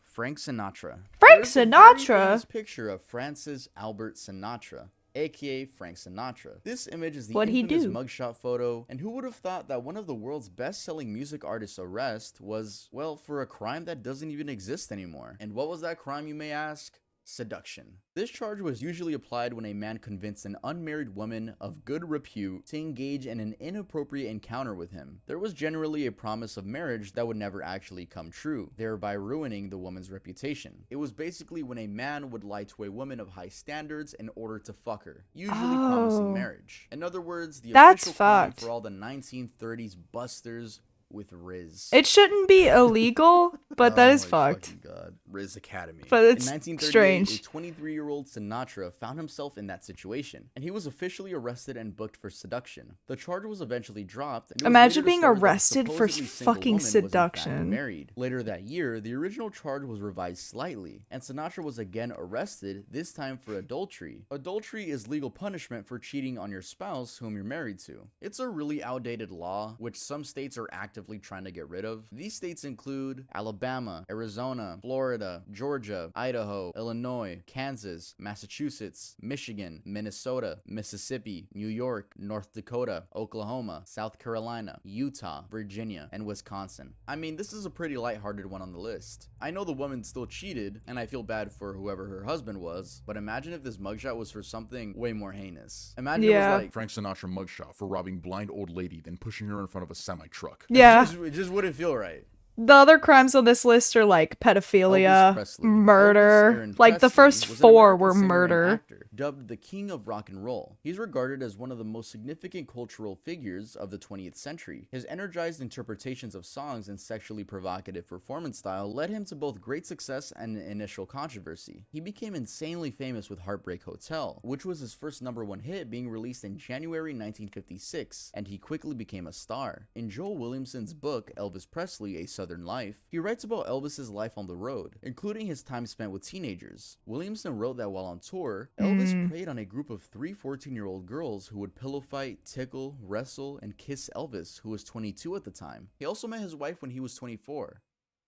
Frank Sinatra. Frank There's a very Sinatra? famous picture of Francis Albert Sinatra, aka Frank Sinatra. This image is the What'd he infamous do? mugshot photo, and who would have thought that one of the world's best-selling music artists' arrest was, well, for a crime that doesn't even exist anymore. And what was that crime, you may ask? Seduction. This charge was usually applied when a man convinced an unmarried woman of good repute to engage in an inappropriate encounter with him. There was generally a promise of marriage that would never actually come true, thereby ruining the woman's reputation. It was basically when a man would lie to a woman of high standards in order to fuck her, usually promising marriage. In other words, the That's official coin fucked. for all the 1930s busters with Riz. It shouldn't be illegal, but that is my fucked. fucking God. Riz Academy. But it's in 1938, strange. a 23-year-old Sinatra found himself in that situation, and he was officially arrested and booked for seduction. The charge was eventually dropped. And it was Imagine later being discovered that the arrested for supposedly single fucking woman was in fact seduction. married. Later that year, the original charge was revised slightly, and Sinatra was again arrested, this time for adultery. Adultery is legal punishment for cheating on your spouse whom you're married to. It's a really outdated law, which some states are actively trying to get rid of. These states include Alabama, Arizona, Florida, Georgia, Idaho, Illinois, Kansas, Massachusetts, Michigan, Minnesota, Mississippi, New York, North Dakota, Oklahoma, South Carolina, Utah, Virginia, and Wisconsin. I mean, this is a pretty lighthearted one on the list. I know the woman still cheated, and I feel bad for whoever her husband was, but imagine if this mugshot was for something way more heinous. Imagine it was like Frank Sinatra mugshot for robbing blind old lady, then pushing her in front of a semi-truck. Yeah. it just wouldn't feel right. The other crimes on this list are like Elvis pedophilia, Presley. murder. Elvis Aaron Like the Presley first was an 4 American were singer and murder. actor, dubbed the King of Rock and Roll. He's regarded as one of the most significant cultural figures of the 20th century. His energized interpretations of songs and sexually provocative performance style led him to both great success and initial controversy. He became insanely famous with Heartbreak Hotel, which was his first #1 hit, being released in January 1956, and he quickly became a star. In Joel Williamson's book, Elvis Presley, A Southern Life, he writes about Elvis's life on the road, including his time spent with teenagers. Williamson wrote that while on tour, Elvis preyed on a group of 3 14-year-old girls who would pillow fight, tickle, wrestle, and kiss Elvis, who was 22 at the time. He also met his wife when he was 24.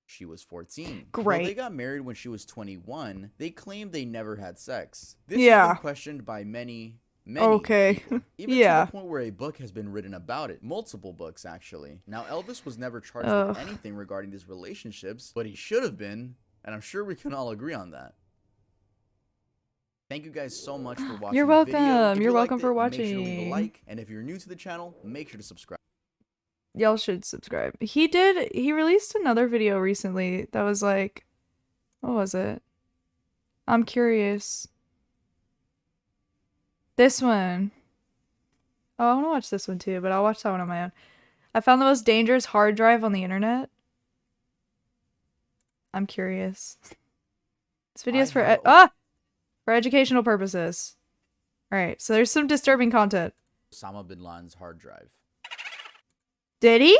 She was 14. Great. Though they got married when she was 21, they claimed they never had sex. This Yeah. has been questioned by many Okay. people, even Yeah. to the point where a book has been written about it. Multiple books, actually. Now, Elvis was never charged Ugh. with anything regarding these relationships, but he should have been, and I'm sure we can all agree on that. Thank you guys so much for watching You're the video. welcome. If You're you welcome liked for it, make sure to leave watching. a like, and if you're new to the channel, make sure to subscribe. Y'all should subscribe. He released another video recently that was like, what was it? I'm curious. This one. Oh, I want to watch this one too, but I'll watch that one on my own. I found the most dangerous hard drive on the internet. I'm curious. This video's for for educational purposes. All right, so there's some disturbing content. Osama bin Laden's hard drive. Did he?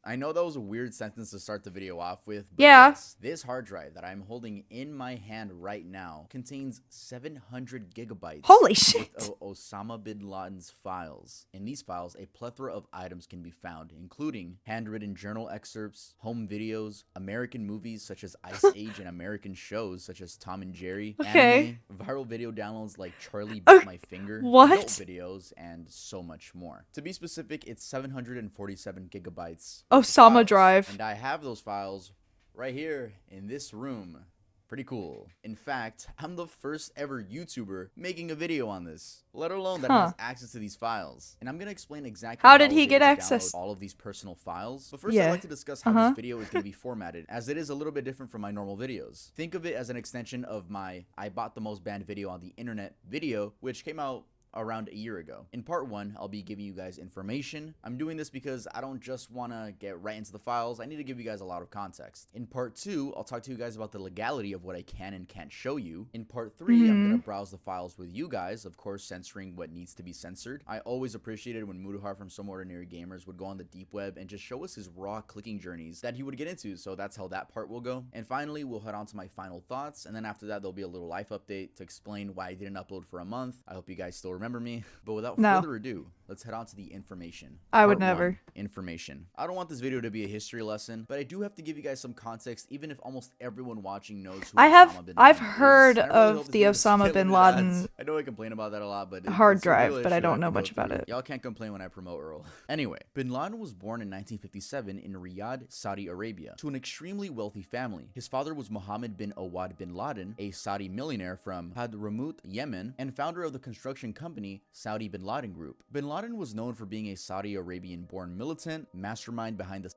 I know that was a weird sentence to start the video off with, but Yeah. yes, this hard drive that I'm holding in my hand right now contains 700 gigabytes Holy shit. with Osama bin Laden's files. In these files, a plethora of items can be found, including handwritten journal excerpts, home videos, American movies such as Ice Age, and American shows such as Tom and Jerry, Okay. anime, viral video downloads like Charlie Bit My Finger, What? adult videos, and so much more. To be specific, it's 747 gigabytes. Osama files, Drive. and I have those files right here in this room. Pretty cool. In fact, I'm the first ever YouTuber making a video on this, let alone that has access to these files. And I'm gonna explain exactly How how did I he was get able to access? download all of these personal files. But first, Yeah. I'd like to discuss how this video is gonna be formatted, as it is a little bit different from my normal videos. Think of it as an extension of my I bought the most banned video on the internet video, which came out around a year ago. In part 1, I'll be giving you guys information. I'm doing this because I don't just want to get right into the files. I need to give you guys a lot of context. In part 2, I'll talk to you guys about the legality of what I can and can't show you. In part 3, I'm going to browse the files with you guys, of course censoring what needs to be censored. I always appreciated when Muduhar from Some Ordinary Gamers would go on the deep web and just show us his raw clicking journeys that he would get into, so that's how that part will go. And finally, we'll head on to my final thoughts, and then after that, there'll be a little life update to explain why I didn't upload for a month. I hope you guys still remember me. But without No. further ado, let's head on to the information. I would Part never. 1, information. I don't want this video to be a history lesson, but I do have to give you guys some context, even if almost everyone watching knows who Osama bin Laden I've is. heard And I really hope of this the video doesn't Osama get bin limited Laden ads. I know I complain about that a lot, but hard it's a real drive, but I issue don't have know to go much about through. it. Y'all can't complain when I promote Earl. Anyway, bin Laden was born in 1957 in Riyadh, Saudi Arabia, to an extremely wealthy family. His father was Mohammed bin Awad bin Laden, a Saudi millionaire from Hadramaut, Yemen, and founder of the construction company Saudi bin Laden Group. Bin Laden was known for being a Saudi Arabian-born militant, mastermind behind the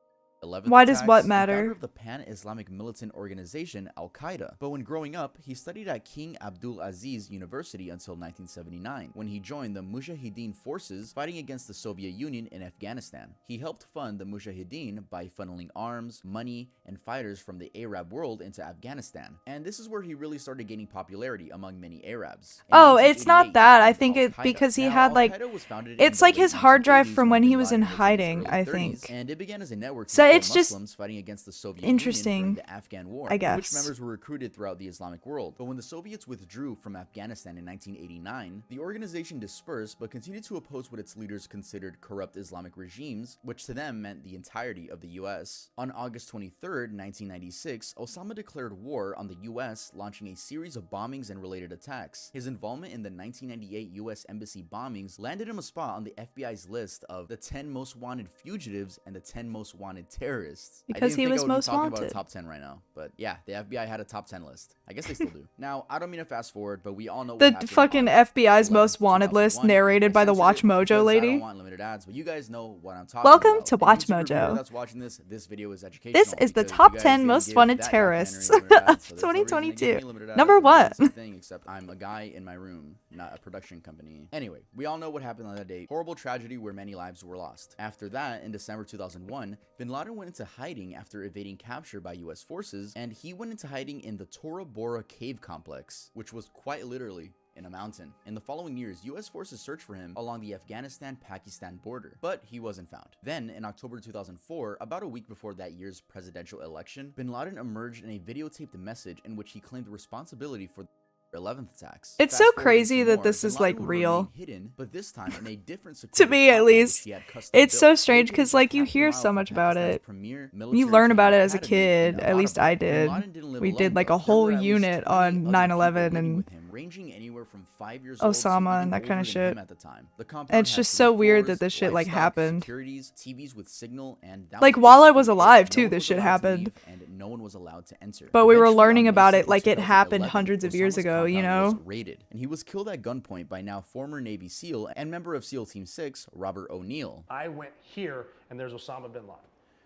11th Why does what attacks, and founder matter? of the pan-Islamic militant organization Al-Qaeda. But when growing up, he studied at King Abdul Aziz University until 1979, when he joined the Mujahideen forces fighting against the Soviet Union in Afghanistan. He helped fund the Mujahideen by funneling arms, money, and fighters from the Arab world into Afghanistan. And this is where he really started gaining popularity among many Arabs. In Oh, it's not 1988, that. he I formed think it Al-Qaeda. because he Now, had like Al-Qaeda was founded in it's the like late his hard drive 1980s from when bin he was in Laden was his hiding, early I 30s, think. and it began as a network to So kill it's just Muslims fighting against the Soviet interesting, Union during the Afghan War, I in which guess. members were recruited throughout the Islamic world. But when the Soviets withdrew from Afghanistan in 1989, the organization dispersed but continued to oppose what its leaders considered corrupt Islamic regimes, which to them meant the entirety of the US. On August 23, 1996, Osama declared war on the US, launching a series of bombings and related attacks. His involvement in the 1998 US Embassy bombings landed him a spot on the FBI's list of the 10 most wanted fugitives and the 10 most wanted terrorists. Because he was most talking about wanted. a top 10 right now, but yeah, the FBI had a top 10 list. I guess they still do. Now, I don't mean to fast forward, but we all know what The happened fucking on FBI's 11, most wanted list 2001. narrated by the I Watch censored it Mojo because I lady. don't want limited ads, but you guys know what I'm talking Welcome about. to And Watch YouTuber viewer Mojo. that's watching this video is educational. This is the because top you guys 10 didn't most give wanted that terrorists documentary limited ads, so of there's no reason to give 2022. me limited ads. Number I'm doing the 1. same thing, except I'm a guy in my room, not a production company. Anyway, we all know what happened on that day. Horrible tragedy where many lives were lost. After that, in December 2001, bin Laden went into hiding after evading capture by US forces, and he went into hiding in the Tora Bora cave complex, which was quite literally in a mountain. In the following years, US forces searched for him along the Afghanistan-Pakistan border, but he wasn't found. Then, in October 2004, about a week before that year's presidential election, bin Laden emerged in a videotaped message in which he claimed responsibility for 11th attacks. It's Fast so forwarding crazy some that more, this bin is Laden like would real. remain hidden, but this time in a different To secluded me, at compound which least, he had custom it's so built, strange located because just like you half a hear mile so from much about Pakistan's it. premier You military learn about training it as a academy kid. in At least Abbottabad. I Bin did. Laden didn't live We did alone, like though. a There whole were at least unit 20 on other people 9/11 living and with him, ranging anywhere from 5 years old to Osama and even that kind older of than shit. him at the time. The And compound it's had just 3 so weird floors, that this shit like livestock, happened. securities, TVs with signal, and that Like was while I basically was it. alive No too, one this was shit allowed to happened. leave, and no one was allowed to enter. But we were Eventually, learning on May about it 2nd, like it happened 2011, hundreds of years Osama's ago, you compound was know? raided, and he was killed at gunpoint by now former Navy SEAL and member of SEAL Team 6, Robert O'Neill. I went here, and there's Osama bin Laden,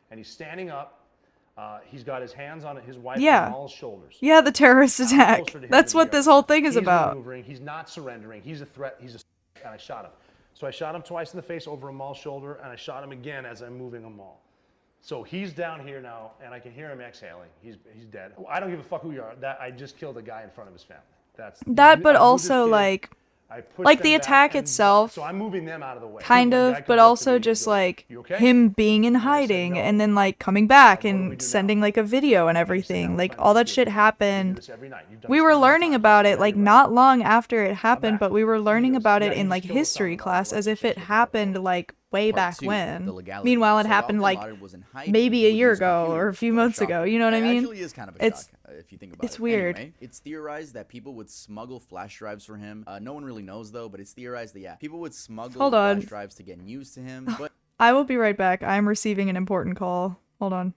and he's standing up. He's got his hands on his wife Yeah. on all his shoulders. Yeah, the terrorist I'm attack. closer to him That's than what we this are. whole thing is He's about. maneuvering. He's not surrendering. He's a threat. And I shot him. So I shot him twice in the face over Amal's shoulder, and I shot him again as I'm moving Amal. So he's down here now, and I can hear him exhaling. He's dead. I don't give a fuck who you are. That I just killed a guy in front of his family. That's That, but I moved also this kid, like I pushed like them the back, attack and itself, so I'm moving them out of the way. kind My of, guy but comes up to also me and he just goes, like "You okay?" him being in And I said, hiding "No." and then like coming back What do we and do now? sending like a video and I said, "Now everything. we're Like trying to all that escape. shit We do happened. this every night. You've done We this were how many learning times? about So it now like you're not long after it happened, back. but we were learning goes, about "Yeah, it you in just like killed history Osama bin class Laden. as if it happened like way Part back 2, the when. legality. Meanwhile, it So while happened bin like Laden was in hiding, maybe he a would year use ago computers. or a few What months ago. shocker. You know what I It mean? actually is kind of a It's- shock if you think about it. it's weird. Anyway, it's theorized that people would smuggle flash drives for him. No one really knows though, but it's theorized that yeah, people would smuggle Hold on. flash drives to get news to him. But I will be right back. I'm receiving an important call. Hold on.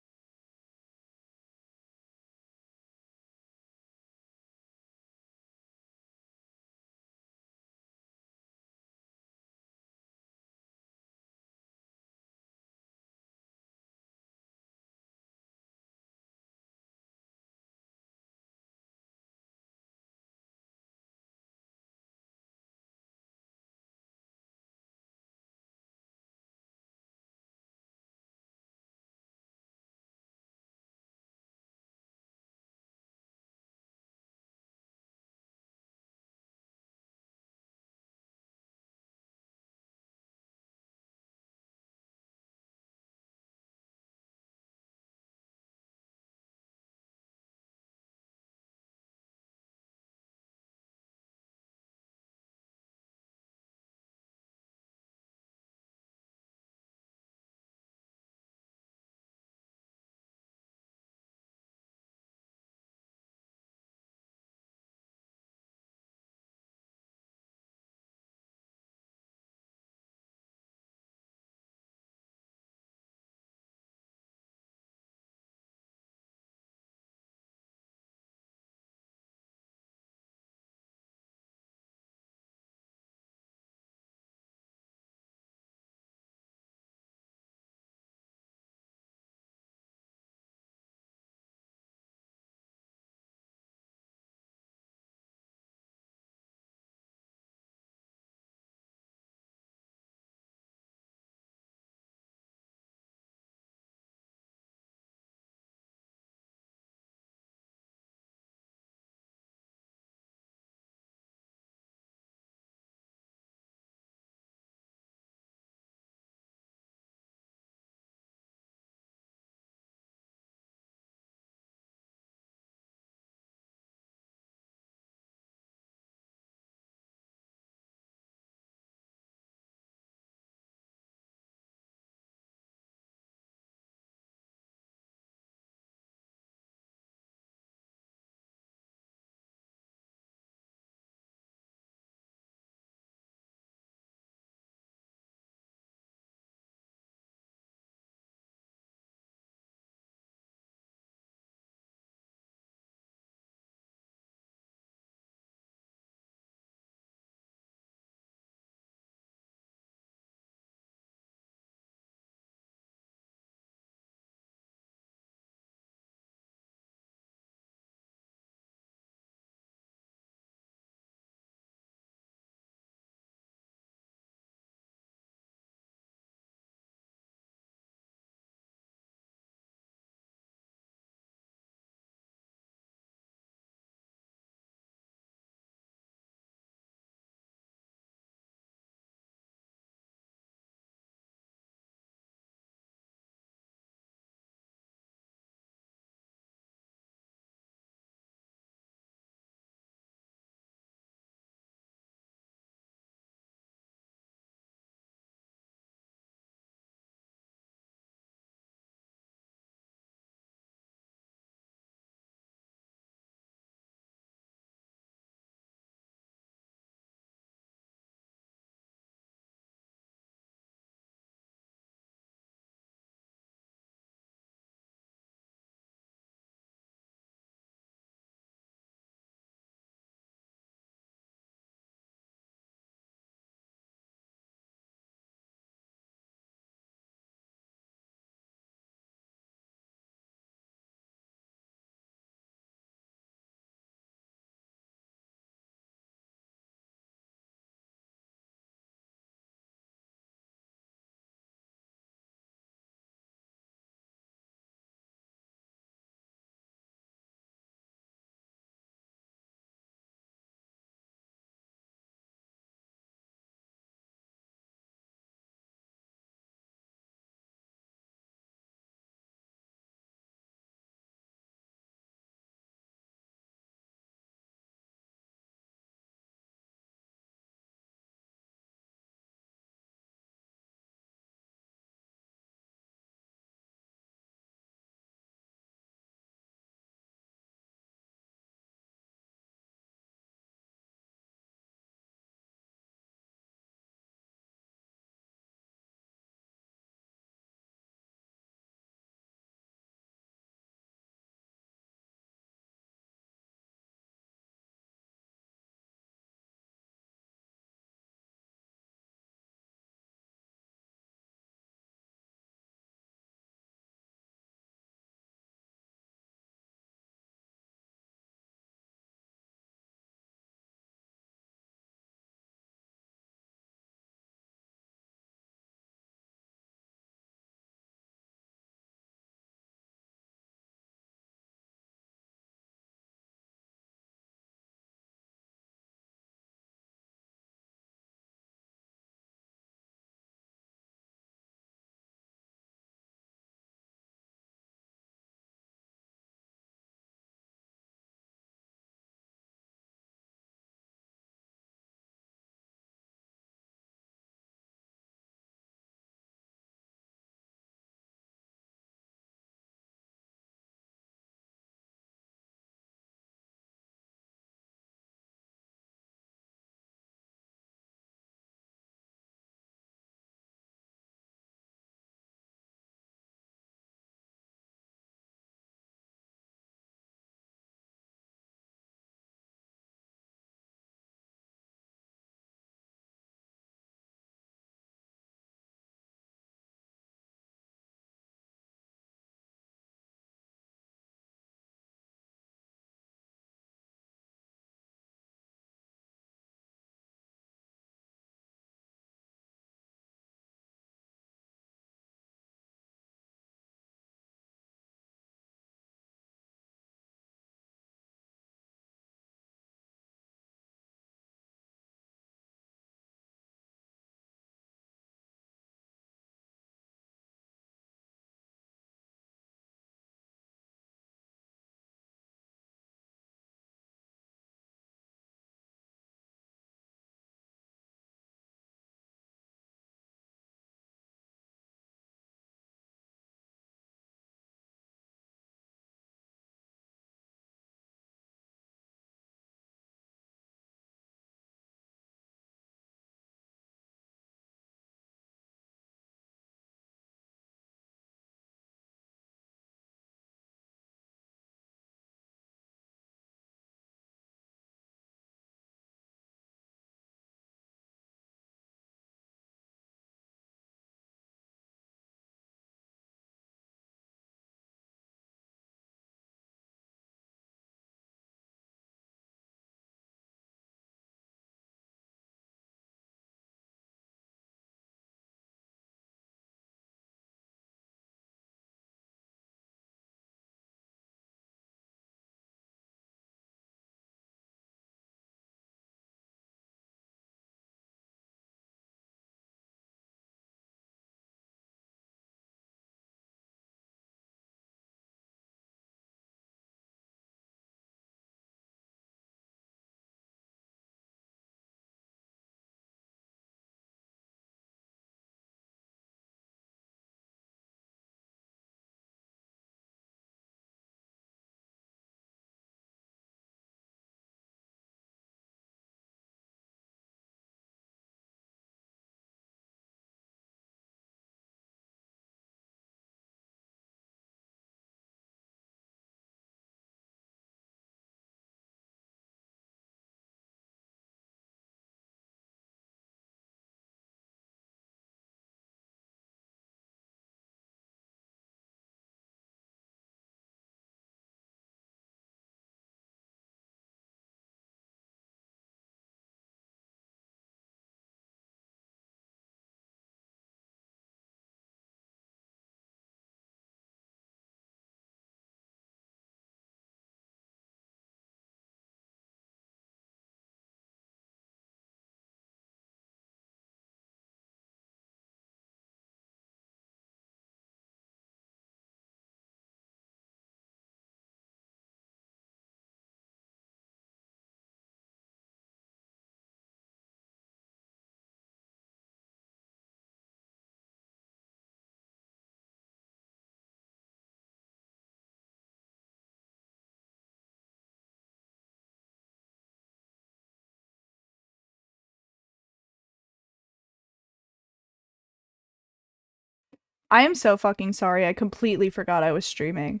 I am so fucking sorry. I completely forgot I was streaming.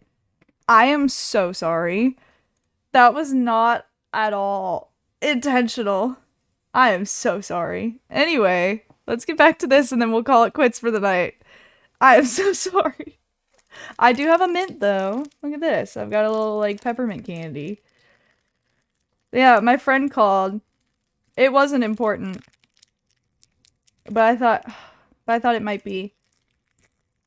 I am so sorry. That was not at all intentional. I am so sorry. Anyway, let's get back to this and then we'll call it quits for the night. I am so sorry. I do have a mint though. Look at this. I've got a little like peppermint candy. Yeah, my friend called. It wasn't important. But I thought it might be.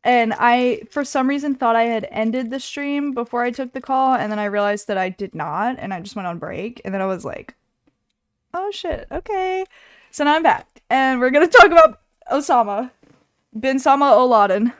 And I, for some reason, thought I had ended the stream before I took the call, and then I realized that I did not, and I just went on break, and then I was like, oh shit, okay. So now I'm back, and we're gonna talk about Osama. Bin Sama Oladen.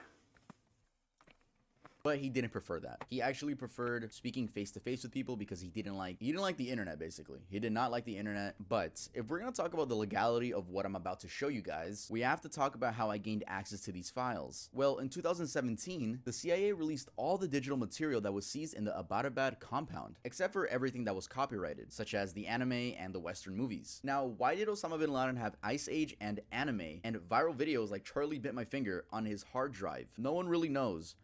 But he didn't prefer that. He actually preferred speaking face to face with people because he didn't like the internet, basically. He did not like the internet. But if we're gonna talk about the legality of what I'm about to show you guys, we have to talk about how I gained access to these files. Well, in 2017, the CIA released all the digital material that was seized in the Abbottabad compound, except for everything that was copyrighted, such as the anime and the Western movies. Now, why did Osama bin Laden have Ice Age and anime and viral videos like Charlie Bit My Finger on his hard drive? No one really knows.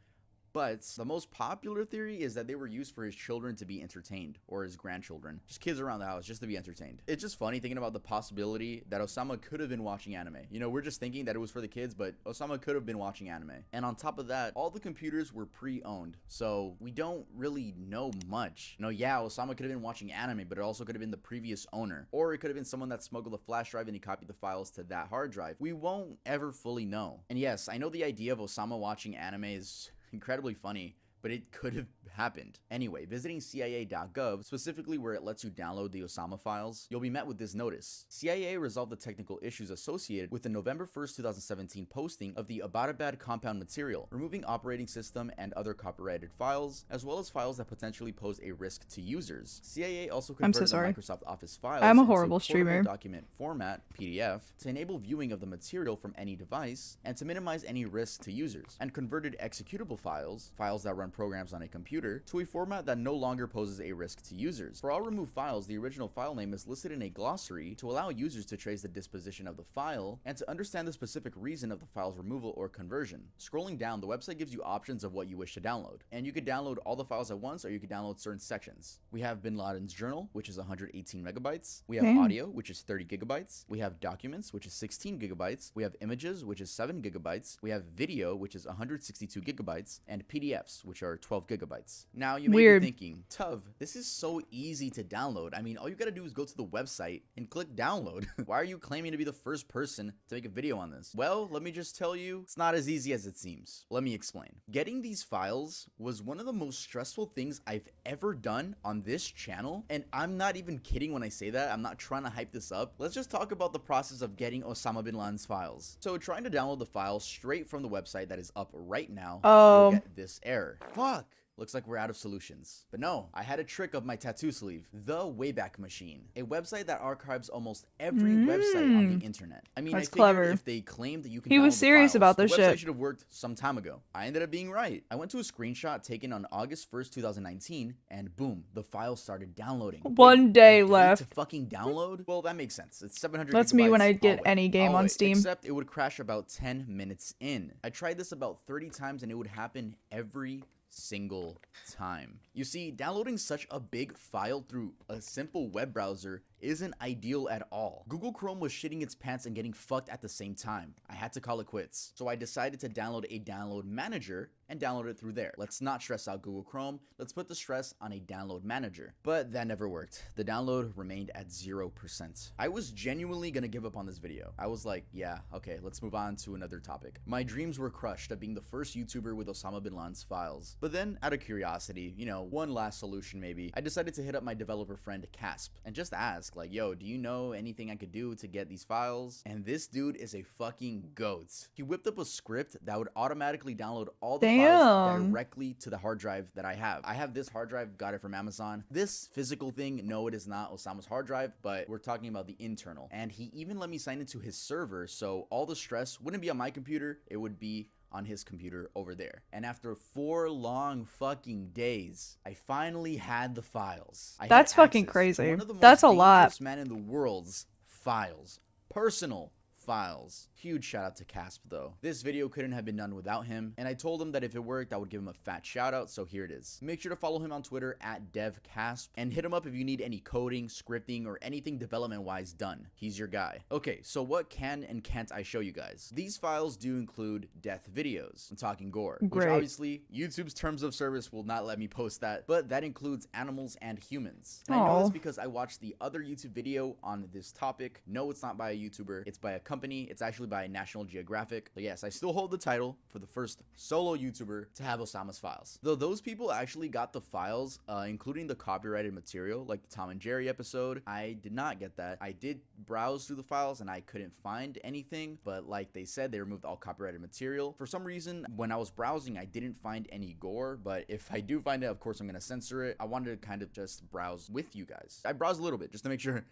But the most popular theory is that they were used for his children to be entertained, or his grandchildren. Just kids around the house, just to be entertained. It's just funny thinking about the possibility that Osama could have been watching anime. You know, we're just thinking that it was for the kids, but Osama could have been watching anime. And on top of that, all the computers were pre-owned, so we don't really know much. You know, yeah, Osama could have been watching anime, but it also could have been the previous owner. Or it could have been someone that smuggled a flash drive and he copied the files to that hard drive. We won't ever fully know. And yes, I know the idea of Osama watching anime is incredibly funny, but it could have happened. Anyway, visiting CIA.gov, specifically where it lets you download the Osama files, you'll be met with this notice. CIA resolved the technical issues associated with the November 1st, 2017 posting of the Abbottabad compound material, removing operating system and other copyrighted files, as well as files that potentially pose a risk to users. CIA also converted the Microsoft Office files I'm a into horrible streamer. document format, PDF, to enable viewing of the material from any device and to minimize any risk to users, and converted executable files that run programs on a computer, to a format that no longer poses a risk to users. For all removed files, the original file name is listed in a glossary to allow users to trace the disposition of the file and to understand the specific reason of the file's removal or conversion. Scrolling down, the website gives you options of what you wish to download, and you could download all the files at once, or you could download certain sections. We have Bin Laden's journal, which is 118 megabytes. We have audio, which is 30 gigabytes. We have documents, which is 16 gigabytes. We have images, which is 7 gigabytes. We have video, which is 162 gigabytes, and PDFs, which are 12 gigabytes. Now you may be thinking, Tuv, this is so easy to download. I mean, all you gotta do is go to the website and click download. Why are you claiming to be the first person to make a video on this? Well, let me just tell you, it's not as easy as it seems. Let me explain. Getting these files was one of the most stressful things I've ever done on this channel, and I'm not even kidding when I say that. I'm not trying to hype this up. Let's just talk about the process of getting Osama bin Laden's files. So trying to download the files straight from the website that is up right now, you'll get this error. Fuck! Looks like we're out of solutions. But no, I had a trick up my tattoo sleeve. The Wayback Machine. A website that archives almost every website on the internet. I mean, That's I figured clever. if they claimed that you can He was download the serious files, about this the website shit. should have worked some time ago. I ended up being right. I went to a screenshot taken on August 1st, 2019, and boom, the file started downloading. One day left. To fucking download? Well, that makes sense. It's 700 That's me when I gigabytes. get I'll wait. any game I'll on wait. Steam. Except it would crash about 10 minutes in. I tried this about 30 times and it would happen every single time. You see, downloading such a big file through a simple web browser isn't ideal at all. Google Chrome was shitting its pants and getting fucked at the same time. I had to call it quits. So I decided to download a download manager and download it through there. Let's not stress out Google Chrome. Let's put the stress on a download manager. But that never worked. The download remained at 0%. I was genuinely gonna give up on this video. I was like, yeah, okay, let's move on to another topic. My dreams were crushed of being the first YouTuber with Osama bin Laden's files. But then, out of curiosity, you know, one last solution maybe, I decided to hit up my developer friend Casp and just ask, like, yo, do you know anything I could do to get these files? And this dude is a fucking goat. He whipped up a script that would automatically download all the files directly to the hard drive that I have. I have this hard drive, got it from Amazon. This physical thing, no, it is not Osama's hard drive, but we're talking about the internal. And he even let me sign into his server, so all the stress wouldn't be on my computer, it would be on his computer over there. And after 4 long fucking days, I finally had the files. That's fucking crazy. That's a lot. Man in the world's files. Personal files. Huge shout out to Casp though. This video couldn't have been done without him, and I told him that if it worked, I would give him a fat shout out, so here it is. Make sure to follow him on Twitter at DevCasp, and hit him up if you need any coding, scripting, or anything development-wise done. He's your guy. Okay, so what can and can't I show you guys? These files do include death videos. I'm talking gore, which Great. obviously YouTube's terms of service will not let me post that, but that includes animals and humans. And I know this because I watched the other YouTube video on this topic. No, it's not by a YouTuber. It's by a company. It's actually by National Geographic. But yes, I still hold the title for the first solo YouTuber to have Osama's files. Though those people actually got the files, including the copyrighted material, like the Tom and Jerry episode. I did not get that. I did browse through the files and I couldn't find anything, but like they said, they removed all copyrighted material. For some reason, when I was browsing, I didn't find any gore, but if I do find it, of course, I'm going to censor it. I wanted to kind of just browse with you guys. I browsed a little bit just to make sure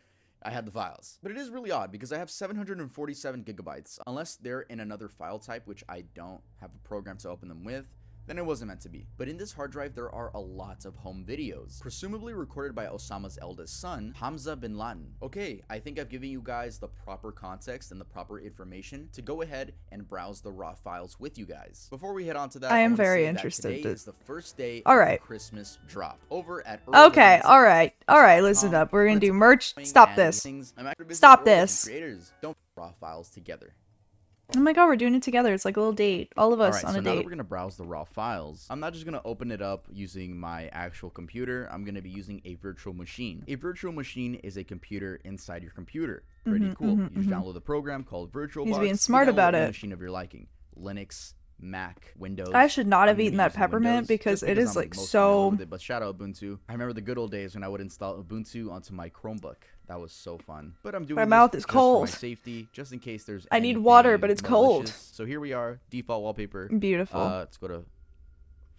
I had the files. But it is really odd because I have 747 gigabytes. Unless they're in another file type, which I don't have a program to open them with, then it wasn't meant to be. But in this hard drive, there are a lot of home videos, presumably recorded by Osama's eldest son, Hamza bin Laden. Okay, I think I've given you guys the proper context and the proper information to go ahead and browse the raw files with you guys. Before we head on to that, I am wanna very say that interested today to- is the first day All of right. the Christmas drop over at Okay, all right, listen up. We're gonna do merch. Stop this. Stop this. Creators don't raw files together. Oh my god, we're doing it together. It's like a little date. All of us Alright, on so a now that date. we're gonna browse the raw files, I'm not just gonna open it up using my actual computer. I'm gonna be using a virtual machine. A virtual machine is a computer inside your computer. Pretty cool. You just download the program called VirtualBox. He's being smart You download about any it. machine of your liking. Linux, Mac, Windows. I should not have I'm gonna eaten be that using peppermint Windows because just it is I'm like most so. familiar with it, but shout out Ubuntu. I remember the good old days when I would install Ubuntu onto my Chromebook. That was so fun. But I'm doing My this mouth is just for cold. my safety, just in case there's I need water, but anything it's cold. malicious. So here we are, default wallpaper. Beautiful. Let's go to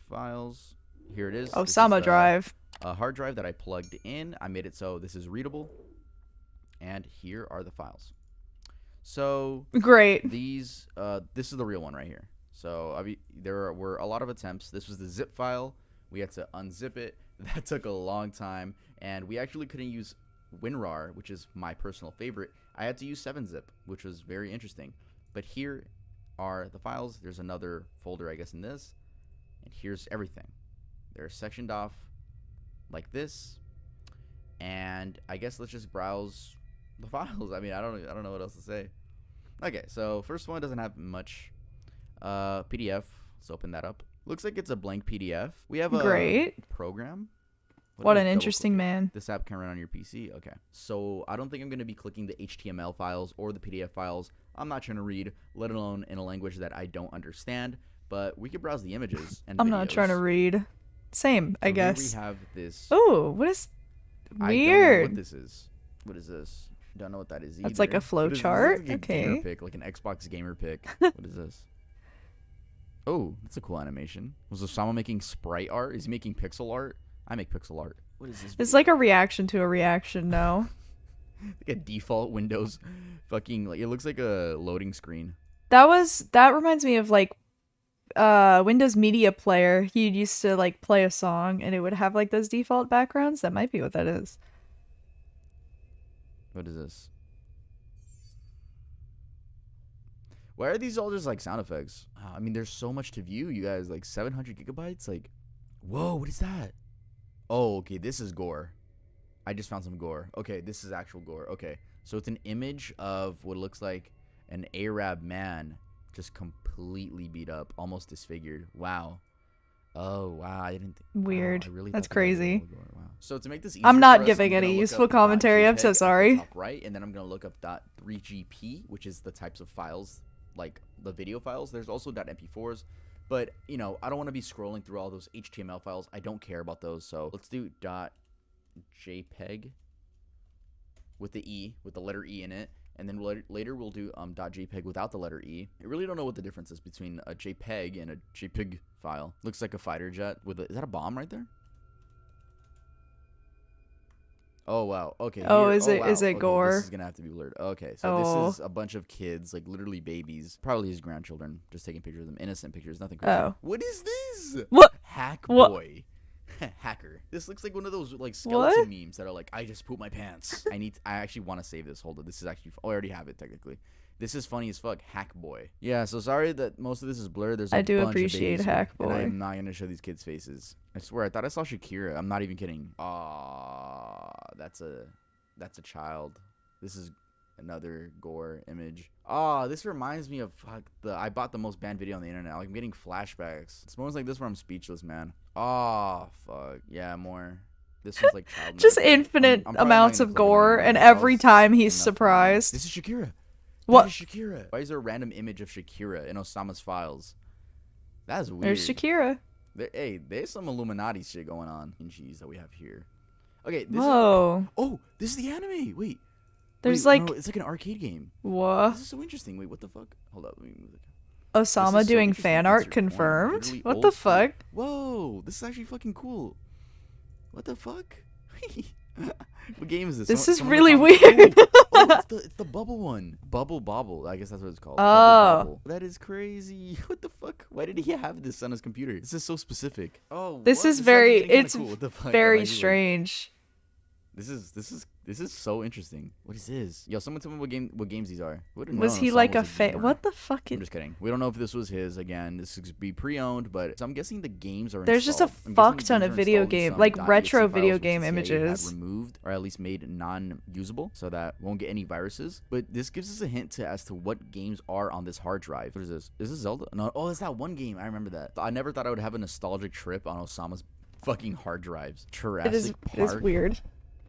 files. Here it is. This is Osama the, drive. hard drive that I plugged in. I made it so this is readable. And here are the files. So Great. these, this is the real one right here. So there were a lot of attempts. This was the zip file. We had to unzip it. That took a long time. And we actually couldn't use WinRAR, which is my personal favorite. I had to use 7-zip, which was very interesting. But here are the files. There's another folder, I guess, in this. And here's everything. They're sectioned off like this. And I guess let's just browse the files. I mean, I don't know what else to say. Okay, so first one doesn't have much. PDF. Let's open that up. Looks like it's a blank PDF. We have a Great. program. What if I an double interesting click it? man. This app can run on your PC. Okay. So I don't think I'm going to be clicking the HTML files or the PDF files. I'm not trying to read, let alone in a language that I don't understand. But we could browse the images and I'm not trying to videos. read. Same, I So here guess. we have this. Oh, what is I don't know weird? what this is. What is this? Don't know what that is either. That's like a flow What is this? chart? This looks like a gamer Okay. pick, like an Xbox gamer pick. What is this? Oh, that's a cool animation. Was Osama making sprite art? Is he making pixel art? I make pixel art. What is this? It's like a reaction to a reaction, no? like a default Windows fucking, like, it looks like a loading screen. That reminds me of like Windows Media Player. You used to like play a song and it would have like those default backgrounds. That might be what that is. What is this? Why are these all just like sound effects? I mean, there's so much to view, you guys. Like 700 gigabytes. Like, whoa, what is that? Oh, okay, this is gore. I just found some gore. Okay, this is actual gore. Okay, so it's an image of what looks like an Arab man just completely beat up, almost disfigured. Wow. Oh, wow. I didn't think. Weird. Wow, I really That's thought that was a crazy. little gore. Wow. So to make this easier I'm not for us, giving gonna any look useful up commentary. I'm .jpeg so at the sorry. top right, and then I'm going to look up .3gp, which is the types of files, like the video files. There's also .mp4s. But, you know, I don't want to be scrolling through all those HTML files. I don't care about those. So let's do .jpeg with the E, with the letter E in it. And then later we'll do .jpeg without the letter E. I really don't know what the difference is between a JPEG and a JPEG file. Looks like a fighter jet with a... Is that a bomb right there? Oh, wow. Okay. Oh, here- is it- wow. is it Okay, gore? This is going to have to be blurred. Okay, so Oh. this is a bunch of kids, like literally babies. Probably his grandchildren, just taking pictures of them. Innocent pictures, nothing crazy. Oh. What is this? What? Hack What? Boy. Hacker. This looks like one of those like skeleton What? memes that are like, I just pooped my pants. I actually want to save this. Hold on. This is actually, oh, I already have it technically. This is funny as fuck. Hack boy. Yeah, so sorry that most of this is blurred. There's a I do bunch appreciate of babies Hack here, and I Boy. am not gonna show these kids' faces. I swear, I thought I saw Shakira. I'm not even kidding. That's a child. This is another gore image. This reminds me of I bought the most banned video on the internet. Like I'm getting flashbacks. It's moments like this where I'm speechless, man. Fuck. Yeah, more. This one's like child Just murder. infinite I'm probably not amounts gonna of click it gore, anymore. and That every was time he's enough for me. surprised. This is Shakira. What? That is Shakira. Why is there a random image of Shakira in Osama's files? That's weird. There's Shakira. There's some Illuminati shit going on in cheese that we have here. Okay, this Whoa. this is the anime. Wait. There's Wait, like no, it's like an arcade game. what? This is so interesting. Wait, what the fuck? Hold up. Let me move it. Osama This is so doing interesting. fan Insert art coin. confirmed? Literally What old the school. fuck? Whoa, this is actually fucking cool. What the fuck? What game is this? This Some- is someone in the really comments- weird. it's the bubble one. Bubble. I guess that's what it's called. Oh. Bubble. That is crazy. What the fuck? Why did he have this on his computer? This is so specific. Oh, This what? is actually very getting kinda it's cool. What the fuck? I very like it. strange. This is so interesting. What is this? Yo, someone tell me what games these are. Was he like a fan? gamer. What the fuck? I'm just kidding. We don't know if this was his. Again, this could be pre-owned, but so I'm guessing the games are. There's just a installed. I'm guessing fuck the ton games of are video installed in game, some like .exe retro files, video which game the CIA had images. removed or at least made non-usable, so that won't get any viruses. But this gives us a hint as to what games are on this hard drive. What is this? Is this Zelda? No. Oh, it's that one game. I remember that. I never thought I would have a nostalgic trip on Osama's fucking hard drives. Jurassic It's Park. weird.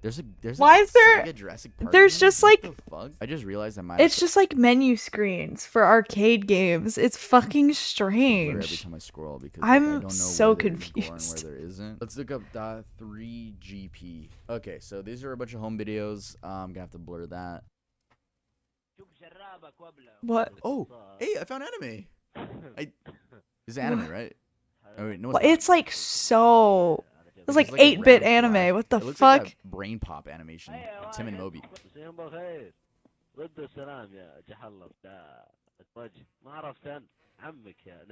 There's Why is there- Sega Jurassic Park there's game? just, What like- the fuck? I just realized I might It's just like menu screens for arcade games. It's fucking every strange. time I scroll because I'm I don't know so where there's gore and confused. where there isn't. Let's look up .3GP. Okay, so these are a bunch of home videos. I'm gonna have to blur that. What? Oh, hey, I found anime. This is anime, right? Oh wait, no, Well, not. it's like so. It's This like is a 8-bit random anime. flash. What the It looks fuck? like that brain pop animation. Of Tim and Moby.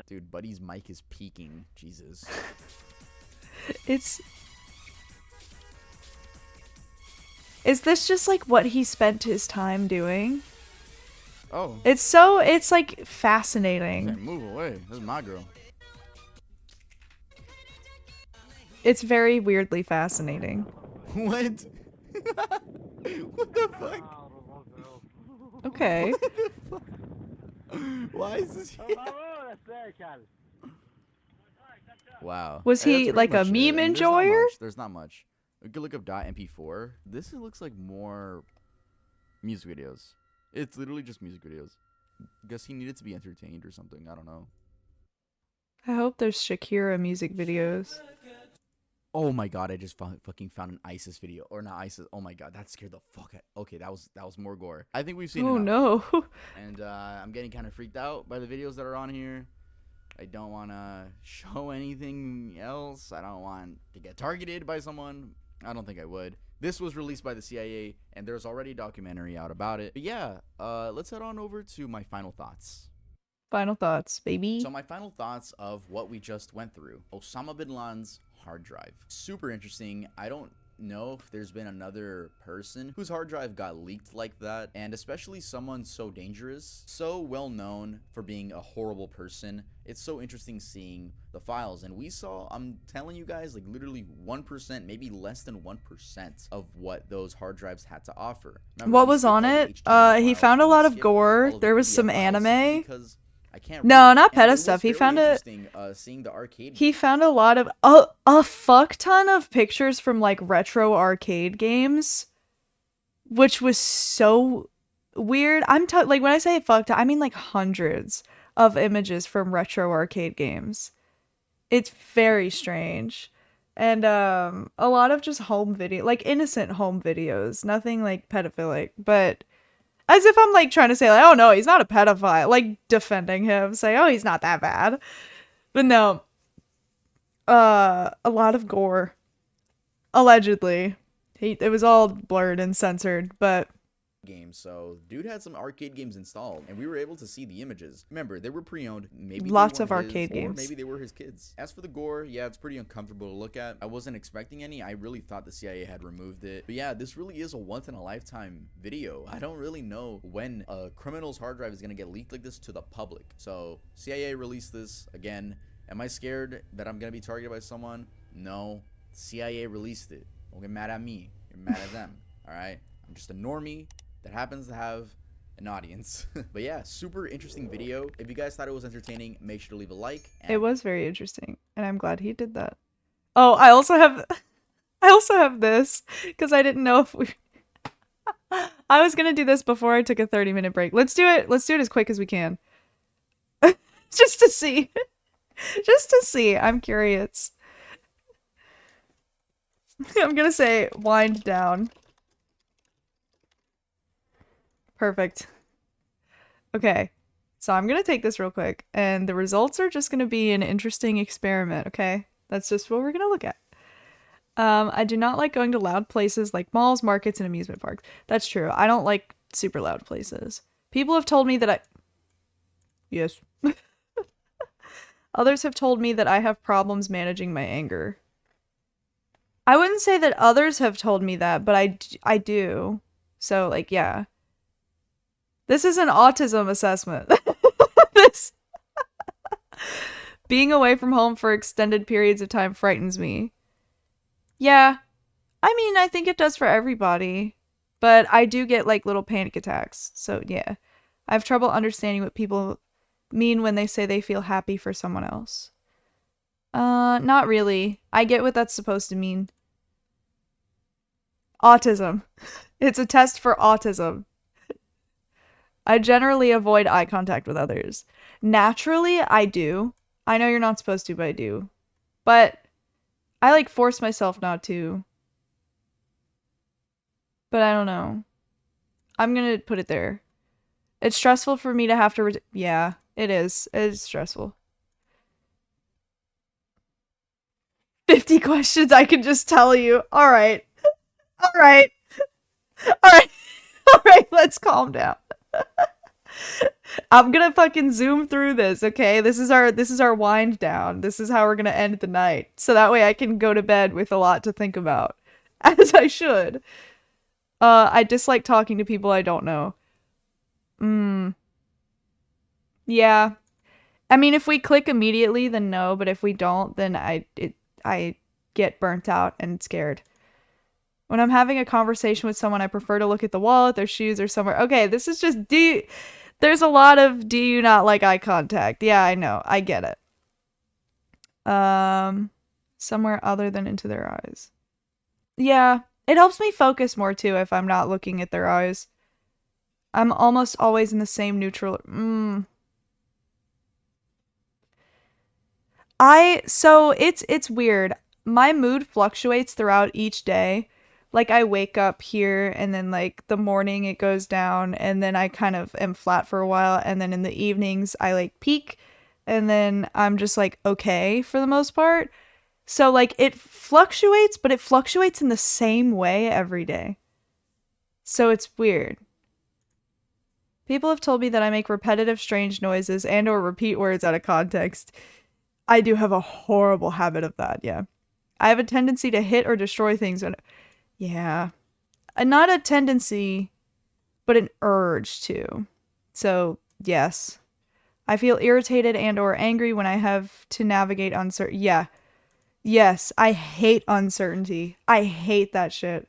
Dude, Buddy's mic is peaking. Jesus. It's. Is this just like what he spent his time doing? Oh. It's like fascinating. Hey, move away. This is my girl. It's very weirdly fascinating. What? What the fuck? Okay. Why is this here? Wow. Was Hey, he, that's like, pretty a much meme it. I mean, enjoyer? There's not much. We could look up .mp4. This looks like more music videos. It's literally just music videos. Guess he needed to be entertained or something. I don't know. I hope there's Shakira music videos. Oh my god, I just fucking found an ISIS video. Or not ISIS. Oh my god, that scared the fuck out. Okay, that was more gore. I think we've seen Oh enough. no. And I'm getting kind of freaked out by the videos that are on here. I don't want to show anything else. I don't want to get targeted by someone. I don't think I would. This was released by the CIA, and there's already a documentary out about it. But yeah, let's head on over to my final thoughts. Final thoughts, baby. So my final thoughts of what we just went through. Osama bin Laden's hard drive. Super interesting. I don't know if there's been another person whose hard drive got leaked like that, and especially someone so dangerous, so well known for being a horrible person. It's so interesting seeing the files, and we saw, I'm telling you guys, like literally 1%, maybe less than 1% of what those hard drives had to offer. Remember, What we was skipped on all the it? HTML He files, found a we lot of skipped gore. all of the There was PDF some files anime. because I can't No, read. not And it peta was stuff. He very found it. interesting, seeing the arcade. He found a lot of a fuck ton of pictures from like retro arcade games, which was so weird. Like when I say fuck ton, I mean like hundreds of images from retro arcade games. It's very strange. And a lot of just home video, like innocent home videos, nothing like pedophilic, but as if I'm like trying to say like, oh no, he's not a pedophile, like defending him, say, oh, he's not that bad. But no. A lot of gore. Allegedly. It was all blurred and censored, but game, so dude had some arcade games installed, and we were able to see the images. Remember, they were pre-owned. Maybe Lots they of weren't arcade his, or games. maybe they were his kids. As for the gore, yeah, it's pretty uncomfortable to look at. I wasn't expecting any. I really thought the CIA had removed it. But yeah, this really is a once-in-a-lifetime video. I don't really know when a criminal's hard drive is gonna get leaked like this to the public. So CIA released this again. Am I scared that I'm gonna be targeted by someone? No. CIA released it. Don't get mad at me. You're mad at them. All right. I'm just a normie that happens to have an audience. But yeah, super interesting video. If you guys thought it was entertaining, make sure to leave a like. It was very interesting, and I'm glad he did that. Oh, I also have this because I didn't know if we. I was gonna do this before I took a 30-minute break. Let's do it. Let's do it as quick as we can. Just to see. Just to see. I'm curious. I'm gonna say wind down. Perfect. Okay. So I'm gonna take this real quick, and the results are just gonna be an interesting experiment, okay? That's just what we're gonna look at. I do not like going to loud places like malls, markets, and amusement parks. That's true. I don't like super loud places. People have told me that I... Yes. Others have told me that I have problems managing my anger. I wouldn't say that others have told me that, but I do. So, like, yeah. This is an autism assessment. This being away from home for extended periods of time frightens me. Yeah. I mean, I think it does for everybody. But I do get, like, little panic attacks. So, yeah. I have trouble understanding what people mean when they say they feel happy for someone else. Not really. I get what that's supposed to mean. Autism. It's a test for autism. I generally avoid eye contact with others. Naturally, I do. I know you're not supposed to, but I do. But I, like, force myself not to. But I don't know. I'm gonna put it there. It's stressful for me to have to... Yeah, it is. It is stressful. 50 questions, I can just tell you. Alright. Alright. Alright. Alright, let's calm down. I'm gonna fucking zoom through this, okay? This is our wind down. This is how we're gonna end the night. So that way I can go to bed with a lot to think about. As I should. I dislike talking to people I don't know. Yeah. I mean, if we click immediately, then no, but if we don't, then I get burnt out and scared. When I'm having a conversation with someone, I prefer to look at the wall, at their shoes, or somewhere. Okay, this is just there's a lot of do you not like eye contact? Yeah, I know. I get it. Somewhere other than into their eyes. Yeah, it helps me focus more too if I'm not looking at their eyes. I'm almost always in the same neutral. So it's weird. My mood fluctuates throughout each day. Like, I wake up here, and then, like, the morning it goes down, and then I kind of am flat for a while, and then in the evenings I, like, peak, and then I'm just, like, okay for the most part. So, like, it fluctuates, but it fluctuates in the same way every day. So it's weird. People have told me that I make repetitive, strange noises and or repeat words out of context. I do have a horrible habit of that, yeah. I have a tendency to hit or destroy things. Yeah. Not a tendency, but an urge to. So, yes. I feel irritated and or angry when I have to navigate uncertain. Yeah. Yes, I hate uncertainty. I hate that shit.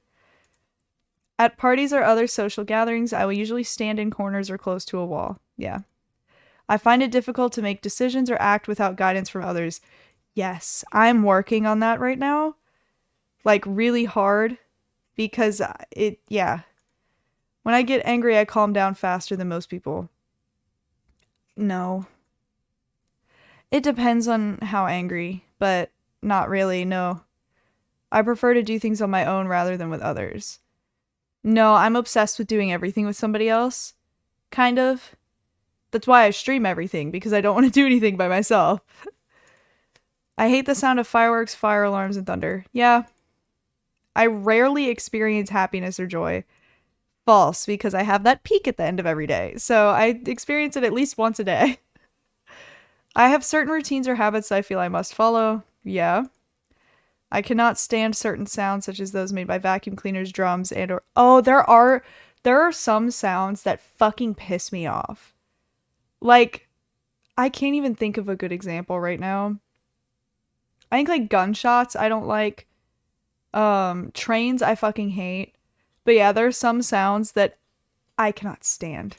At parties or other social gatherings, I will usually stand in corners or close to a wall. Yeah. I find it difficult to make decisions or act without guidance from others. Yes, I'm working on that right now. Like, really hard. Because yeah. When I get angry, I calm down faster than most people. No. It depends on how angry, but not really, no. I prefer to do things on my own rather than with others. No, I'm obsessed with doing everything with somebody else. Kind of. That's why I stream everything, because I don't want to do anything by myself. I hate the sound of fireworks, fire alarms, and thunder. Yeah. I rarely experience happiness or joy. False, because I have that peak at the end of every day. So I experience it at least once a day. I have certain routines or habits I feel I must follow. Yeah. I cannot stand certain sounds such as those made by vacuum cleaners, drums, and or there are some sounds that fucking piss me off. Like, I can't even think of a good example right now. I think like gunshots I don't like. Trains I fucking hate. But yeah, there are some sounds that I cannot stand.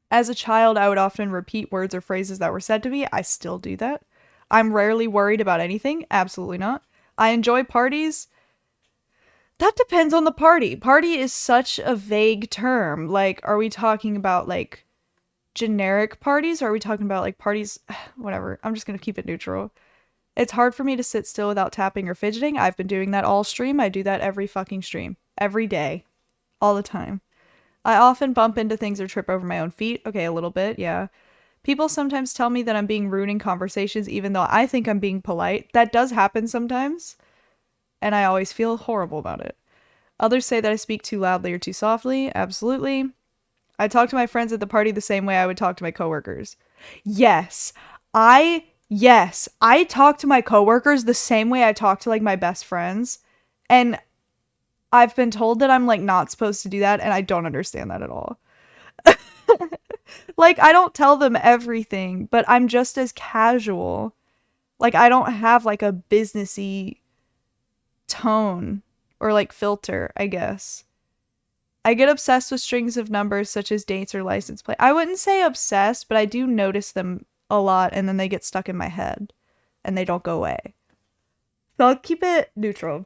As a child, I would often repeat words or phrases that were said to me. I still do that. I'm rarely worried about anything. Absolutely not. I enjoy parties. That depends on the party. Party is such a vague term. Like, are we talking about like generic parties? Or are we talking about like parties? Whatever. I'm just going to keep it neutral. It's hard for me to sit still without tapping or fidgeting. I've been doing that all stream. I do that every fucking stream. Every day. All the time. I often bump into things or trip over my own feet. Okay, a little bit, yeah. People sometimes tell me that I'm being rude in conversations even though I think I'm being polite. That does happen sometimes. And I always feel horrible about it. Others say that I speak too loudly or too softly. Absolutely. I talk to my friends at the party the same way I would talk to my coworkers. Yes. I talk to my coworkers the same way I talk to like my best friends. And I've been told that I'm like not supposed to do that and I don't understand that at all. Like I don't tell them everything, but I'm just as casual. Like I don't have like a businessy tone or like filter, I guess. I get obsessed with strings of numbers such as dates or license plate. I wouldn't say obsessed, but I do notice them a lot and then they get stuck in my head and they don't go away. So I'll keep it neutral.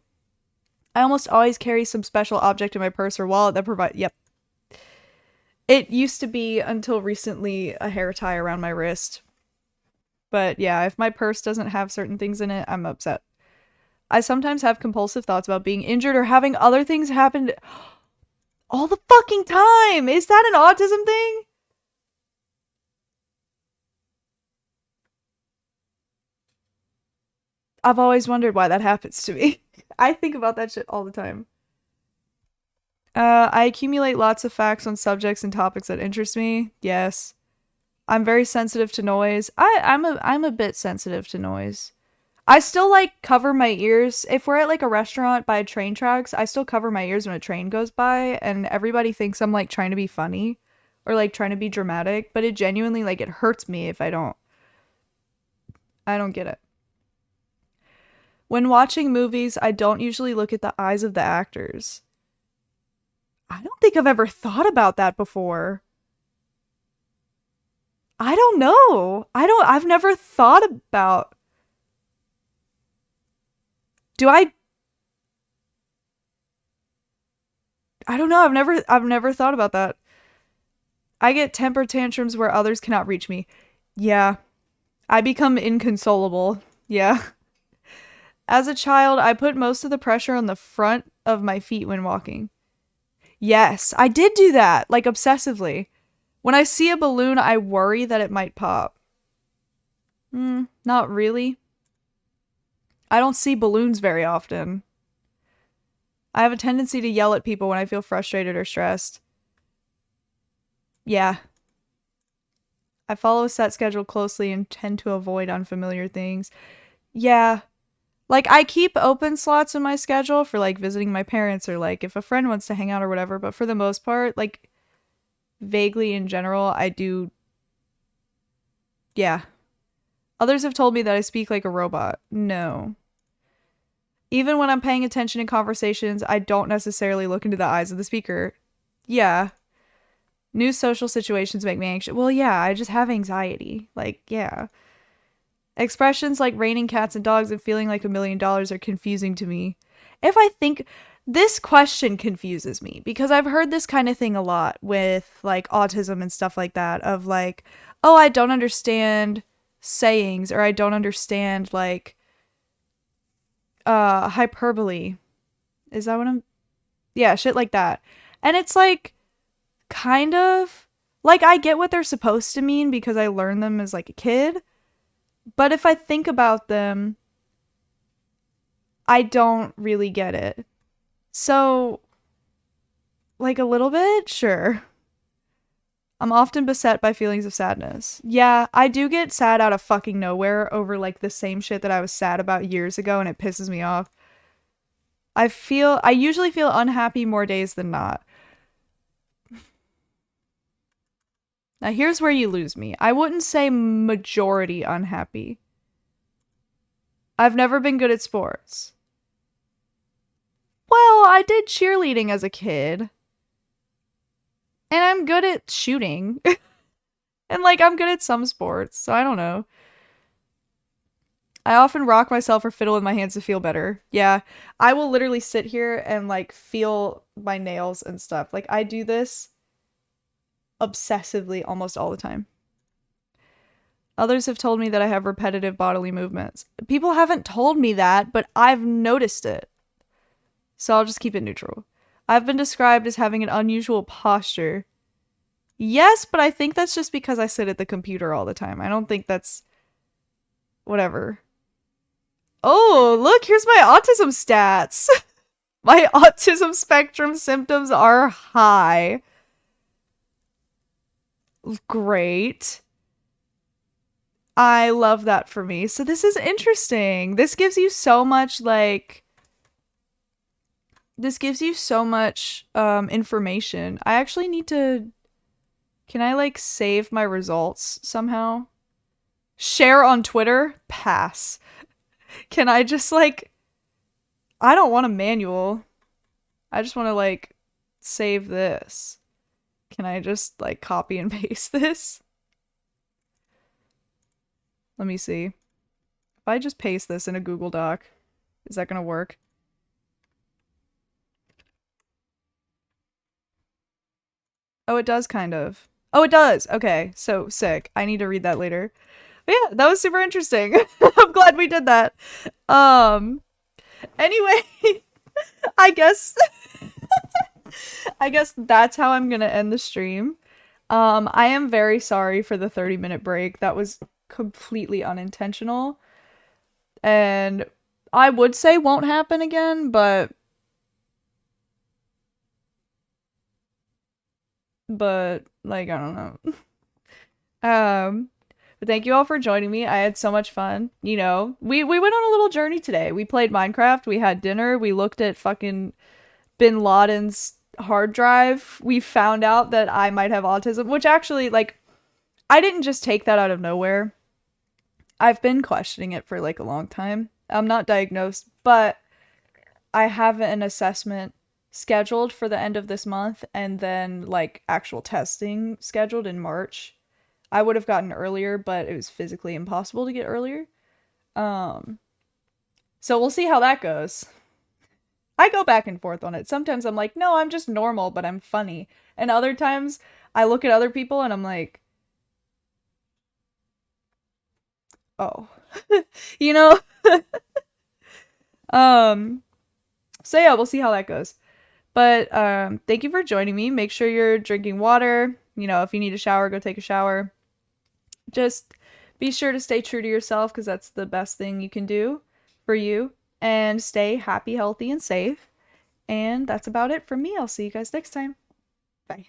I almost always carry some special object in my purse or wallet that provide. Yep. It used to be until recently a hair tie around my wrist. But yeah, if my purse doesn't have certain things in it, I'm upset. I sometimes have compulsive thoughts about being injured or having other things happen all the fucking time. Is that an autism thing? I've always wondered why that happens to me. I think about that shit all the time. I accumulate lots of facts on subjects and topics that interest me. Yes. I'm very sensitive to noise. I'm a bit sensitive to noise. I still like cover my ears. If we're at like a restaurant by train tracks, I still cover my ears when a train goes by and everybody thinks I'm like trying to be funny or like trying to be dramatic, but it genuinely like it hurts me if I don't get it. When watching movies, I don't usually look at the eyes of the actors. I don't think I've ever thought about that before. I don't know. I've never thought about. Do I don't know. I've never thought about that. I get temper tantrums where others cannot reach me. Yeah. I become inconsolable. Yeah. As a child, I put most of the pressure on the front of my feet when walking. Yes, I did do that, like obsessively. When I see a balloon, I worry that it might pop. Not really. I don't see balloons very often. I have a tendency to yell at people when I feel frustrated or stressed. Yeah. I follow a set schedule closely and tend to avoid unfamiliar things. Yeah. Like, I keep open slots in my schedule for, like, visiting my parents or, like, if a friend wants to hang out or whatever. But for the most part, like, vaguely in general, I do. Yeah. Others have told me that I speak like a robot. No. Even when I'm paying attention in conversations, I don't necessarily look into the eyes of the speaker. Yeah. New social situations make me anxious. Well, yeah, I just have anxiety. Like, yeah. Expressions like raining cats and dogs and feeling like $1 million are confusing to me. If I think this question confuses me because I've heard this kind of thing a lot with like autism and stuff like that of like, oh, I don't understand sayings or I don't understand like hyperbole. Is that what I'm Yeah, shit like that. And it's like kind of like I get what they're supposed to mean because I learned them as like a kid. But if I think about them, I don't really get it. So Like a little bit? Sure. I'm often beset by feelings of sadness. Yeah, I do get sad out of fucking nowhere over like the same shit that I was sad about years ago and it pisses me off. I usually feel unhappy more days than not. Now here's where you lose me. I wouldn't say majority unhappy. I've never been good at sports. Well, I did cheerleading as a kid. And I'm good at shooting. And like I'm good at some sports, so I don't know. I often rock myself or fiddle with my hands to feel better. Yeah, I will literally sit here and like feel my nails and stuff. Like I do this obsessively almost all the time. Others have told me that I have repetitive bodily movements. People haven't told me that, but I've noticed it. So I'll just keep it neutral. I've been described as having an unusual posture. Yes, but I think that's just because I sit at the computer all the time. I don't think that's... whatever. Oh, look, here's my autism stats. My autism spectrum symptoms are high. Great. I love that for me. So this is interesting. This gives you so much, like... this gives you so much information. I actually need to... can I, like, save my results somehow? Share on Twitter? Pass. Can I just, like... I don't want a manual. I just want to, like, save this. Can I just, like, copy and paste this? Let me see. If I just paste this in a Google Doc, is that gonna work? Oh, it does kind of. Oh, it does! Okay, so sick. I need to read that later. But yeah, that was super interesting. I'm glad we did that. Anyway, I guess I guess that's how I'm gonna end the stream. I am very sorry for the 30-minute break. That was completely unintentional. And I would say won't happen again, but like I don't know. But thank you all for joining me. I had so much fun. You know, we went on a little journey today. We played Minecraft, we had dinner, we looked at fucking Bin Laden's hard drive. We found out that I might have autism, which actually, like, I didn't just take that out of nowhere. I've been questioning it for like a long time. I'm not diagnosed, but I have an assessment scheduled for the end of this month and then like actual testing scheduled in March. I would have gotten earlier, but it was physically impossible to get earlier. So we'll see how that goes. I go back and forth on it. Sometimes I'm like, no, I'm just normal, but I'm funny. And other times I look at other people and I'm like, oh, you know? So yeah, we'll see how that goes. But thank you for joining me. Make sure you're drinking water. You know, if you need a shower, go take a shower. Just be sure to stay true to yourself because that's the best thing you can do for you. And stay happy, healthy, and safe. And that's about it from me. I'll see you guys next time. Bye.